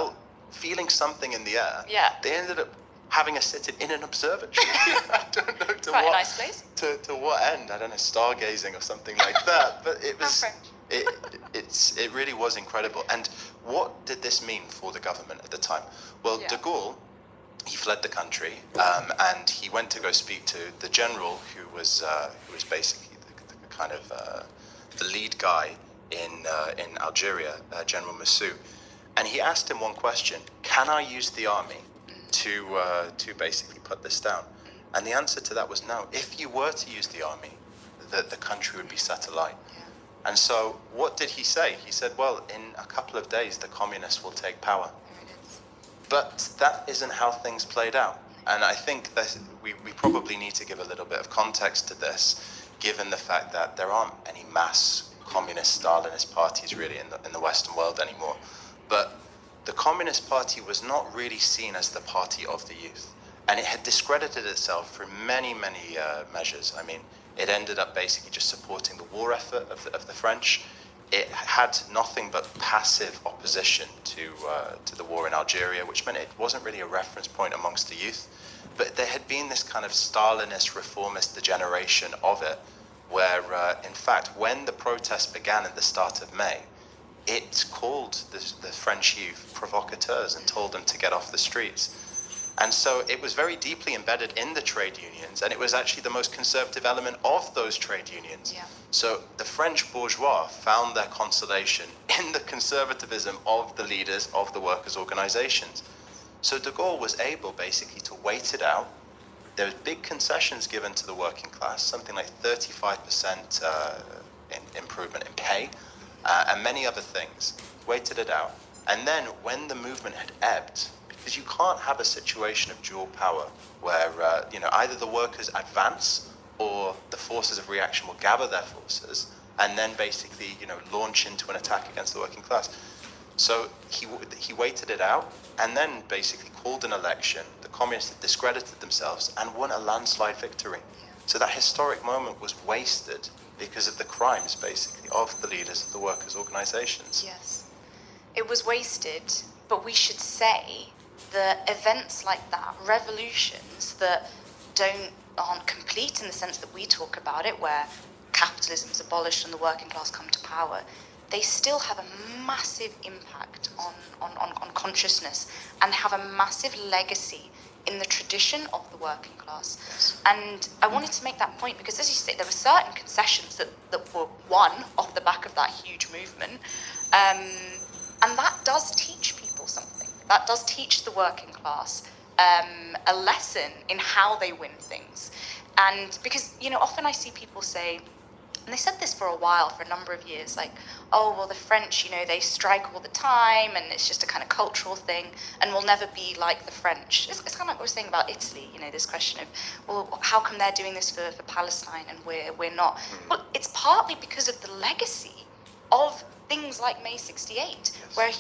feeling something in the air. They ended up having a sit-in in an observatory. I don't know to Quite what a nice place. To what end. I don't know, stargazing or something like that. But it was it really was incredible. And what did this mean for the government at the time? Well, de Gaulle, he fled the country, and he went to go speak to the general who was basically the kind of the lead guy in Algeria, General Massu, and he asked him one question: can I use the army to basically put this down? And the answer to that was no. If you were to use the army, the country would be set alight. And so what did he say? He said, well, in a couple of days, the communists will take power. But that isn't how things played out. And I think that we probably need to give a little bit of context to this, given the fact that there aren't any mass communist Stalinist parties really in the Western world anymore. But the Communist Party was not really seen as the party of the youth. And it had discredited itself through many measures. I mean, it ended up basically just supporting the war effort of the French. It had nothing but passive opposition to the war in Algeria, which meant it wasn't really a reference point amongst the youth. But there had been this kind of Stalinist reformist degeneration of it, where in fact, when the protests began at the start of May, it called the French youth provocateurs and told them to get off the streets. And so it was very deeply embedded in the trade unions, and it was actually the most conservative element of those trade unions. So the French bourgeois found their consolation in the conservatism of the leaders of the workers' organizations. So de Gaulle was able basically to wait it out. There was big concessions given to the working class, something like 35% improvement in pay, and many other things. Waited it out. And then when the movement had ebbed, because you can't have a situation of dual power where either the workers advance or the forces of reaction will gather their forces and then basically launch into an attack against the working class. So he waited it out and then basically called an election. The communists had discredited themselves and won a landslide victory. So that historic moment was wasted because of the crimes basically of the leaders of the workers' organizations. Yes, it was wasted, but we should say that events like that, revolutions that aren't complete in the sense that we talk about it, where capitalism is abolished and the working class come to power, they still have a massive impact on consciousness and have a massive legacy in the tradition of the working class. Yes. And I wanted to make that point because, as you say, there were certain concessions that were won off the back of that huge movement. And that does teach people something. that does teach the working class a lesson in how they win things. And because, often I see people say, and they said this for a while, for a number of years, like, oh, well, the French, they strike all the time, and it's just a kind of cultural thing, and we'll never be like the French. It's kind of like what we're saying about Italy, this question of, well, how come they're doing this for Palestine and we're not? Well, it's partly because of the legacy of things like May 68, where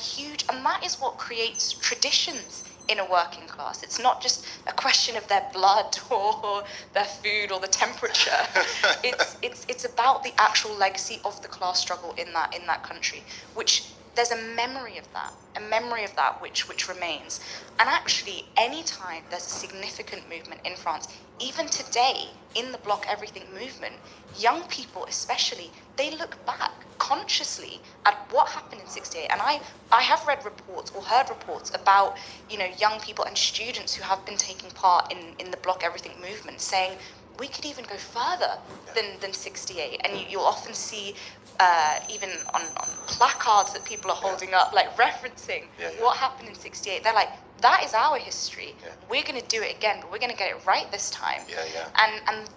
and that is what creates traditions in a working class. It's not just a question of their blood or their food or the temperature. It's about the actual legacy of the class struggle in that country, which there's a memory of that which remains. And actually, anytime there's a significant movement in France, even today in the Block Everything movement, young people especially, they look back consciously at what happened in 68. And I have read reports or heard reports about, young people and students who have been taking part in the Block Everything movement saying, we could even go further than 68. And you'll often see, even on placards that people are holding up, like referencing what happened in 68. They're like, that is our history. We're going to do it again, but we're going to get it right this time. And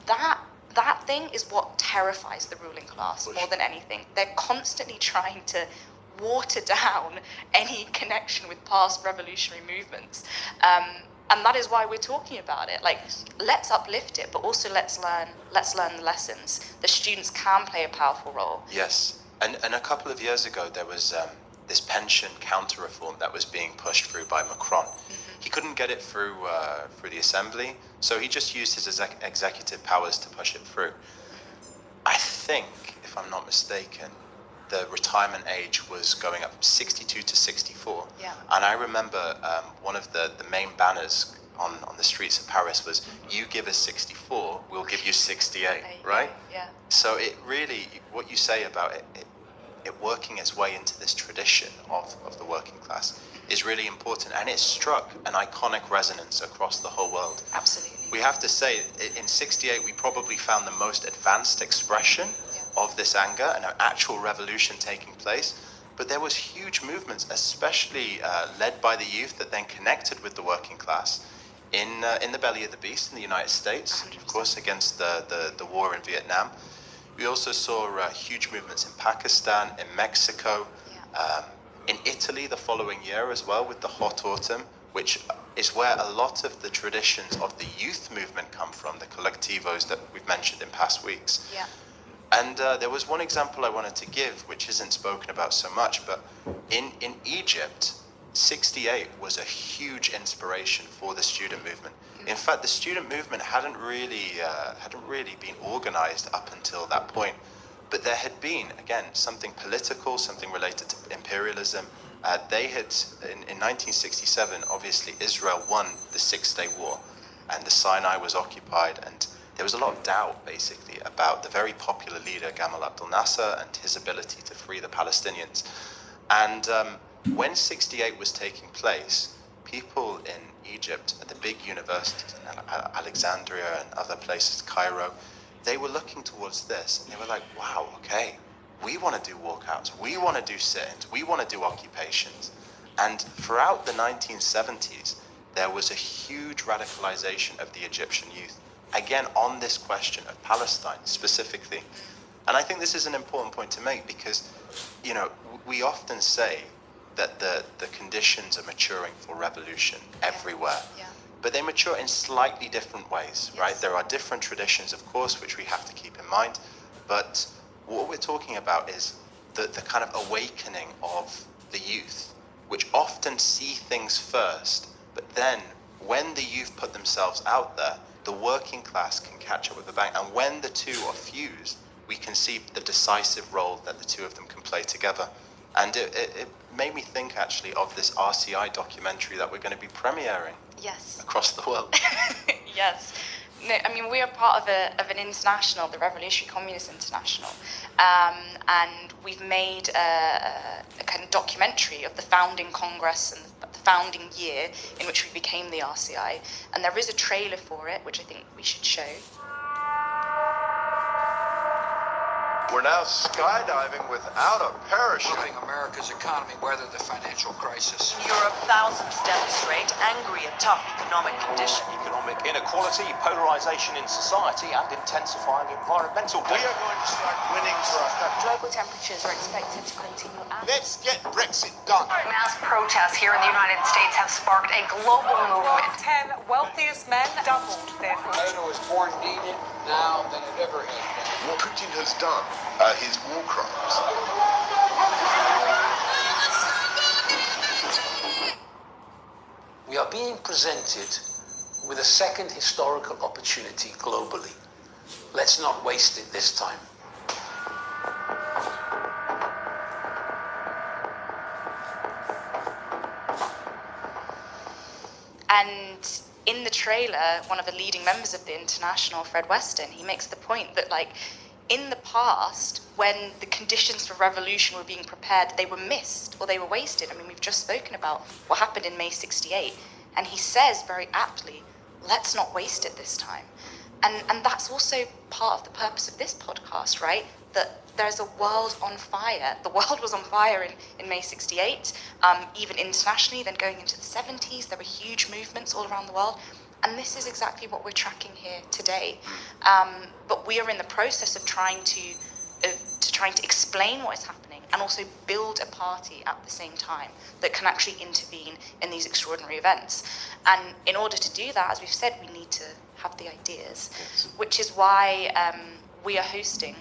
that thing is what terrifies the ruling class more than anything. They're constantly trying to water down any connection with past revolutionary movements. And that is why we're talking about it. Like, let's uplift it, but also let's learn the lessons. The students can play a powerful role. Yes, and a couple of years ago there was this pension counter-reform that was being pushed through by Macron. He couldn't get it through the assembly, so he just used his executive powers to push it through. I think, if I'm not mistaken, the retirement age was going up from 62 to 64. And I remember one of the main banners on the streets of Paris was, you give us 64, we'll give you 68, right? So it really, what you say about it working its way into this tradition of the working class is really important, and it struck an iconic resonance across the whole world. Absolutely. We have to say, in 68 we probably found the most advanced expression of this anger and an actual revolution taking place. But there was huge movements, especially led by the youth, that then connected with the working class in the belly of the beast in the United States, 100%. Of course, against the war in Vietnam. We also saw huge movements in Pakistan, in Mexico, in Italy the following year as well, with the Hot Autumn, which is where a lot of the traditions of the youth movement come from, the collectivos that we've mentioned in past weeks. And there was one example I wanted to give, which isn't spoken about so much, but in Egypt, 68 was a huge inspiration for the student movement. In fact, the student movement hadn't really been organized up until that point. But there had been, again, something political, something related to imperialism. They had, in 1967, obviously, Israel won the Six-Day War, and the Sinai was occupied, and there was a lot of doubt, basically, about the very popular leader, Gamal Abdel Nasser, and his ability to free the Palestinians. And when 68 was taking place, people in Egypt, at the big universities, Alexandria and other places, Cairo, they were looking towards this, and they were like, wow, okay, we want to do walkouts, we want to do sit-ins, we want to do occupations. And throughout the 1970s, there was a huge radicalization of the Egyptian youth, again, on this question of Palestine specifically. And I think this is an important point to make because, we often say that the conditions are maturing for revolution everywhere. But they mature in slightly different ways, right? There are different traditions, of course, which we have to keep in mind. But what we're talking about is the kind of awakening of the youth, which often see things first, but then when the youth put themselves out there, the working class can catch up with the bang. And when the two are fused, we can see the decisive role that the two of them can play together. And it made me think, actually, of this RCI documentary that we're going to be premiering across the world. Yes. No, I mean, we are part of an international, the Revolutionary Communist International, and we've made a kind of documentary of the founding Congress and the founding year in which we became the RCI, and there is a trailer for it, which I think we should show. We're now skydiving without a parachute. Helping America's economy weather the financial crisis. In Europe, thousands demonstrate, angry at tough economic conditions. Economic inequality, polarization in society, and intensifying environmental We are going to start winning for our country. Global temperatures are expected to continue. Let's get Brexit done. Mass protests here in the United States have sparked a global movement. 10 wealthiest men doubled their fortune. China was more needed now than it ever has been. What Putin has done, his war crimes. We are being presented with a second historical opportunity globally. Let's not waste it this time. And in the trailer, one of the leading members of the International, Fred Weston, he makes the point that, like, in the past, when the conditions for revolution were being prepared, they were missed or they were wasted. I mean, we've just spoken about what happened in May 68. And he says very aptly, let's not waste it this time. And that's also part of the purpose of this podcast, right? That there's a world on fire. The world was on fire in May 68, even internationally. Then going into the 70s, there were huge movements all around the world. And this is exactly what we're tracking here today. But we are in the process of trying to explain what is happening and also build a party at the same time that can actually intervene in these extraordinary events. And in order to do that, as we've said, we need to have the ideas, which is why we are hosting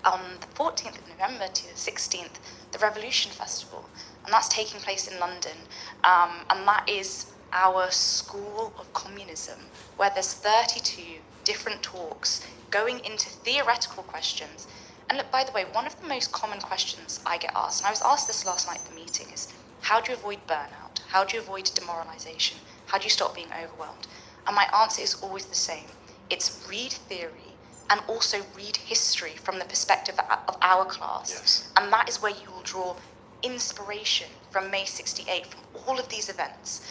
on the 14th of November to the 16th, the Revolution Festival. And that's taking place in London. And that is our School of Communism, where there's 32 different talks going into theoretical questions. And look, by the way, one of the most common questions I get asked, and I was asked this last night at the meeting, is how do you avoid burnout? How do you avoid demoralization? How do you stop being overwhelmed? And my answer is always the same. It's read theory and also read history from the perspective of our class. Yes. And that is where you will draw inspiration from May 68, from all of these events.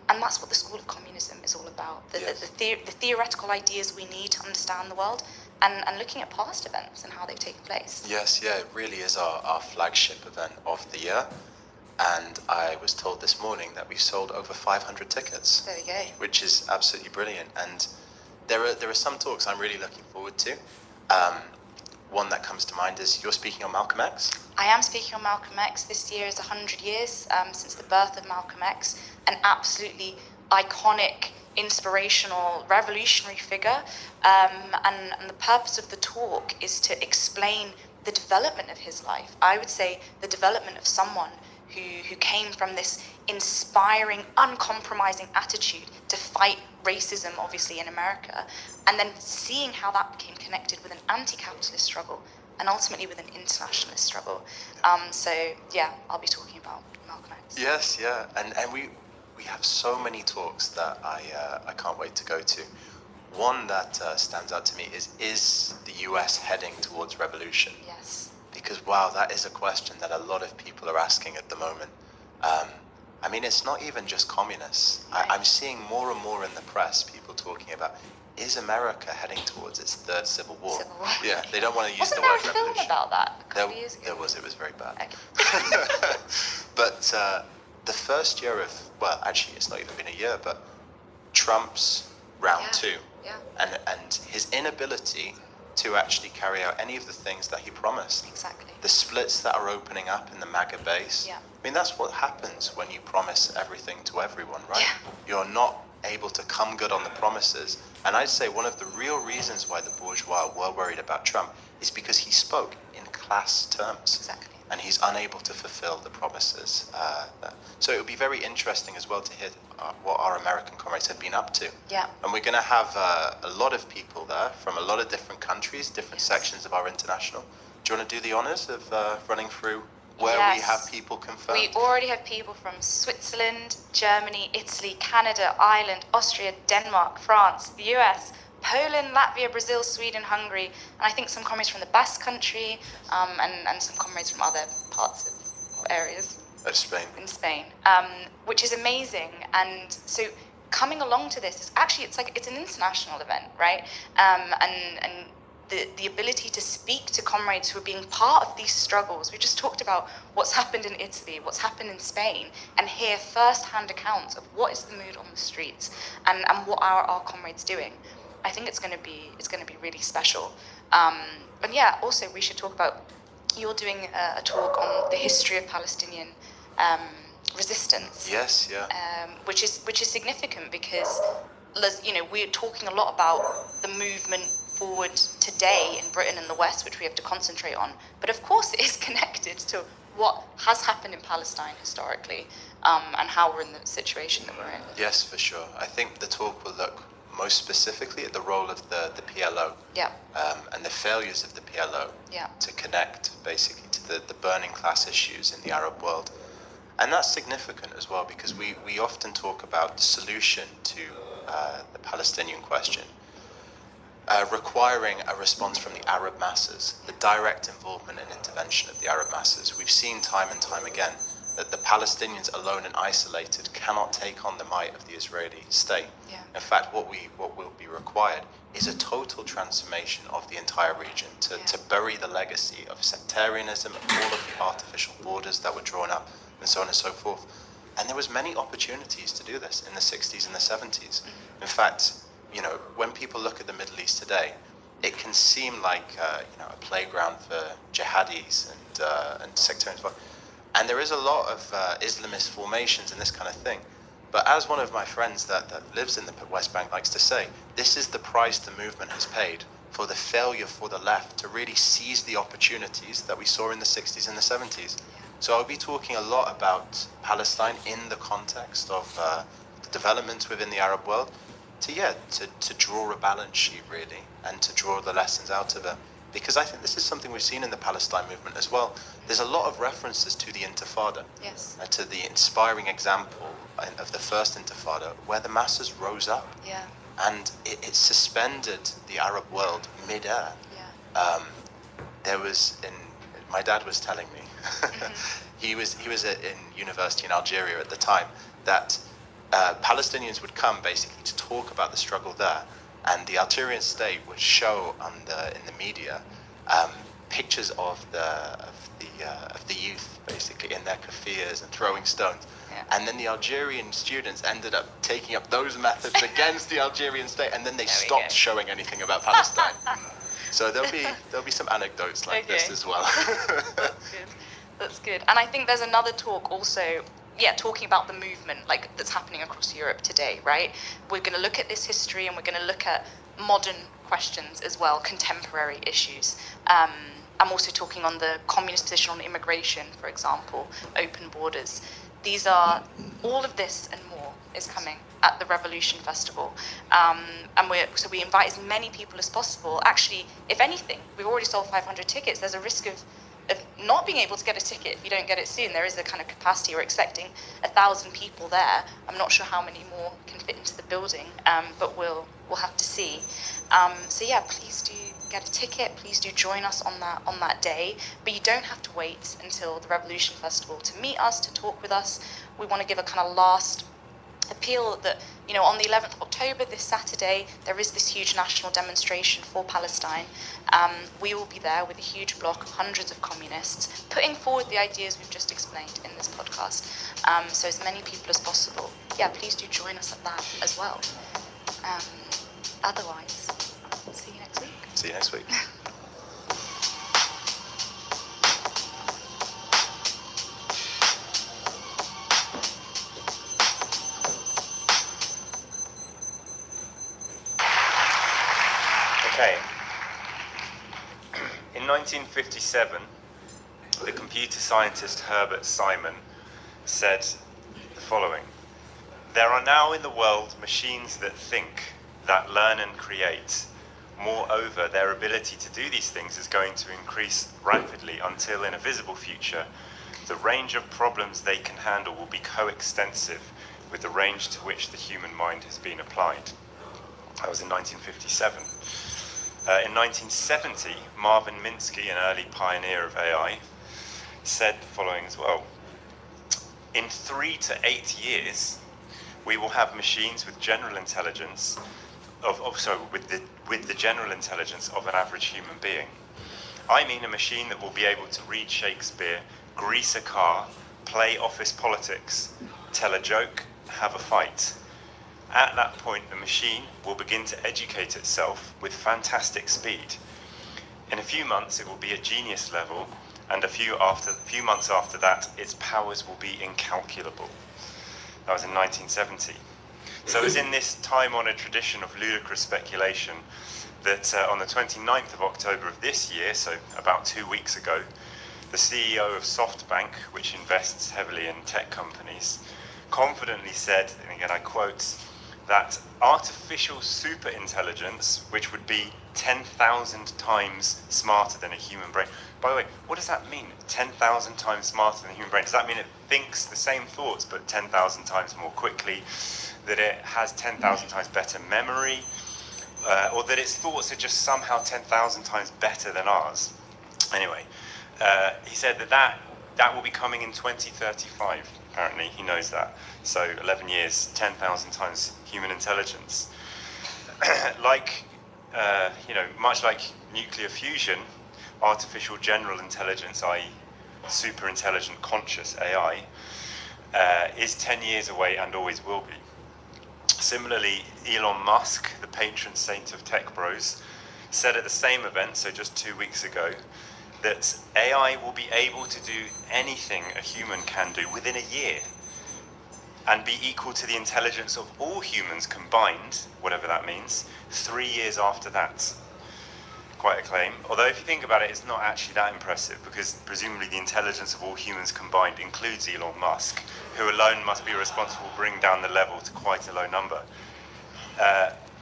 And that's what the School of Communism is all about. The theoretical ideas we need to understand the world and looking at past events and how they've taken place. Yes, yeah, it really is our flagship event of the year. And I was told this morning that we've sold over 500 tickets. There we go. Which is absolutely brilliant. And there are some talks I'm really looking forward to. One that comes to mind is you're speaking on Malcolm X. I am speaking on Malcolm X. This year is 100 years since the birth of Malcolm X, an absolutely iconic, inspirational, revolutionary figure. And the purpose of the talk is to explain the development of his life. I would say the development of someone who came from this inspiring, uncompromising attitude to fight racism, obviously, in America, and then seeing how that became connected with an anti-capitalist struggle and ultimately with an internationalist struggle. So, yeah, I'll be talking about Malcolm X. Yes, yeah. And we have so many talks that I can't wait to go to. One that stands out to me is the US heading towards revolution? Yes. Because, wow, that is a question that a lot of people are asking at the moment. I mean, it's not even just communists. Right. I'm seeing more and more in the press people talking about, is America heading towards its third civil war? Civil war. Yeah, they don't want to use Wasn't the there word a film revolution. about that a couple of years ago? There was, it was very bad. Okay. But the first year of, well, actually, it's not even been a year, but Trump's round two. Yeah. And his inability to actually carry out any of the things that he promised. Exactly. The splits that are opening up in the MAGA base. Yeah. I mean, that's what happens when you promise everything to everyone, right? Yeah. You're not able to come good on the promises. And I'd say one of the real reasons why the bourgeois were worried about Trump is because he spoke in class terms. Exactly. And he's unable to fulfill the promises. So it would be very interesting as well to hear what our American comrades have been up to. Yeah. And we're going to have a lot of people there from a lot of different countries, different sections of our international. Do you want to do the honors of running through where we Yes. have people confirmed? We already have people from Switzerland, Germany, Italy, Canada, Ireland, Austria, Denmark, France, the US, Poland, Latvia, Brazil, Sweden, Hungary, and I think some comrades from the Basque Country, and some comrades from other parts of areas Spain. in Spain, which is amazing. And so coming along to this is actually, it's an international event, right? And the ability to speak to comrades who are being part of these struggles. We just talked about what's happened in Italy, what's happened in Spain, and hear first-hand accounts of what is the mood on the streets and what are our comrades doing. I think it's going to be really special. And yeah, also we should talk about, you're doing a talk on the history of Palestinian resistance. Yes, yeah. Which is significant because, you know, we're talking a lot about the movement forward today in Britain and the West, which we have to concentrate on. But of course, it is connected to what has happened in Palestine historically, and how we're in the situation that we're in. Yes, for sure. I think the talk will look most specifically at the role of the PLO, and the failures of the PLO to connect basically to the burning class issues in the Arab world. And that's significant as well, because we often talk about the solution to the Palestinian question requiring a response from the Arab masses, the direct involvement and intervention of the Arab masses. We've seen time and time again that the Palestinians alone and isolated cannot take on the might of the Israeli state. In fact, what will be required is a total transformation of the entire region to bury the legacy of sectarianism, of all of the artificial borders that were drawn up, and so on and so forth. And there was many opportunities to do this in the 60s and the 70s. In fact, you know, when people look at the Middle East today, it can seem like a playground for jihadis and sectarians. And there is a lot of Islamist formations and this kind of thing. But as one of my friends that lives in the West Bank likes to say, this is the price the movement has paid for the failure for the left to really seize the opportunities that we saw in the 60s and the 70s. So I'll be talking a lot about Palestine in the context of the developments within the Arab world, to draw a balance sheet really, and to draw the lessons out of it. Because I think this is something we've seen in the Palestine movement as well. There's a lot of references to the Intifada, to the inspiring example of the first Intifada, where the masses rose up, and it suspended the Arab world mid-air. There was, my dad was telling me, he was in university in Algeria at the time, that Palestinians would come basically to talk about the struggle there, and the Algerian state would show in the media pictures of the youth basically in their kafirs and throwing stones, and then the Algerian students ended up taking up those methods against the Algerian state, and then they stopped showing anything about Palestine. So there'll be some anecdotes like this as well. That's good. And I think there's another talk also, talking about the movement that's happening across Europe today, right? We're going to look at this history, and we're going to look at modern questions as well, contemporary issues. I'm also talking on the communist position on immigration, for example, open borders. These are, all of this and more is coming at the Revolution Festival. And we invite as many people as possible. Actually, if anything, we've already sold 500 tickets. There's a risk of not being able to get a ticket if you don't get it soon. There is a kind of capacity. We're expecting 1,000 people there. I'm not sure how many more can fit into the building, but we'll have to see. Please do get a ticket. Please do join us on that day. But you don't have to wait until the Revolution Festival to meet us, to talk with us. We want to give a kind of last appeal that, on the 11th of October, this Saturday, there is this huge national demonstration for Palestine. We will be there with a huge block of hundreds of communists, putting forward the ideas we've just explained in this podcast. So as many people as possible, please do join us at that as well. Otherwise, see you next week. See you next week. Okay. In 1957, the computer scientist Herbert Simon said the following: "There are now in the world machines that think, that learn and create. Moreover, their ability to do these things is going to increase rapidly until in a visible future, the range of problems they can handle will be coextensive with the range to which the human mind has been applied." That was in 1957. In 1970, Marvin Minsky, an early pioneer of AI, said the following as well: "In 3 to 8 years, we will have machines with general intelligence with the general intelligence of an average human being. I mean a machine that will be able to read Shakespeare, grease a car, play office politics, tell a joke, have a fight. At that point, the machine will begin to educate itself with fantastic speed. In a few months, it will be at genius level, and a few months after that, its powers will be incalculable. That was in 1970. So it's in this time-honoured tradition of ludicrous speculation that on the 29th of October of this year, so about 2 weeks ago, the CEO of SoftBank, which invests heavily in tech companies, confidently said, and again I quote, that artificial superintelligence, which would be 10,000 times smarter than a human brain. By the way, what does that mean? 10,000 times smarter than a human brain? Does that mean it thinks the same thoughts but 10,000 times more quickly? That it has 10,000 times better memory? Or that its thoughts are just somehow 10,000 times better than ours? Anyway, he said that will be coming in 2035. Apparently, he knows that. So 11 years, 10,000 times human intelligence. Much like nuclear fusion, artificial general intelligence, i.e. super intelligent conscious AI, is 10 years away and always will be. Similarly, Elon Musk, the patron saint of tech bros, said at the same event, so just 2 weeks ago, that AI will be able to do anything a human can do within a year and be equal to the intelligence of all humans combined, whatever that means, 3 years after that. Quite a claim. Although if you think about it, it's not actually that impressive because presumably the intelligence of all humans combined includes Elon Musk, who alone must be responsible for bringing down the level to quite a low number.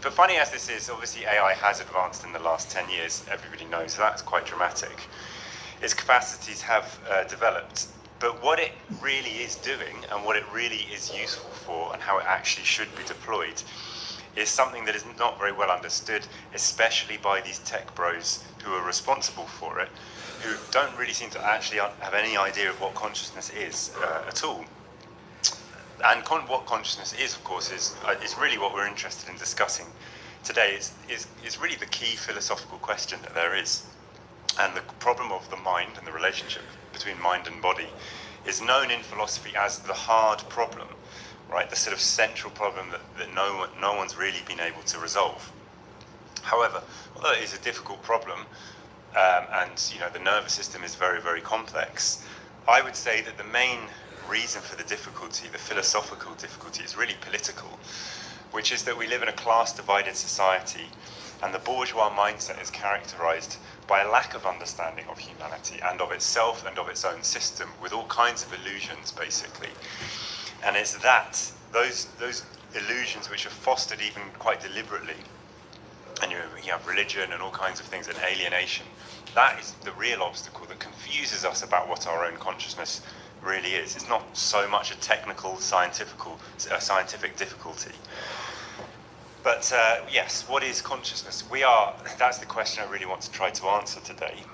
But funny as this is, obviously AI has advanced in the last 10 years, everybody knows that's quite dramatic. Its capacities have developed, but what it really is doing and what it really is useful for and how it actually should be deployed is something that is not very well understood, especially by these tech bros who are responsible for it, who don't really seem to actually have any idea of what consciousness is at all. And what consciousness is, of course, is really what we're interested in discussing today. Is really the key philosophical question that there is. And the problem of the mind and the relationship between mind and body is known in philosophy as the hard problem, right? The sort of central problem that no one's really been able to resolve. However, although it is a difficult problem, and the nervous system is very, very complex, I would say that the main reason for the difficulty, the philosophical difficulty, is really political, which is that we live in a class-divided society, and the bourgeois mindset is characterized by a lack of understanding of humanity and of itself and of its own system, with all kinds of illusions, basically. And it's those illusions which are fostered even quite deliberately, and you have religion and all kinds of things, and alienation. That is the real obstacle that confuses us about what our own consciousness really is. It's not so much a technical, scientific difficulty. But yes, what is consciousness? That's the question I really want to try to answer today.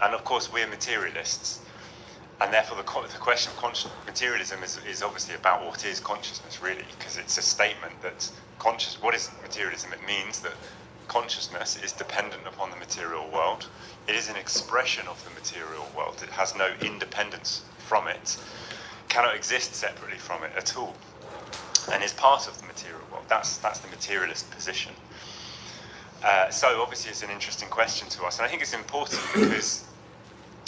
And of course, we're materialists. And therefore, the question of materialism is obviously about what is consciousness, really, because it's a statement that what is materialism? It means that consciousness is dependent upon the material world. It is an expression of the material world. It has no independence from it, cannot exist separately from it at all, and is part of the material world. That's the materialist position. So obviously it's an interesting question to us, and I think it's important because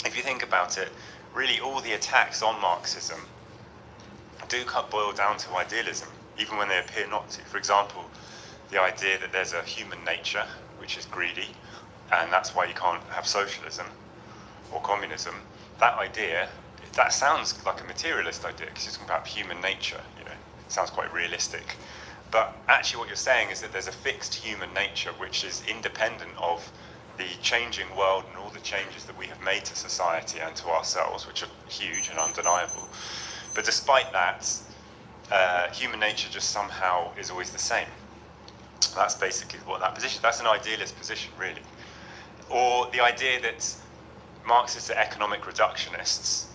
if you think about it, really all the attacks on Marxism do boil down to idealism, even when they appear not to. For example, the idea that there's a human nature which is greedy, and that's why you can't have socialism or communism. That sounds like a materialist idea because you're talking about human nature, it sounds quite realistic. But actually what you're saying is that there's a fixed human nature which is independent of the changing world and all the changes that we have made to society and to ourselves, which are huge and undeniable. But despite that, human nature just somehow is always the same. That's basically what that position, that's an idealist position, really. Or the idea that Marxists are economic reductionists,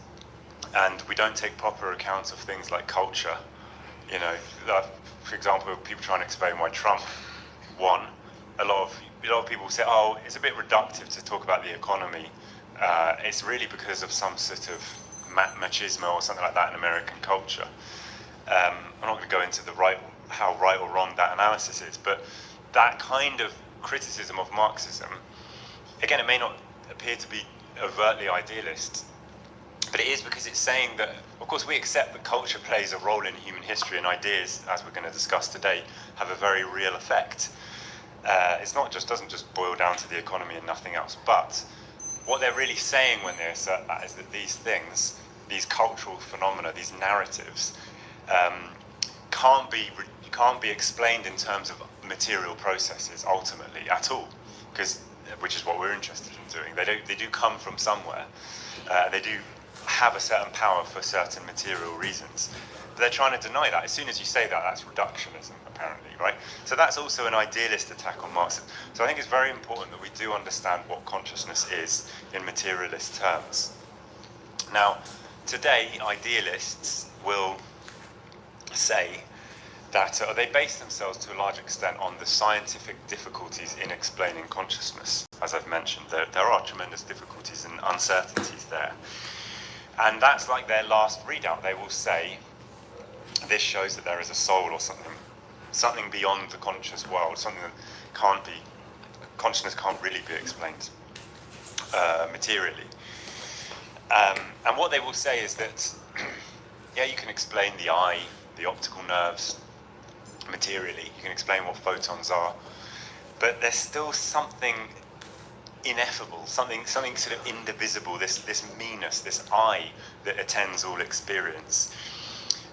and we don't take proper accounts of things like culture. For example, people trying to explain why Trump one, a lot of people say, oh, it's a bit reductive to talk about the economy. It's really because of some sort of machismo or something like that in American culture. I'm not going to go into how right or wrong that analysis is, but that kind of criticism of Marxism, again, it may not appear to be overtly idealist, but it is because it's saying that, of course, we accept that culture plays a role in human history, and ideas, as we're going to discuss today, have a very real effect. It's not just doesn't just boil down to the economy and nothing else. But what they're really saying when they assert that is that these things, these cultural phenomena, these narratives, can't be explained in terms of material processes ultimately at all, which is what we're interested in doing. They do come from somewhere. They do have a certain power for certain material reasons. But they're trying to deny that. As soon as you say that, that's reductionism, apparently, right? So that's also an idealist attack on Marxism. So I think it's very important that we do understand what consciousness is in materialist terms. Now, today, idealists will say that they base themselves to a large extent on the scientific difficulties in explaining consciousness. As I've mentioned, there are tremendous difficulties and uncertainties there. And that's like their last readout. They will say, this shows that there is a soul or something beyond the conscious world, something that consciousness can't really be explained materially. And what they will say is that, yeah, you can explain the eye, the optical nerves, materially. You can explain what photons are, but there's still something ineffable, something sort of indivisible, this meanness, this I that attends all experience.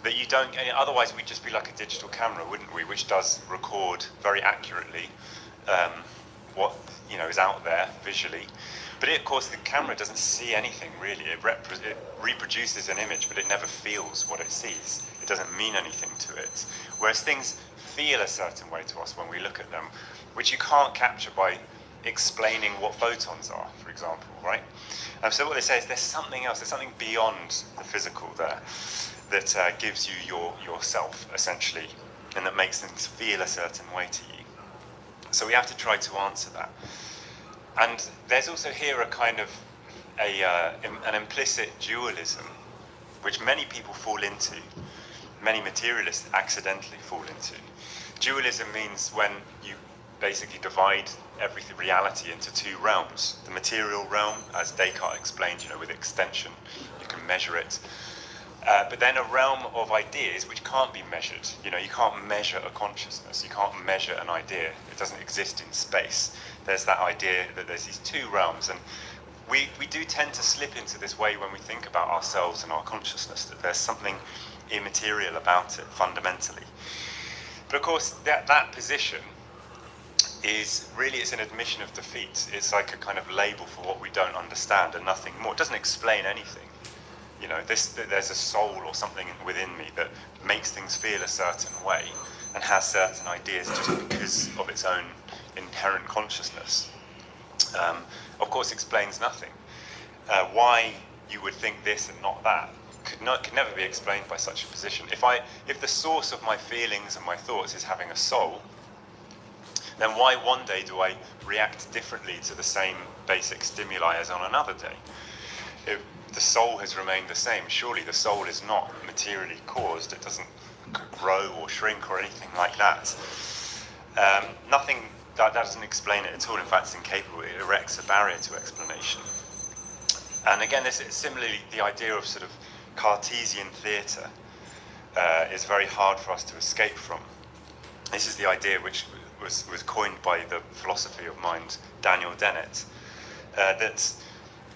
That you don't, otherwise we'd just be like a digital camera, wouldn't we, which does record very accurately what is out there visually. But of course, the camera doesn't see anything really. It reproduces an image, but it never feels what it sees. It doesn't mean anything to it. Whereas things feel a certain way to us when we look at them, which you can't capture by explaining what photons are, for example, right? So what they say is there's something else, there's something beyond the physical there that gives you yourself, essentially, and that makes things feel a certain way to you. So we have to try to answer that. And there's also here a kind of an implicit dualism, which many people fall into, many materialists accidentally fall into. Dualism means when you basically divide reality into two realms. The material realm, as Descartes explained, with extension, you can measure it. But then a realm of ideas which can't be measured. You can't measure a consciousness. You can't measure an idea. It doesn't exist in space. There's that idea that there's these two realms, and we do tend to slip into this way when we think about ourselves and our consciousness, that there's something immaterial about it fundamentally. But of course, that position is really, it's an admission of defeat. It's like a kind of label for what we don't understand and nothing more. It doesn't explain anything. There's a soul or something within me that makes things feel a certain way and has certain ideas just because of its own inherent consciousness. Of course, explains nothing. Why you would think this and not that could never be explained by such a position. If the source of my feelings and my thoughts is having a soul, then why one day do I react differently to the same basic stimuli as on another day? If the soul has remained the same, surely the soul is not materially caused. It doesn't grow or shrink or anything like that. Nothing that doesn't explain it at all. In fact, it's incapable. It erects a barrier to explanation. And again, this is similarly the idea of sort of Cartesian theatre is very hard for us to escape from. This is the idea which was coined by the philosophy of mind Daniel Dennett, that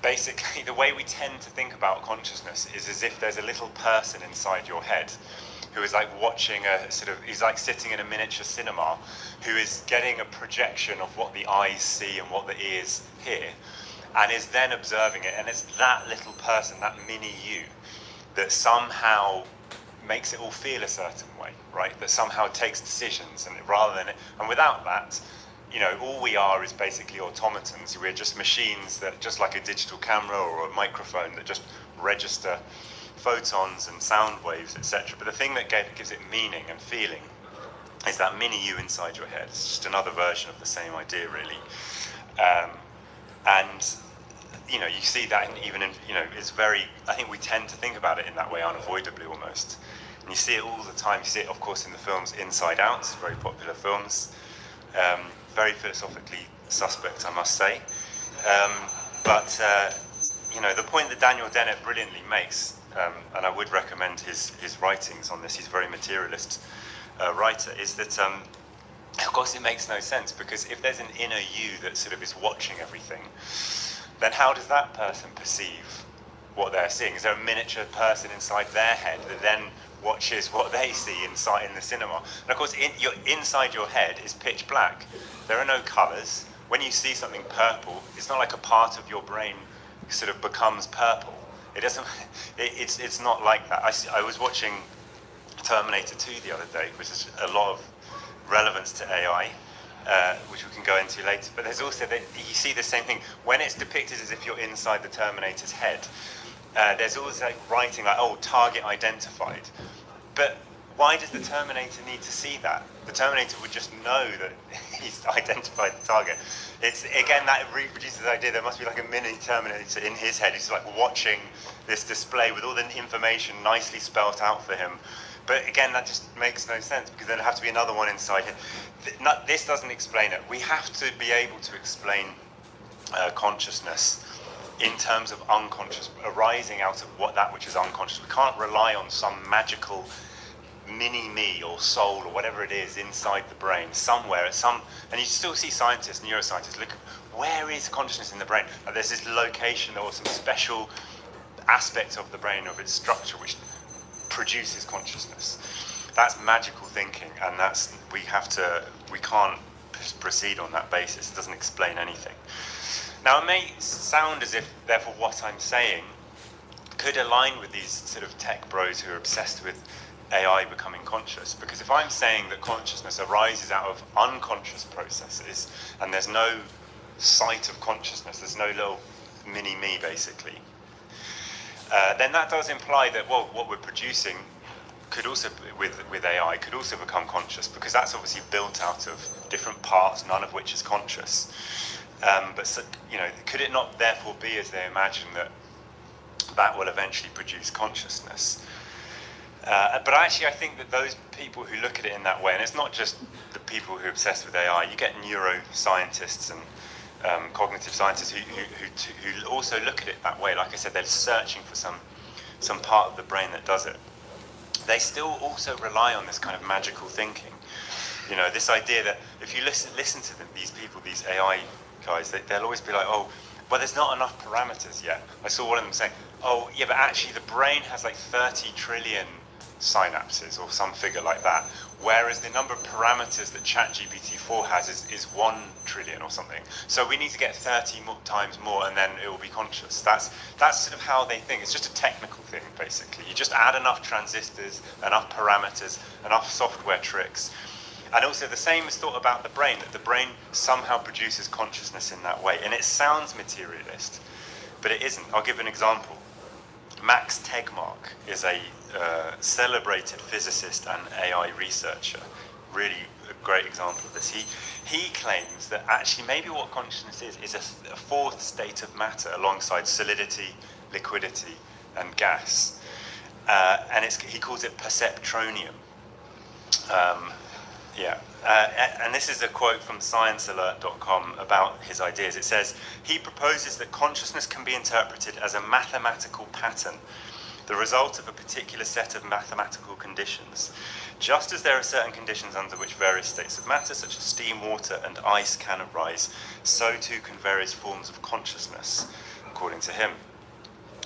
basically the way we tend to think about consciousness is as if there's a little person inside your head who is like watching he's like sitting in a miniature cinema, who is getting a projection of what the eyes see and what the ears hear, and is then observing it. And it's that little person, that mini you, that somehow makes it all feel a certain way, right? That somehow takes decisions, and without that, all we are is basically automatons. We're just machines that, just like a digital camera or a microphone, that just register photons and sound waves, etc. But the thing that gives it meaning and feeling is that mini you inside your head. It's just another version of the same idea, really. And you see that even in, it's very, I think we tend to think about it in that way unavoidably almost. And you see it all the time. You see it, of course, in the films Inside Out, very popular films. Very philosophically suspect, I must say. But the point that Daniel Dennett brilliantly makes, and I would recommend his writings on this, he's a very materialist writer, is that of course it makes no sense, because if there's an inner you that sort of is watching everything, then how does that person perceive what they're seeing? Is there a miniature person inside their head that then watches what they see inside in the cinema? And of course, inside your head is pitch black. There are no colours. When you see something purple, it's not like a part of your brain sort of becomes purple. It doesn't. It's not like that. I was watching Terminator 2 the other day, which is a lot of relevance to AI, which we can go into later. But there's also you see the same thing when it's depicted as if you're inside the Terminator's head. There's always like writing like, oh, target identified. But why does the Terminator need to see that? The Terminator would just know that he's identified the target. It's, again, that reproduces the idea there must be like a mini Terminator in his head. He's like watching this display with all the information nicely spelt out for him. But again, that just makes no sense, because there'll have to be another one inside him. This doesn't explain it. We have to be able to explain consciousness in terms of unconscious, arising out of that which is unconscious. We can't rely on some magical mini me or soul or whatever it is inside the brain somewhere and you still see scientists, neuroscientists look, where is consciousness in the brain? And there's this location or some special aspect of the brain, of its structure, which produces consciousness. That's magical thinking, and we can't proceed on that basis. It doesn't explain anything. Now, it may sound as if, therefore, what I'm saying could align with these sort of tech bros who are obsessed with AI becoming conscious, because if I'm saying that consciousness arises out of unconscious processes and there's no sight of consciousness, there's no little mini me basically, then that does imply that, well, what we're producing could also, with AI, could also become conscious, because that's obviously built out of different parts, none of which is conscious. But could it not therefore be, as they imagine, that will eventually produce consciousness? But actually, I think that those people who look at it in that way, and it's not just the people who are obsessed with AI, you get neuroscientists and cognitive scientists who also look at it that way. Like I said, they're searching for some part of the brain that does it. They still also rely on this kind of magical thinking. This idea that if you listen to them, these people, these AI guys, they'll always be like, oh, well, there's not enough parameters yet. I saw one of them saying, oh, yeah, but actually the brain has like 30 trillion synapses or some figure like that, whereas the number of parameters that ChatGPT-4 has is 1 trillion or something. So we need to get 30 times more, and then it will be conscious. That's sort of how they think. It's just a technical thing, basically. You just add enough transistors, enough parameters, enough software tricks. And also the same is thought about the brain, that the brain somehow produces consciousness in that way. And it sounds materialist, but it isn't. I'll give an example. Max Tegmark is a celebrated physicist and AI researcher. Really a great example of this. He claims that actually maybe what consciousness is a fourth state of matter alongside solidity, liquidity, and gas. And he calls it perceptronium. And this is a quote from sciencealert.com about his ideas. It says, he proposes that consciousness can be interpreted as a mathematical pattern, the result of a particular set of mathematical conditions. Just as there are certain conditions under which various states of matter, such as steam, water, and ice, can arise, so too can various forms of consciousness, according to him.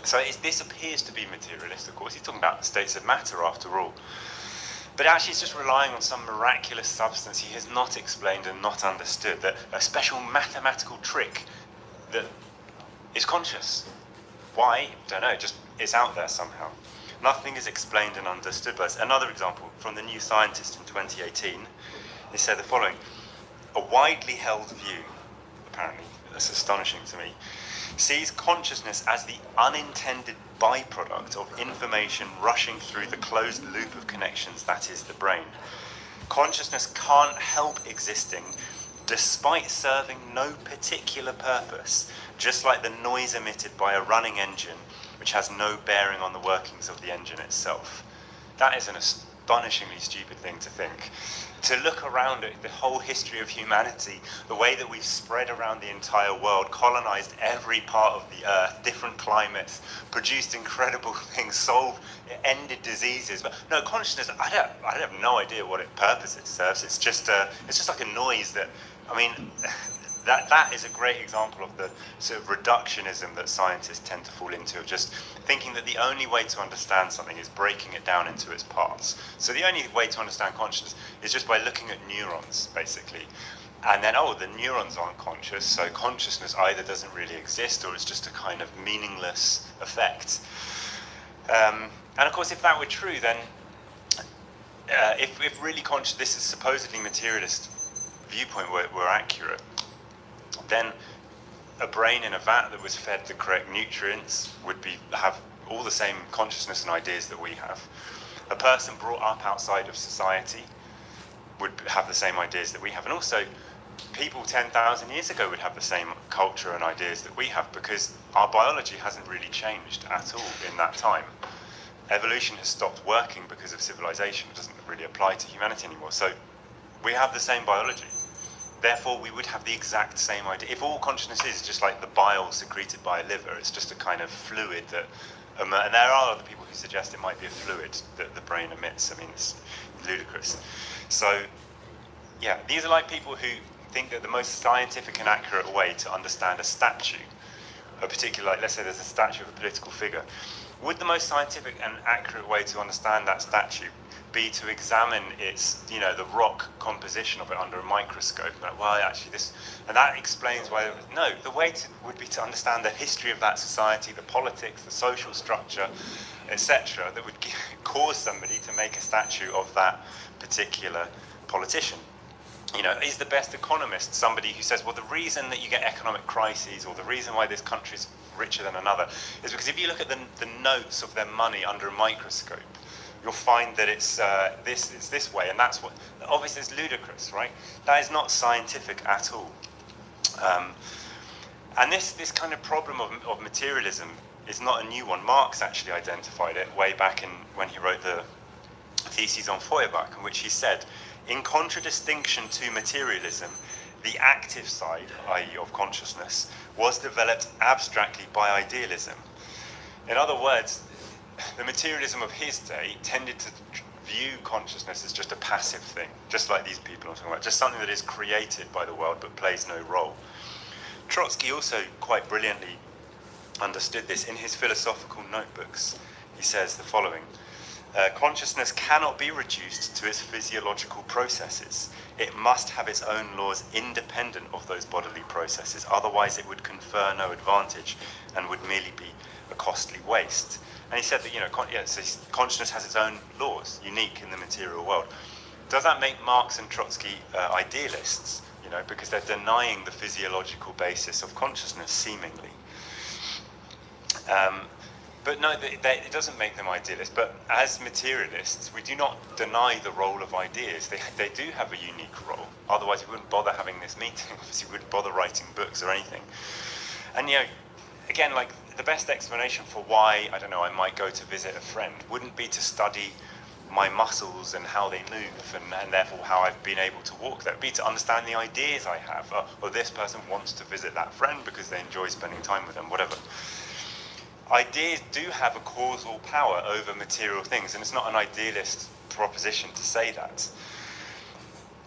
So this appears to be materialist, of course. He's talking about states of matter, after all. But actually, it's just relying on some miraculous substance he has not explained and not understood, that a special mathematical trick that is conscious. Why? Don't know, just it's out there somehow. Nothing is explained and understood by us. Another example from the New Scientist in 2018, they said the following: a widely held view, apparently, that's astonishing to me, sees consciousness as the unintended byproduct of information rushing through the closed loop of connections that is the brain. Consciousness can't help existing despite serving no particular purpose, just like the noise emitted by a running engine which has no bearing on the workings of the engine itself. That is an astonishingly stupid thing to think. To look around at the whole history of humanity, the way that we've spread around the entire world, colonized every part of the earth, different climates, produced incredible things, ended diseases. But no, consciousness, I have no idea what purpose it serves. It's just like a noise that, I mean, that is a great example of the sort of reductionism that scientists tend to fall into, of just thinking that the only way to understand something is breaking it down into its parts. So the only way to understand consciousness is just by looking at neurons, basically. And then, the neurons aren't conscious, so consciousness either doesn't really exist or it's just a kind of meaningless effect. And of course, if that were true, then if really this is supposedly materialist viewpoint were accurate, then a brain in a vat that was fed the correct nutrients would have all the same consciousness and ideas that we have. A person brought up outside of society would have the same ideas that we have. And also, people 10,000 years ago would have the same culture and ideas that we have, because our biology hasn't really changed at all in that time. Evolution has stopped working because of civilization. It doesn't really apply to humanity anymore. So we have the same biology. Therefore, we would have the exact same idea. If all consciousness is just like the bile secreted by a liver, it's just a kind of fluid that, and there are other people who suggest it might be a fluid that the brain emits. I mean, it's ludicrous. So, yeah, these are like people who think that the most scientific and accurate way to understand a statue, a particular, like, let's say there's a statue of a political figure, would the most scientific and accurate way to understand that statue be to examine its, the rock composition of it under a microscope? Well, actually and that explains why. No, the way would be to understand the history of that society, the politics, the social structure, etc., that would cause somebody to make a statue of that particular politician. Is the best economist somebody who says, well, the reason that you get economic crises, or the reason why this country's richer than another, is because if you look at the notes of their money under a microscope, you'll find that it's this way, and that's what obviously is ludicrous, right? That is not scientific at all. And this kind of problem of materialism is not a new one. Marx actually identified it way back when he wrote the theses on Feuerbach, in which he said, in contradistinction to materialism, the active side, i.e. of consciousness, was developed abstractly by idealism. In other words, the materialism of his day tended to view consciousness as just a passive thing, just like these people I'm talking about, just something that is created by the world but plays no role. Trotsky also quite brilliantly understood this in his philosophical notebooks. He says the following: consciousness cannot be reduced to its physiological processes. It must have its own laws independent of those bodily processes, otherwise it would confer no advantage and would merely be a costly waste. And he said that, so consciousness has its own laws, unique in the material world. Does that make Marx and Trotsky idealists? Because they're denying the physiological basis of consciousness, seemingly. But no, it doesn't make them idealists. But as materialists, we do not deny the role of ideas. They do have a unique role. Otherwise, we wouldn't bother having this meeting. Obviously, we wouldn't bother writing books or anything. And, again, like, the best explanation for why, I might go to visit a friend wouldn't be to study my muscles and how they move and therefore how I've been able to walk. That would be to understand the ideas I have. Or this person wants to visit that friend because they enjoy spending time with them, whatever. Ideas do have a causal power over material things, and it's not an idealist proposition to say that.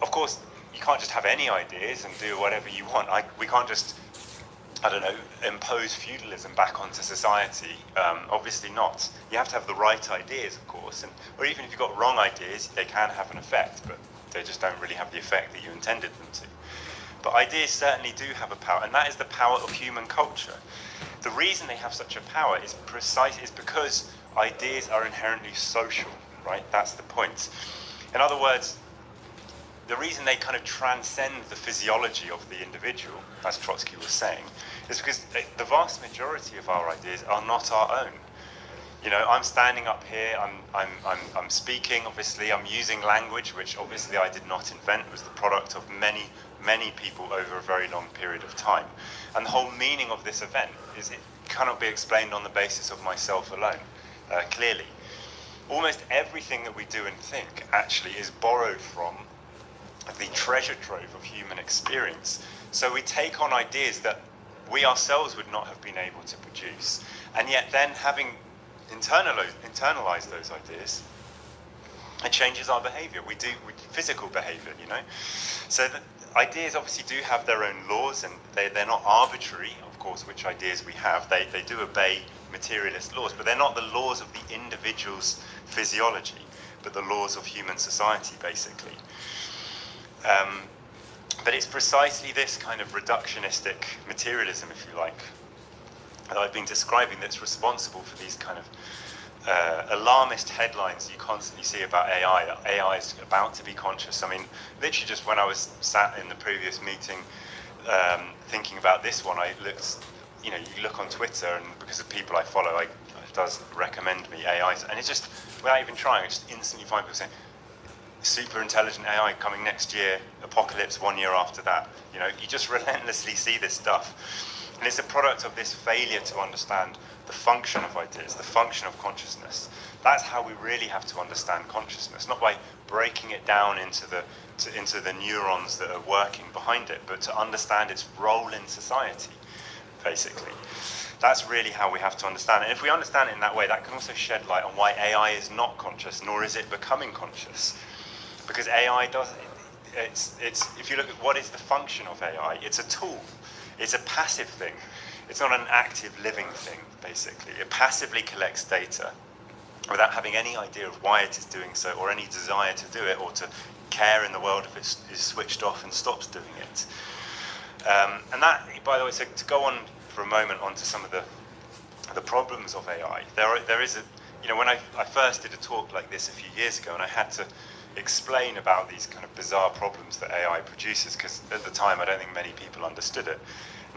Of course, you can't just have any ideas and do whatever you want. We can't just, impose feudalism back onto society. Obviously not. You have to have the right ideas, of course, or even if you've got wrong ideas, they can have an effect, but they just don't really have the effect that you intended them to. But ideas certainly do have a power, and that is the power of human culture. The reason they have such a power is because ideas are inherently social, right? That's the point. In other words, the reason they kind of transcend the physiology of the individual, as Trotsky was saying, is because the vast majority of our ideas are not our own. You know, I'm standing up here, I'm speaking, obviously, I'm using language, which obviously I did not invent. It was the product of many people over a very long period of time. And the whole meaning of this event is it cannot be explained on the basis of myself alone, clearly. Almost everything that we do and think actually is borrowed from the treasure trove of human experience. So we take on ideas that we ourselves would not have been able to produce, and yet then having internalize those ideas, it changes our behavior. We do physical behavior, you know. So the ideas obviously do have their own laws, and they're not arbitrary, of course, which ideas we have. They do obey materialist laws, but they're not the laws of the individual's physiology, but the laws of human society, basically. But it's precisely this kind of reductionistic materialism, if you like, that I've been describing that's responsible for these kind of alarmist headlines you constantly see about AI, that AI is about to be conscious. I mean, literally just when I was sat in the previous meeting thinking about this one, I looked, you know, you look on Twitter, and because of people I follow, it does recommend me AI, and it's just, without even trying, I just instantly find people saying, super intelligent AI coming next year, apocalypse 1 year after that. You know, you just relentlessly see this stuff. And it's a product of this failure to understand the function of ideas, the function of consciousness. That's how we really have to understand consciousness, not by breaking it down into the neurons that are working behind it, but to understand its role in society, basically. That's really how we have to understand it. And if we understand it in that way, that can also shed light on why AI is not conscious, nor is it becoming conscious. Because AI if you look at what is the function of AI, it's a tool. It's a passive thing. It's not an active living thing, basically. It passively collects data without having any idea of why it is doing so, or any desire to do it, or to care in the world if it is switched off and stops doing it. And that, by the way, so to go on for a moment onto some of the problems of AI, there is a, you know, when I first did a talk like this a few years ago, and I had to explain about these kind of bizarre problems that AI produces, because at the time I don't think many people understood it.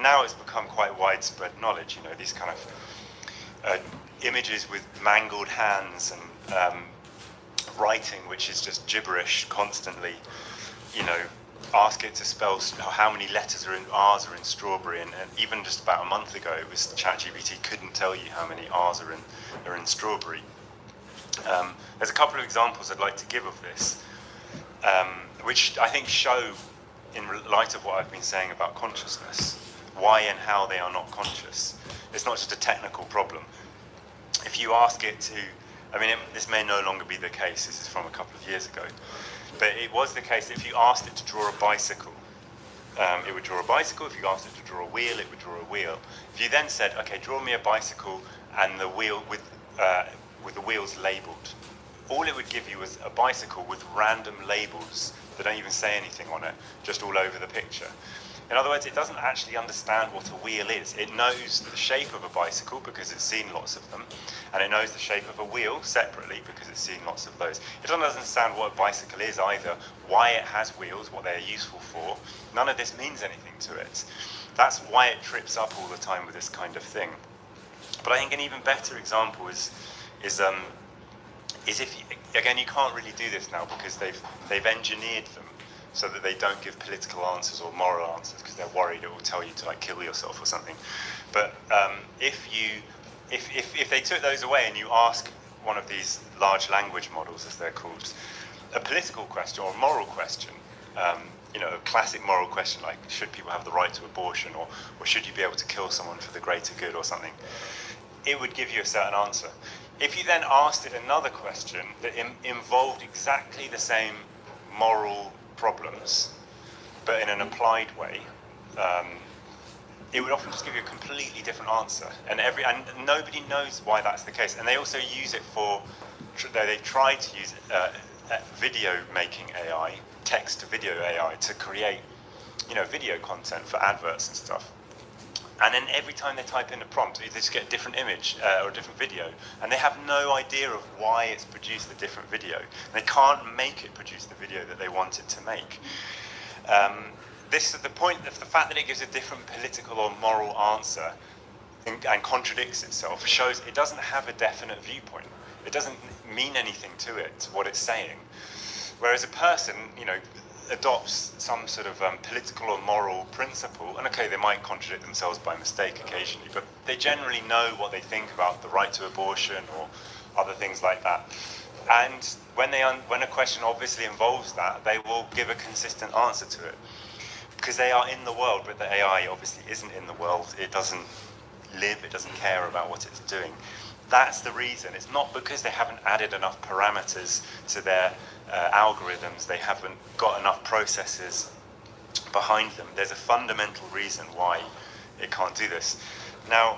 Now it's become quite widespread knowledge, you know, these kind of images with mangled hands and writing which is just gibberish constantly, you know, ask it to spell how many letters are in R's are in strawberry, and even just about a month ago it was ChatGPT couldn't tell you how many R's are in strawberry. There's a couple of examples I'd like to give of this, which I think show, in light of what I've been saying about consciousness, why and how they are not conscious. It's not just a technical problem. If you ask it to, I mean, this may no longer be the case, this is from a couple of years ago, but it was the case that if you asked it to draw a bicycle, it would draw a bicycle. If you asked it to draw a wheel, it would draw a wheel. If you then said, okay, draw me a bicycle and the wheel with the wheels labelled, all it would give you was a bicycle with random labels that don't even say anything on it, just all over the picture. In other words, it doesn't actually understand what a wheel is. It knows the shape of a bicycle because it's seen lots of them, and it knows the shape of a wheel separately because it's seen lots of those. It doesn't understand what a bicycle is either, why it has wheels, what they're useful for. None of this means anything to it. That's why it trips up all the time with this kind of thing. But I think an even better example is if again, you can't really do this now because they've engineered them so that they don't give political answers or moral answers because they're worried it will tell you to like kill yourself or something. But if they took those away and you ask one of these large language models, as they're called, a political question or a moral question, you know, a classic moral question like should people have the right to abortion, or should you be able to kill someone for the greater good or something, it would give you a certain answer. If you then asked it another question that involved exactly the same moral problems, but in an applied way, it would often just give you a completely different answer. And nobody knows why that's the case. And they also use it for, they try to use video making AI, text to video AI, to create, you know, video content for adverts and stuff. And then every time they type in a prompt, they just get a different image or a different video, and they have no idea of why it's produced a different video. They can't make it produce the video that they want it to make. This is the point of the fact that it gives a different political or moral answer and contradicts itself, shows it doesn't have a definite viewpoint. It doesn't mean anything to it, what it's saying. Whereas a person, adopts some sort of political or moral principle, and okay, they might contradict themselves by mistake occasionally, but they generally know what they think about the right to abortion or other things like that. And when a question obviously involves that, they will give a consistent answer to it. Because they are in the world, but the AI obviously isn't in the world. It doesn't live, it doesn't care about what it's doing. That's the reason. It's not because they haven't added enough parameters to their algorithms, they haven't got enough processes behind them. There's a fundamental reason why it can't do this. Now,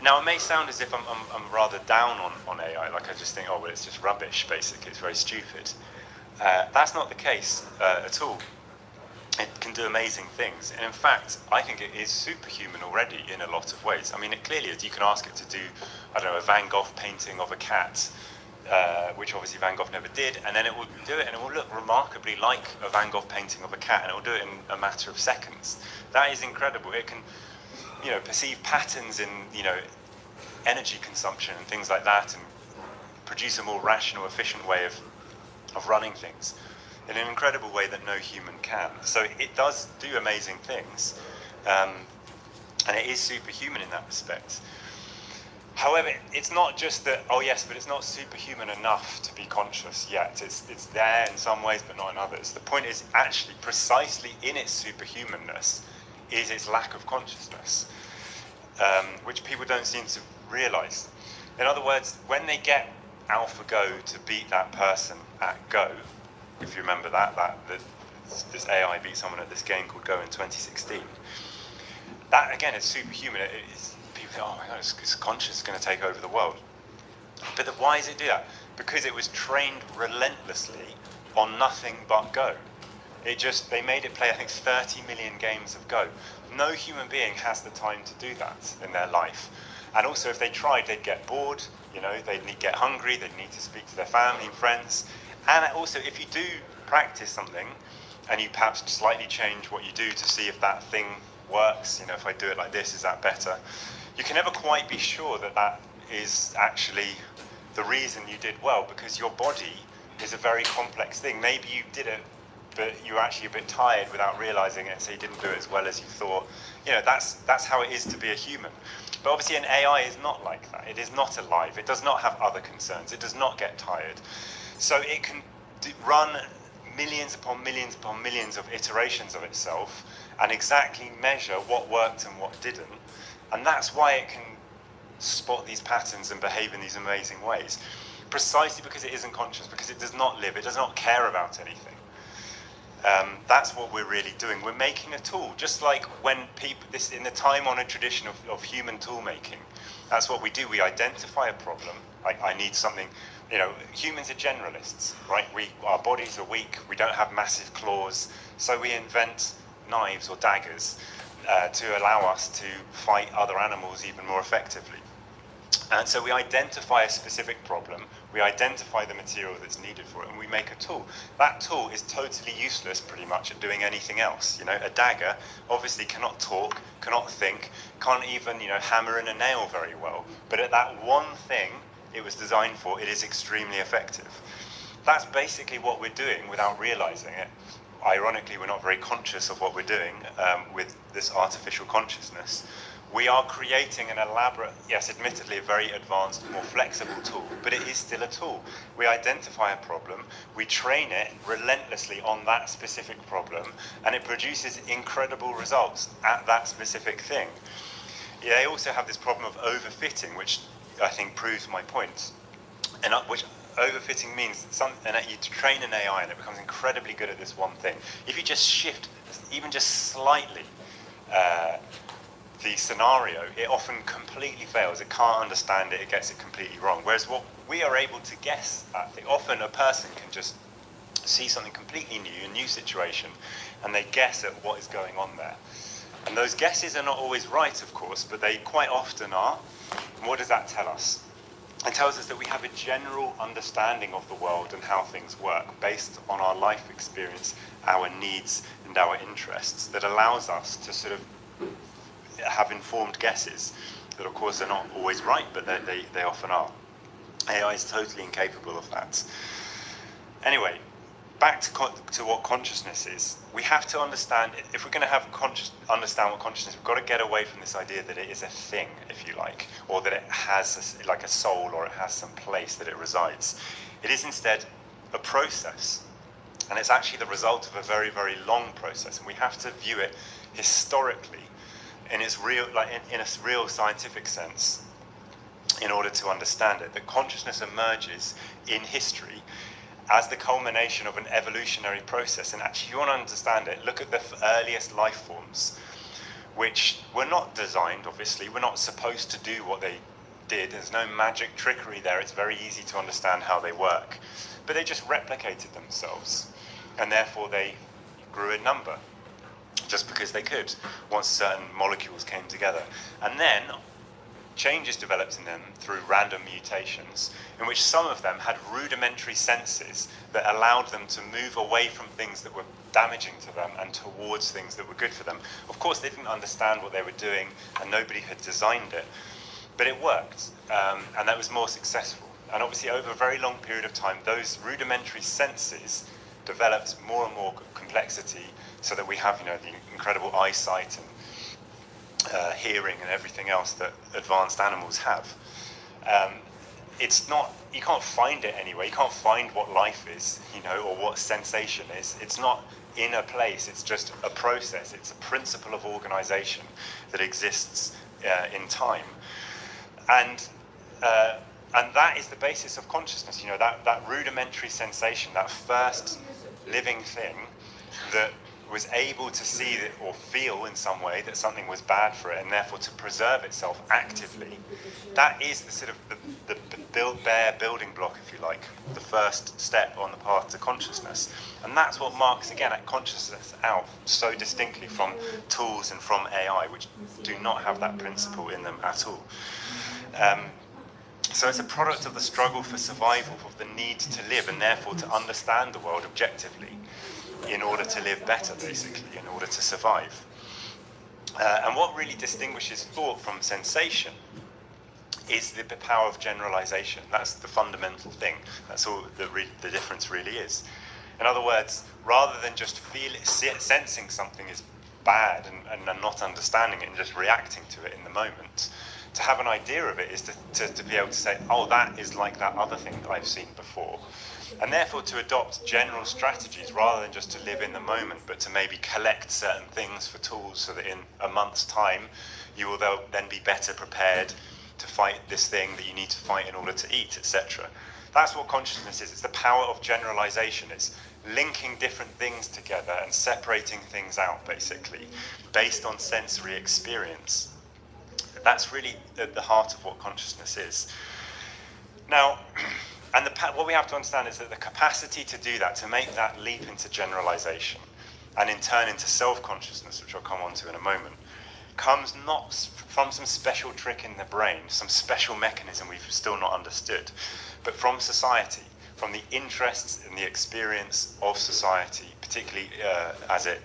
now it may sound as if I'm rather down on AI, like I just think, oh, well, it's just rubbish, basically, it's very stupid. That's not the case at all. It can do amazing things, and in fact, I think it is superhuman already in a lot of ways. I mean, it clearly is. You can ask it to do, I don't know, a Van Gogh painting of a cat, which obviously Van Gogh never did, and then it will do it, and it will look remarkably like a Van Gogh painting of a cat, and it will do it in a matter of seconds. That is incredible. It can, perceive patterns in, energy consumption and things like that, and produce a more rational, efficient way of running things in an incredible way that no human can. So it does do amazing things, and it is superhuman in that respect. However, it's not just that, oh yes, but it's not superhuman enough to be conscious yet. It's there in some ways, but not in others. The point is actually precisely in its superhumanness is its lack of consciousness, which people don't seem to realize. In other words, when they get AlphaGo to beat that person at Go, if you remember that this AI beat someone at this game called Go in 2016. That again is superhuman. People think, oh my god, it's conscious, it's going to take over the world. But why does it do that? Because it was trained relentlessly on nothing but Go. They made it play, I think, 30 million games of Go. No human being has the time to do that in their life. And also, if they tried, they'd get bored. They'd get hungry. They'd need to speak to their family and friends. And also, if you do practice something, and you perhaps slightly change what you do to see if that thing works, if I do it like this, is that better? You can never quite be sure that that is actually the reason you did well, because your body is a very complex thing. Maybe you did it, but you were actually a bit tired without realizing it, so you didn't do it as well as you thought. That's how it is to be a human. But obviously an AI is not like that. It is not alive. It does not have other concerns. It does not get tired. So it can run millions upon millions upon millions of iterations of itself and exactly measure what worked and what didn't. And that's why it can spot these patterns and behave in these amazing ways. Precisely because it isn't conscious, because it does not live, it does not care about anything. That's what we're really doing. We're making a tool, just like when people, in the time-honored tradition of human tool making, that's what we do. We identify a problem. I need something. Humans are generalists, right? Our bodies are weak. We don't have massive claws, so we invent knives or daggers to allow us to fight other animals even more effectively. And so we identify a specific problem, we identify the material that's needed for it, and we make a tool. That tool is totally useless pretty much at doing anything else. A dagger obviously cannot talk, cannot think, can't even, hammer in a nail very well. But at that one thing it was designed for, it is extremely effective. That's basically what we're doing without realizing it. Ironically, we're not very conscious of what we're doing with this artificial consciousness. We are creating an elaborate, yes, admittedly a very advanced, more flexible tool, but it is still a tool. We identify a problem, we train it relentlessly on that specific problem, and it produces incredible results at that specific thing. They also have this problem of overfitting, which I think proves my point. And which overfitting means you train an AI and it becomes incredibly good at this one thing. If you just shift, even just slightly, the scenario, it often completely fails. It can't understand it, it gets it completely wrong. Whereas what we are able to guess at, often a person can just see something completely new, a new situation, and they guess at what is going on there. And those guesses are not always right, of course, but they quite often are. And what does that tell us? It tells us that we have a general understanding of the world and how things work based on our life experience, our needs and our interests, that allows us to sort of have informed guesses that of course are not always right, but they often are. AI is totally incapable of that. Anyway, back to what consciousness is. We have to understand, if we're going to have understand what consciousness is, we've got to get away from this idea that it is a thing, if you like, or that it has like a soul, or it has some place that it resides. It is instead a process, and it's actually the result of a very, very long process, and we have to view it historically in its real, like in a real scientific sense, in order to understand it. That consciousness emerges in history as the culmination of an evolutionary process. And actually, if you want to understand it, look at the earliest life forms, which were not designed, obviously, we're not supposed to do what they did. There's no magic trickery there. It's very easy to understand how they work. But they just replicated themselves, and therefore they grew in number, just because they could, once certain molecules came together. And then changes developed in them through random mutations, in which some of them had rudimentary senses that allowed them to move away from things that were damaging to them and towards things that were good for them. Of course, they didn't understand what they were doing, and nobody had designed it, but it worked, and that was more successful. And obviously, over a very long period of time, those rudimentary senses developed more and more complexity, so that we have, you know, the incredible eyesight and hearing and everything else that advanced animals have. It's not, you can't find it anywhere. You can't find what life is, you know, or what sensation is. It's not in a place. It's just a process. It's a principle of organization that exists in time, and that is the basis of consciousness. You know, that rudimentary sensation, that first living thing that was able to see that, or feel in some way, that something was bad for it, and therefore to preserve itself actively. That is the sort of the bare building block, if you like, the first step on the path to consciousness. And that's what marks, again, consciousness out so distinctly from tools and from AI, which do not have that principle in them at all. So it's a product of the struggle for survival, of the need to live, and therefore to understand the world objectively, in order to live better, basically, in order to survive. And what really distinguishes thought from sensation is the power of generalization. That's the fundamental thing. That's all the difference really is. In other words, rather than just sensing something is bad and not understanding it and just reacting to it in the moment, to have an idea of it is to be able to say, oh, that is like that other thing that I've seen before. And therefore to adopt general strategies rather than just to live in the moment, but to maybe collect certain things for tools so that in a month's time you will then be better prepared to fight this thing that you need to fight in order to eat, etc. That's what consciousness is. It's the power of generalization. It's linking different things together and separating things out, basically, based on sensory experience. That's really at the heart of what consciousness is. Now, and what we have to understand is that the capacity to do that, to make that leap into generalization, and in turn into self-consciousness, which I'll come on to in a moment, comes not from some special trick in the brain, some special mechanism we've still not understood, but from society, from the interests and the experience of society, particularly as it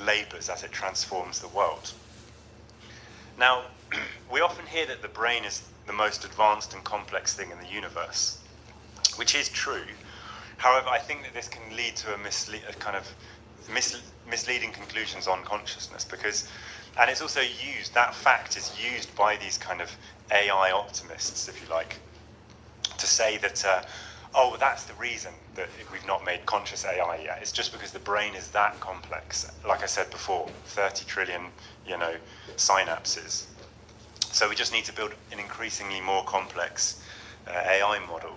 labors, as it transforms the world. Now, we often hear that the brain is the most advanced and complex thing in the universe, which is true. However, I think that this can lead to misleading conclusions on consciousness, because, and it's also used, that fact is used by these kind of AI optimists, if you like, to say that, oh, that's the reason that we've not made conscious AI yet. It's just because the brain is that complex. Like I said before, 30 trillion, synapses. So we just need to build an increasingly more complex AI model,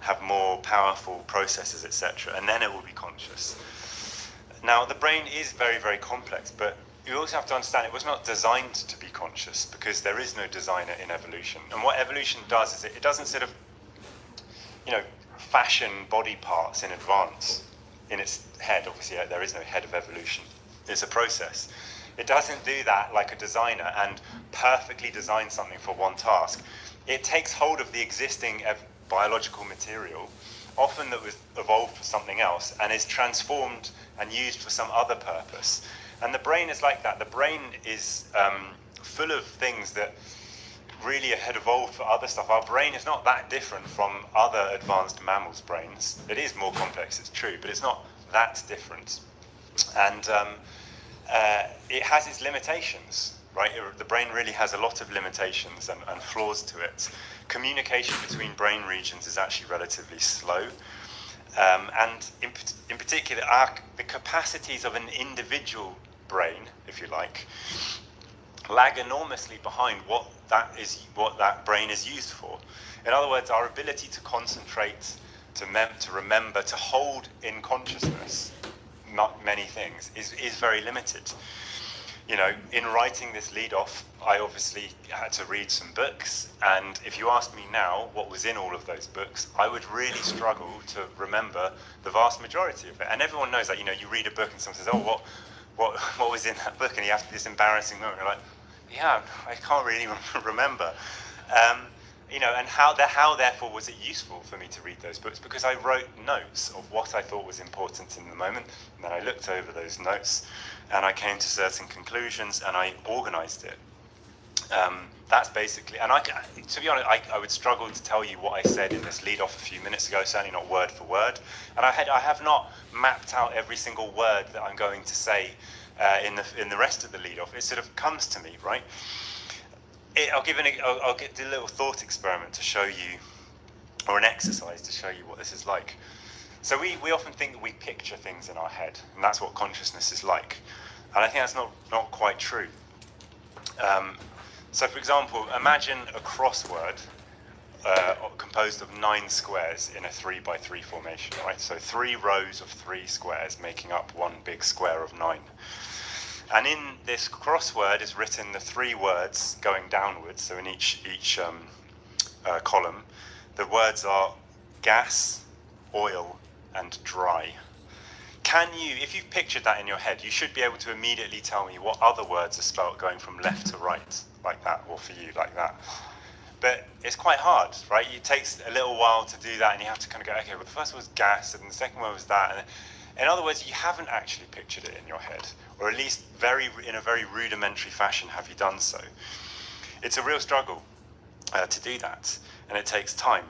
have more powerful processors, etc., and then it will be conscious. Now, the brain is very, very complex, but you also have to understand it was not designed to be conscious, because there is no designer in evolution. And what evolution does is it doesn't sort of, fashion body parts in advance in its head. Obviously, there is no head of evolution. It's a process. It doesn't do that like a designer and perfectly design something for one task. It takes hold of the existing biological material, often that was evolved for something else, and is transformed and used for some other purpose. And the brain is like that. The brain is full of things that really had evolved for other stuff. Our brain is not that different from other advanced mammals' brains. It is more complex, it's true, but it's not that different. And it has its limitations, right? The brain really has a lot of limitations and flaws to it. Communication between brain regions is actually relatively slow. And in particular, the capacities of an individual brain, if you like, lag enormously behind what that brain is used for. In other words, our ability to concentrate, to remember, to hold in consciousness many things is very limited. You know, in writing this lead off, I obviously had to read some books, and if you asked me now what was in all of those books, I would really struggle to remember the vast majority of it. And everyone knows that, you know, you read a book and someone says, oh, what was in that book? And you have this embarrassing moment, you're like, yeah, I can't really remember. You know, and how therefore was it useful for me to read those books? Because I wrote notes of what I thought was important in the moment, and then I looked over those notes, and I came to certain conclusions, and I organized it. That's basically, and to be honest, I would struggle to tell you what I said in this lead off a few minutes ago, certainly not word for word. And I have not mapped out every single word that I'm going to say in the rest of the lead off. It sort of comes to me, right? I'll do a little thought experiment to show you, or an exercise to show you what this is like. So we often think that we picture things in our head, and that's what consciousness is like. And I think that's not quite true. So for example, imagine a crossword composed of 9 squares in a 3x3 formation, right? So 3 rows of 3 squares making up one big square of 9. And in this crossword is written the 3 words going downwards. So in each column, the words are gas, oil, and dry. Can you, if you've pictured that in your head, you should be able to immediately tell me what other words are spelt going from left to right, like that, or for you, like that. But it's quite hard, right? It takes a little while to do that, and you have to kind of go, okay, well, the first one was gas, and the second one was that. And in other words, you haven't actually pictured it in your head, or at least in a very rudimentary fashion have you done so. It's a real struggle to do that, and it takes time.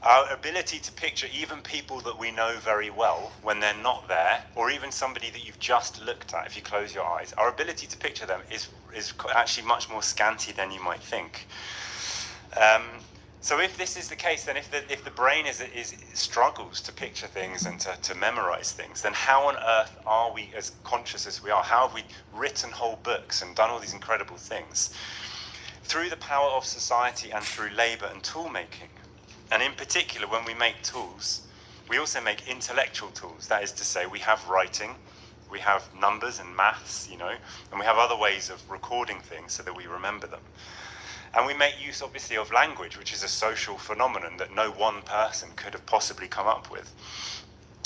Our ability to picture even people that we know very well when they're not there, or even somebody that you've just looked at, if you close your eyes, our ability to picture them is actually much more scanty than you might think. So if this is the case, then if the brain struggles to picture things and to memorize things, then how on earth are we, as conscious as we are, how have we written whole books and done all these incredible things? Through the power of society and through labor and tool making. And in particular, when we make tools, we also make intellectual tools. That is to say, we have writing, we have numbers and maths, you know, and we have other ways of recording things so that we remember them. And we make use, obviously, of language, which is a social phenomenon that no one person could have possibly come up with.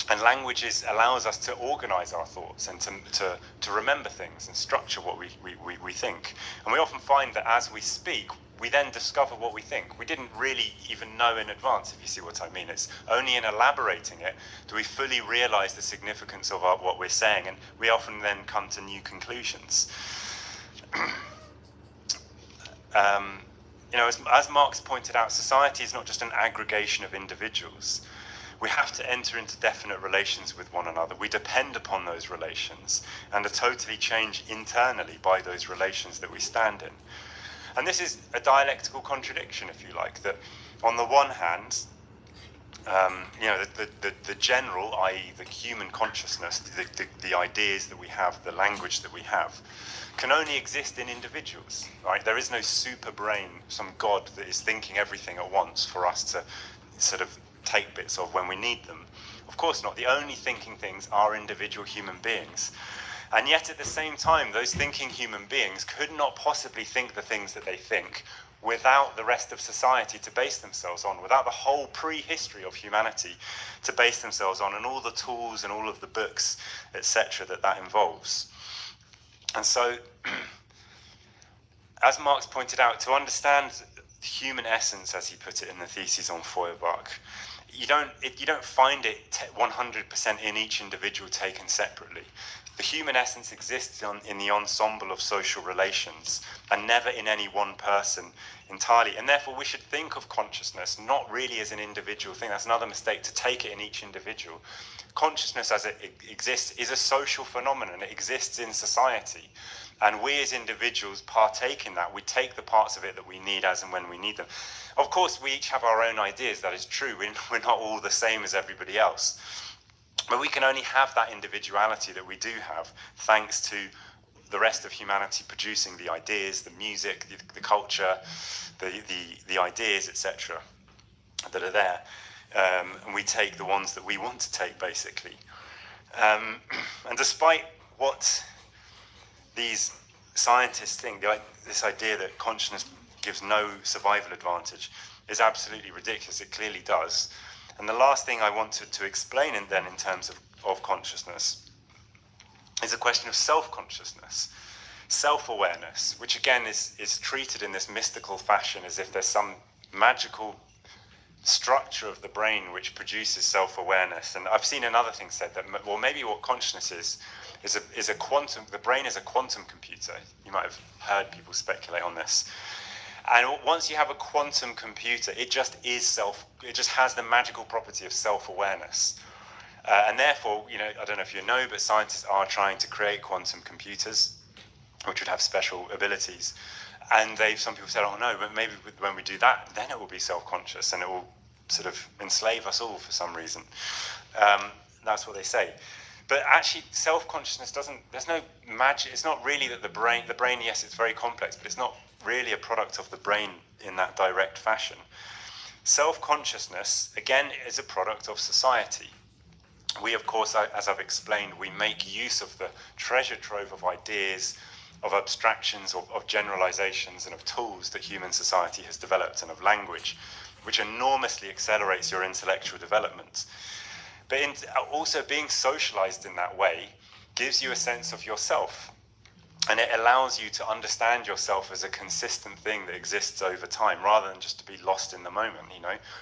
And language allows us to organize our thoughts and to remember things and structure what we think. And we often find that as we speak, we then discover what we think. We didn't really even know in advance, if you see what I mean. It's only in elaborating it do we fully realize the significance of what we're saying, and we often then come to new conclusions. You know, as Marx pointed out, society is not just an aggregation of individuals. We have to enter into definite relations with one another. We depend upon those relations and are totally changed internally by those relations that we stand in. And this is a dialectical contradiction, if you like, that on the one hand, you know, the general, i.e. the human consciousness, the ideas that we have, the language that we have, can only exist in individuals, right? There is no super brain, some god that is thinking everything at once for us to sort of take bits of when we need them. Of course not. The only thinking things are individual human beings. And yet at the same time, those thinking human beings could not possibly think the things that they think without the rest of society to base themselves on, without the whole prehistory of humanity to base themselves on, and all the tools and all of the books, etc., that involves. And so, as Marx pointed out, to understand human essence, as he put it in the thesis on Feuerbach, you don't find it 100% in each individual taken separately. The human essence exists in the ensemble of social relations and never in any one person entirely. And therefore we should think of consciousness not really as an individual thing. That's another mistake, to take it in each individual. Consciousness as it exists is a social phenomenon. It exists in society. And we as individuals partake in that. We take the parts of it that we need as and when we need them. Of course, we each have our own ideas. That is true. We're not all the same as everybody else. But we can only have that individuality that we do have thanks to the rest of humanity producing the ideas, the music, the culture, the ideas, etc., that are there. And we take the ones that we want to take, basically. And despite what these scientists think, this idea that consciousness gives no survival advantage is absolutely ridiculous. It clearly does. And the last thing I wanted to explain in terms of consciousness is a question of self-consciousness, self-awareness, which again is treated in this mystical fashion as if there's some magical structure of the brain which produces self-awareness. And I've seen another thing said that, well, maybe what consciousness is a quantum, the brain is a quantum computer. You might have heard people speculate on this. And once you have a quantum computer, it just has the magical property of self-awareness. And therefore, I don't know if you know, but scientists are trying to create quantum computers, which would have special abilities. And some people said, oh no, but maybe when we do that, then it will be self-conscious and it will sort of enslave us all for some reason. That's what they say. But actually, self-consciousness there's no magic. It's not really that the brain, yes, it's very complex, but it's not really a product of the brain in that direct fashion. Self-consciousness, again, is a product of society. We, of course, as I've explained, we make use of the treasure trove of ideas, of abstractions, of generalizations, and of tools that human society has developed, and of language, which enormously accelerates your intellectual development. But also being socialized in that way gives you a sense of yourself. And it allows you to understand yourself as a consistent thing that exists over time, rather than just to be lost in the moment.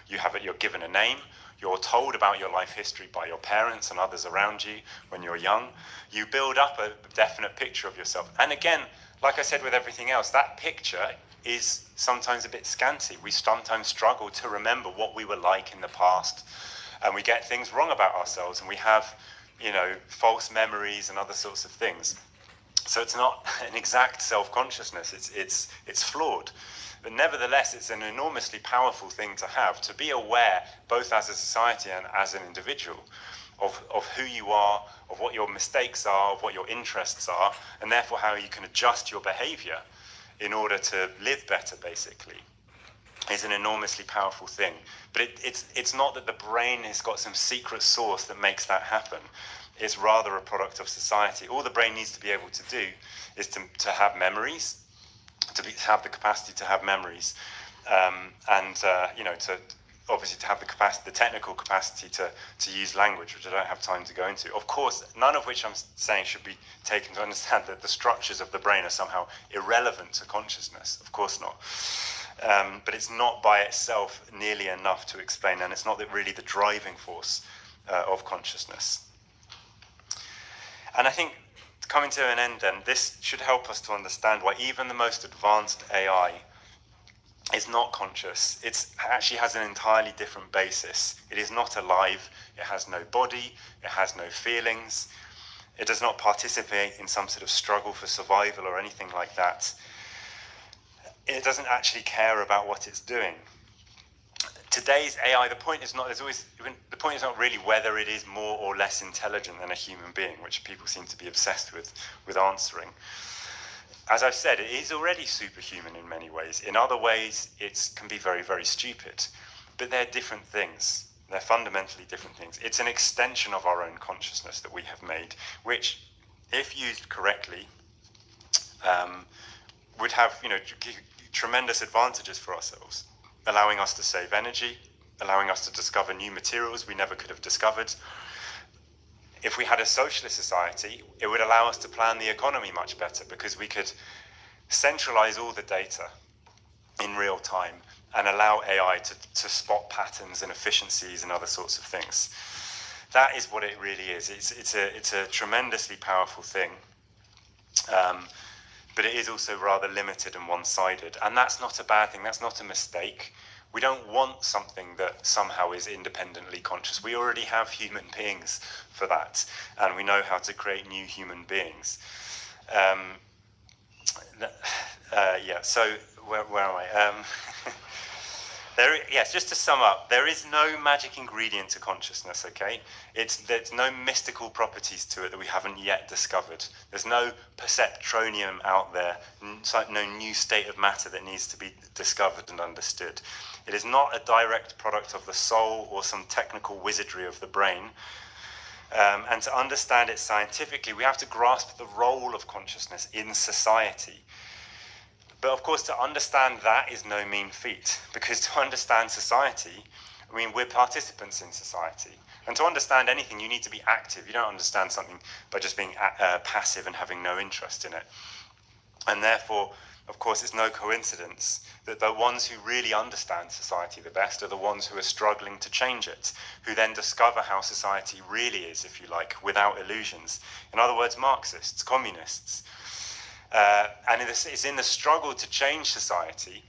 You're given a name, you're told about your life history by your parents and others around you when you're young. You build up a definite picture of yourself. And again, like I said with everything else, that picture is sometimes a bit scanty. We sometimes struggle to remember what we were like in the past. And we get things wrong about ourselves, and we have, false memories and other sorts of things. So it's not an exact self-consciousness, it's flawed. But nevertheless, it's an enormously powerful thing to have, to be aware, both as a society and as an individual, of who you are, of what your mistakes are, of what your interests are, and therefore how you can adjust your behavior in order to live better, basically, is an enormously powerful thing. But it's not that the brain has got some secret source that makes that happen. It's rather a product of society. All the brain needs to be able to do is to have memories, to have the capacity to have memories, to obviously to have the technical capacity to use language, which I don't have time to go into. Of course, none of which I'm saying should be taken to understand that the structures of the brain are somehow irrelevant to consciousness. Of course not. But it's not by itself nearly enough to explain, and it's not really the driving force of consciousness. And I think, coming to an end then, this should help us to understand why even the most advanced AI is not conscious. It actually has an entirely different basis. It is not alive, it has no body, it has no feelings, it does not participate in some sort of struggle for survival or anything like that. It doesn't actually care about what it's doing. Today's AI, the point is not really whether it is more or less intelligent than a human being, which people seem to be obsessed with answering. As I've said, it is already superhuman in many ways. In other ways, it can be very, very stupid. But they're different things. They're fundamentally different things. It's an extension of our own consciousness that we have made, which, if used correctly, would have tremendous advantages for ourselves, allowing us to save energy, allowing us to discover new materials we never could have discovered, If we had a socialist society, it would allow us to plan the economy much better because we could centralize all the data in real time and allow AI to spot patterns and efficiencies and other sorts of things. That is what it really is. It's a tremendously powerful thing, but it is also rather limited and one-sided. And that's not a bad thing. That's not a mistake. We don't want something that somehow is independently conscious. We already have human beings for that, and we know how to create new human beings. So where am I? Yes, just to sum up, there is no magic ingredient to consciousness, okay? There's no mystical properties to it that we haven't yet discovered. There's no perceptronium out there, no new state of matter that needs to be discovered and understood. It is not a direct product of the soul or some technical wizardry of the brain. And to understand it scientifically, we have to grasp the role of consciousness in society. But of course, to understand that is no mean feat, because to understand society, I mean, we're participants in society. And to understand anything, you need to be active. You don't understand something by just being passive and having no interest in it. And therefore, of course, it's no coincidence that the ones who really understand society the best are the ones who are struggling to change it, who then discover how society really is, if you like, without illusions. In other words, Marxists, communists. And it's in the struggle to change society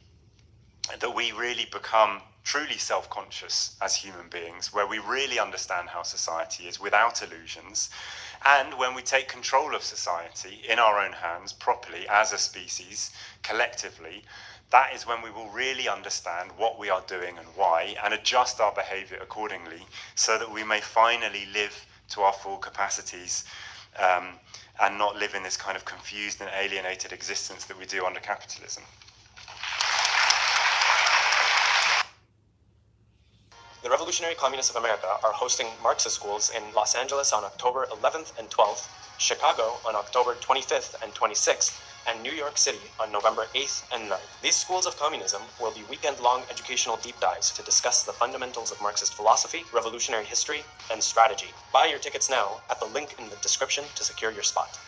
that we really become truly self-conscious as human beings, where we really understand how society is without illusions, and when we take control of society in our own hands properly as a species, collectively, that is when we will really understand what we are doing and why, and adjust our behavior accordingly so that we may finally live to our full capacities and not live in this kind of confused and alienated existence that we do under capitalism. The Revolutionary Communists of America are hosting Marxist schools in Los Angeles on October 11th and 12th, Chicago on October 25th and 26th, and New York City on November 8th and 9th. These schools of communism will be weekend-long educational deep dives to discuss the fundamentals of Marxist philosophy, revolutionary history, and strategy. Buy your tickets now at the link in the description to secure your spot.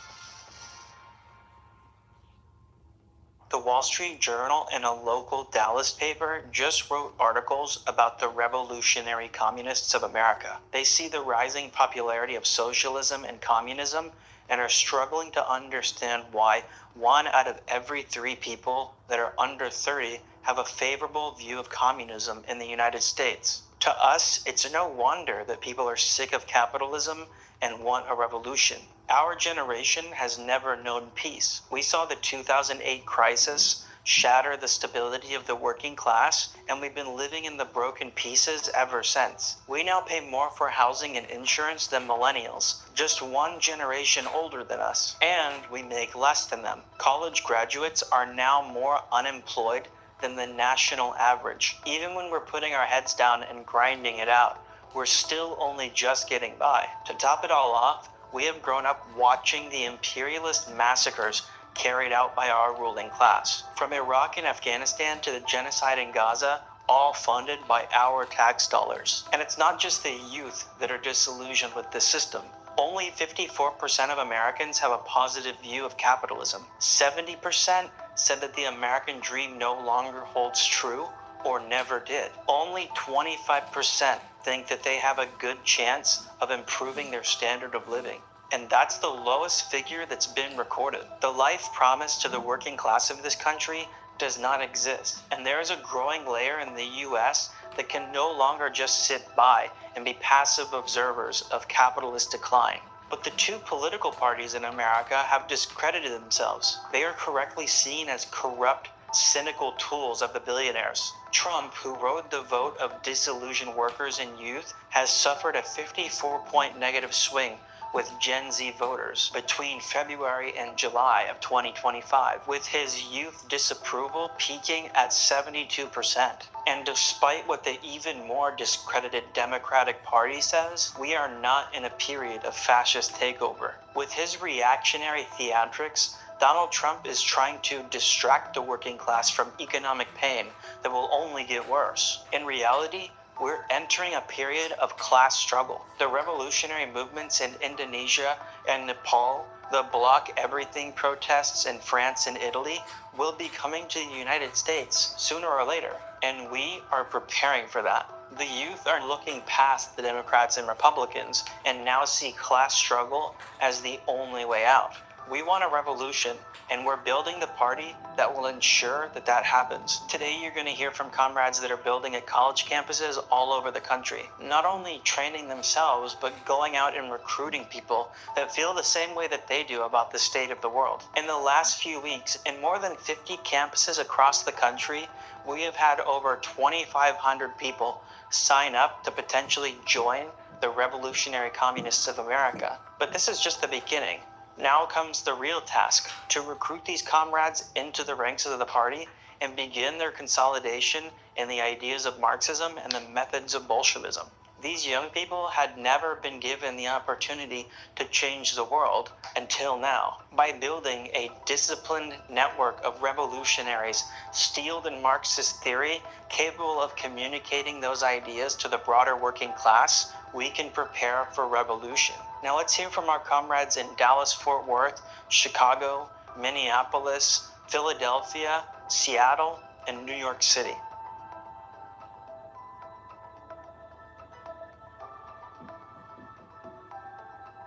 The Wall Street Journal and a local Dallas paper just wrote articles about the revolutionary communists of America. They see the rising popularity of socialism and communism and are struggling to understand why 1 out of every 3 people that are under 30 have a favorable view of communism in the United States. To us, it's no wonder that people are sick of capitalism and want a revolution. Our generation has never known peace. We saw the 2008 crisis shatter the stability of the working class, and we've been living in the broken pieces ever since. We now pay more for housing and insurance than millennials, just 1 generation older than us, and we make less than them. College graduates are now more unemployed than the national average. Even when we're putting our heads down and grinding it out, we're still only just getting by. To top it all off, we have grown up watching the imperialist massacres carried out by our ruling class. From Iraq and Afghanistan to the genocide in Gaza, all funded by our tax dollars. And it's not just the youth that are disillusioned with this system. Only 54% of Americans have a positive view of capitalism. 70% said that the American dream no longer holds true or never did. Only 25% think that they have a good chance of improving their standard of living. And that's the lowest figure that's been recorded. The life promised to the working class of this country does not exist. And there is a growing layer in the US that can no longer just sit by and be passive observers of capitalist decline. But the 2 political parties in America have discredited themselves. They are correctly seen as corrupt, cynical tools of the billionaires. Trump, who rode the vote of disillusioned workers and youth, has suffered a 54-point negative swing with Gen Z voters between February and July of 2025, with his youth disapproval peaking at 72%. And despite what the even more discredited Democratic Party says, we are not in a period of fascist takeover. With his reactionary theatrics, Donald Trump is trying to distract the working class from economic pain that will only get worse. In reality, we're entering a period of class struggle. The revolutionary movements in Indonesia and Nepal, the Block Everything protests in France and Italy will be coming to the United States sooner or later, and we are preparing for that. The youth are looking past the Democrats and Republicans and now see class struggle as the only way out. We want a revolution, and we're building the party that will ensure that that happens. Today, you're going to hear from comrades that are building at college campuses all over the country, not only training themselves, but going out and recruiting people that feel the same way that they do about the state of the world. In the last few weeks, in more than 50 campuses across the country, we have had over 2,500 people sign up to potentially join the Revolutionary Communists of America. But this is just the beginning. Now comes the real task, to recruit these comrades into the ranks of the party and begin their consolidation in the ideas of Marxism and the methods of Bolshevism. These young people had never been given the opportunity to change the world until now. By building a disciplined network of revolutionaries steeled in Marxist theory, capable of communicating those ideas to the broader working class, we can prepare for revolution. Now let's hear from our comrades in Dallas, Fort Worth, Chicago, Minneapolis, Philadelphia, Seattle, and New York City.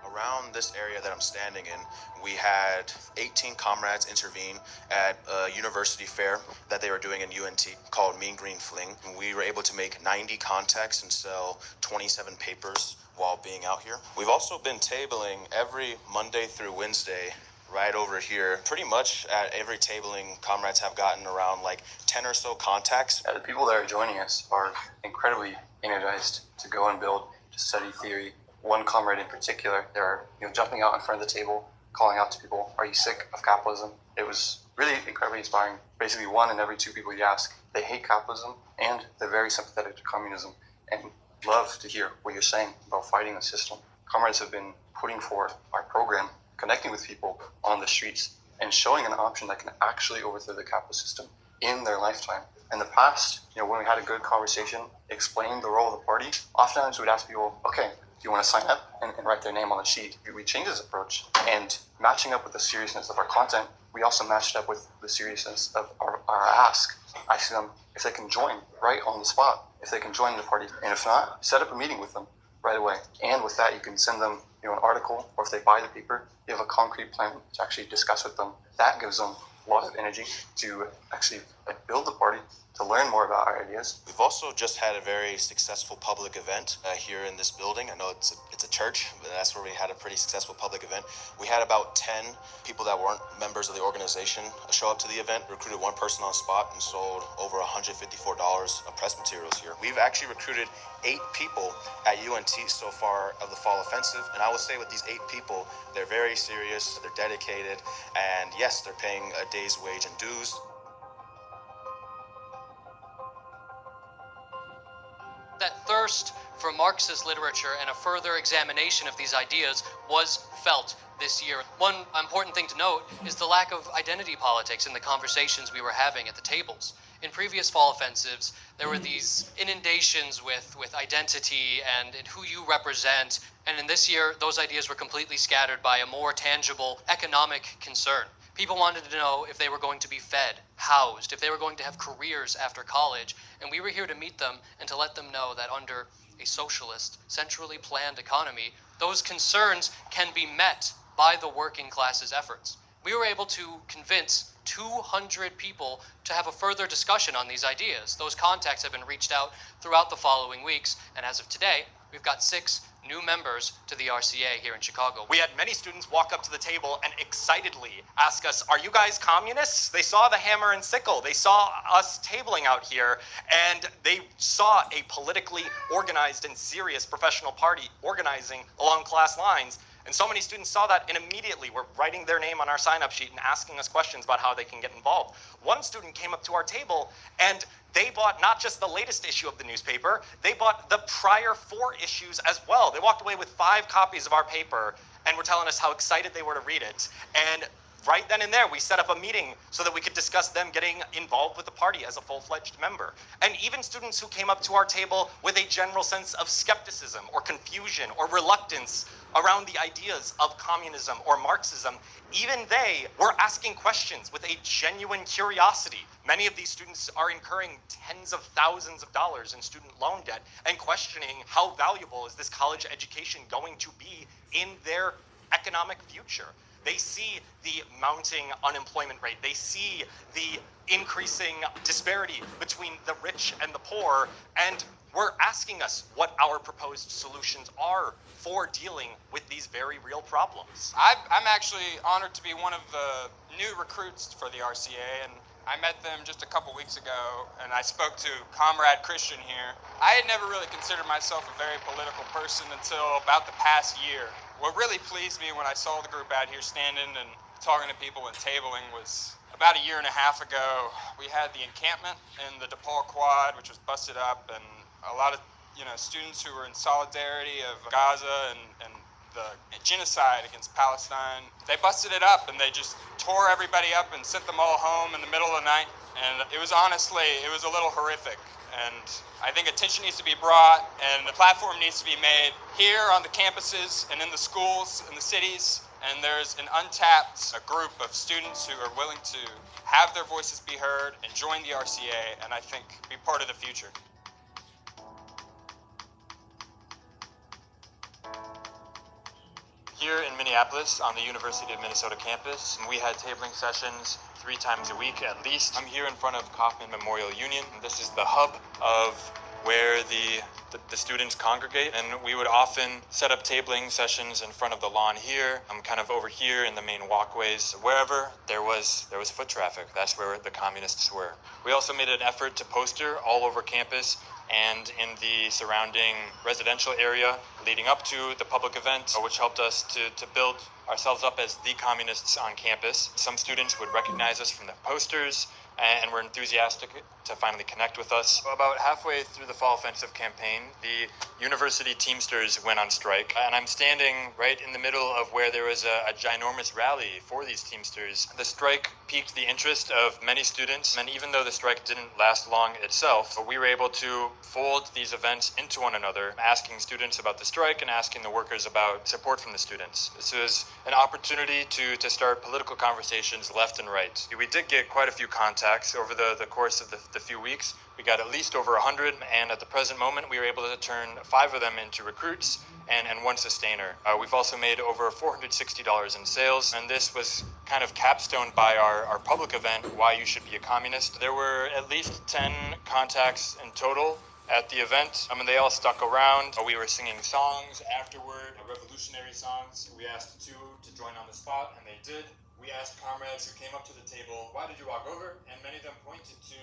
Around this area that I'm standing in, we had 18 comrades intervene at a university fair that they were doing in UNT called Mean Green Fling. We were able to make 90 contacts and sell 27 papers while being out here. We've also been tabling every Monday through Wednesday right over here. Pretty much at every tabling, comrades have gotten around like 10 or so contacts. The people that are joining us are incredibly energized to go and build, to study theory. One comrade in particular, they're jumping out in front of the table, calling out to people, "Are you sick of capitalism?" It was really incredibly inspiring. Basically, 1 in every 2 people you ask, they hate capitalism and they're very sympathetic to communism and love to hear what you're saying about fighting the system. Comrades have been putting forth our program, connecting with people on the streets and showing an option that can actually overthrow the capitalist system in their lifetime. In the past, when we had a good conversation, explaining the role of the party, oftentimes we'd ask people, "Okay, do you want to sign up and write their name on the sheet?" We changed this approach, and matching up with the seriousness of our content, we also matched up with the seriousness of our ask, asking them if they can join right on the spot, if they can join the party, and if not, set up a meeting with them right away. And with that, you can send them an article, or if they buy the paper, you have a concrete plan to actually discuss with them. That gives them a lot of energy to actually build the party, to learn more about our ideas. We've also just had a very successful public event here in this building. I know it's a church, but that's where we had a pretty successful public event. We had about 10 people that weren't members of the organization show up to the event, recruited 1 person on spot, and sold over $154 of press materials here. We've actually recruited 8 people at UNT so far of the fall offensive, and I would say with these 8 people, they're very serious, they're dedicated, and yes, they're paying a day's wage and dues. That thirst for Marxist literature and a further examination of these ideas was felt this year. One important thing to note is the lack of identity politics in the conversations we were having at the tables. In previous fall offensives, there were these inundations with identity and who you represent, and in this year, those ideas were completely scattered by a more tangible economic concern. People wanted to know if they were going to be fed, housed, if they were going to have careers after college, and we were here to meet them and to let them know that under a socialist, centrally planned economy, those concerns can be met by the working class's efforts. We were able to convince 200 people to have a further discussion on these ideas. Those contacts have been reached out throughout the following weeks, and as of today, we've got 6 new members to the RCA here in Chicago. We had many students walk up to the table and excitedly ask us, "Are you guys communists?" They saw the hammer and sickle. They saw us tabling out here, and they saw a politically organized and serious professional party organizing along class lines. And so many students saw that and immediately were writing their name on our sign-up sheet and asking us questions about how they can get involved. One student came up to our table and they bought not just the latest issue of the newspaper, they bought the prior 4 issues as well. They walked away with 5 copies of our paper and were telling us how excited they were to read it. And right then and there, we set up a meeting so that we could discuss them getting involved with the party as a full-fledged member. And even students who came up to our table with a general sense of skepticism or confusion or reluctance around the ideas of communism or Marxism, even they were asking questions with a genuine curiosity. Many of these students are incurring tens of thousands of dollars in student loan debt and questioning how valuable is this college education going to be in their economic future. They see the mounting unemployment rate. They see the increasing disparity between the rich and the poor, and were asking us what our proposed solutions are for dealing with these very real problems. I'm actually honored to be one of the new recruits for the RCA, and I met them just a couple weeks ago, and I spoke to Comrade Christian here. I had never really considered myself a very political person until about the past year. What really pleased me when I saw the group out here standing and talking to people and tabling was about a year and a half ago, we had the encampment in the DePaul Quad, which was busted up, and a lot of students who were in solidarity of Gaza and the genocide against Palestine. They busted it up and they just tore everybody up and sent them all home in the middle of the night. And it was a little horrific. And I think attention needs to be brought and the platform needs to be made here on the campuses and in the schools and the cities. And there's an untapped group of students who are willing to have their voices be heard and join the RCA, and I think be part of the future. Here in Minneapolis on the University of Minnesota campus, we had tabling sessions 3 times a week at least. I'm here in front of Kauffman Memorial Union. This is the hub of where the students congregate, and we would often set up tabling sessions in front of the lawn here. I'm kind of over here in the main walkways. Wherever there was foot traffic, that's where the communists were. We also made an effort to poster all over campus and in the surrounding residential area leading up to the public event, which helped us to build ourselves up as the communists on campus. Some students would recognize us from the posters and were enthusiastic to finally connect with us. About halfway through the fall offensive campaign, the university Teamsters went on strike, and I'm standing right in the middle of where there was a ginormous rally for these Teamsters. The strike piqued the interest of many students, and even though the strike didn't last long itself, we were able to fold these events into one another, asking students about the strike and asking the workers about support from the students. This was an opportunity to start political conversations left and right. We did get quite a few contacts over the course of the few weeks. We got at least over 100, and at the present moment, we were able to turn 5 of them into recruits and 1 sustainer. We've also made over $460 in sales, and this was kind of capstoned by our public event, Why You Should Be a Communist. There were at least 10 contacts in total at the event. They all stuck around. We were singing songs afterward, revolutionary songs. We asked 2 to join on the spot, and they did. We asked comrades who came up to the table, why did you walk over? And many of them pointed to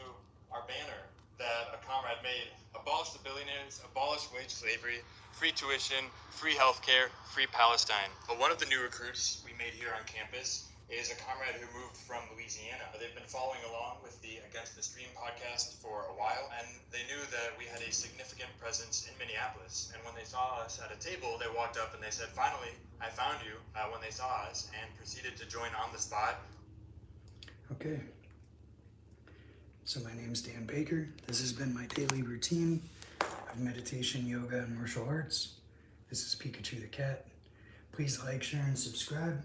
our banner that a comrade made. Abolish the billionaires, abolish wage slavery, free tuition, free healthcare, free Palestine. But one of the new recruits we made here on campus is a comrade who moved from Louisiana. They've been following along with the Against the Stream podcast for a while, and they knew that we had a significant presence in Minneapolis. And when they saw us at a table, they walked up and they said, finally, I found you, when they saw us, and proceeded to join on the spot. Okay. So my name's Dan Baker. This has been my daily routine of meditation, yoga, and martial arts. This is Pikachu the cat. Please like, share, and subscribe.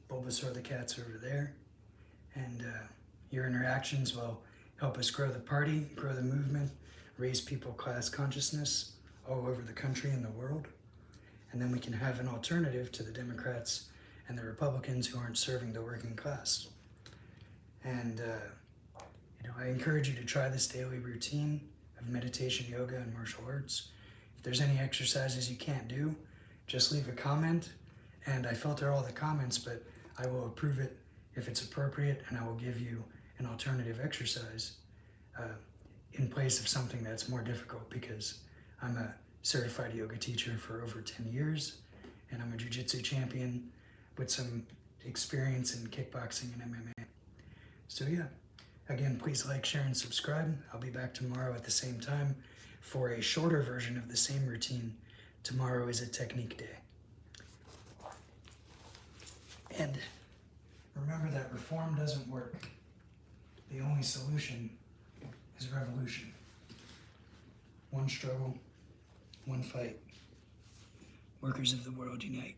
Bulbasaur the cat's over there. And your interactions will help us grow the party, grow the movement, raise people class consciousness all over the country and the world. And then we can have an alternative to the Democrats and the Republicans who aren't serving the working class. And I encourage you to try this daily routine of meditation, yoga, and martial arts. If there's any exercises you can't do, just leave a comment, and I filter all the comments, but I will approve it if it's appropriate, and I will give you an alternative exercise in place of something that's more difficult, because I'm a certified yoga teacher for over 10 years, and I'm a jiu-jitsu champion with some experience in kickboxing and MMA. So yeah, again, please like, share, and subscribe. I'll be back tomorrow at the same time for a shorter version of the same routine. Tomorrow is a technique day. And Remember that reform doesn't work. The only solution is revolution. One struggle, one fight. Workers of the world unite.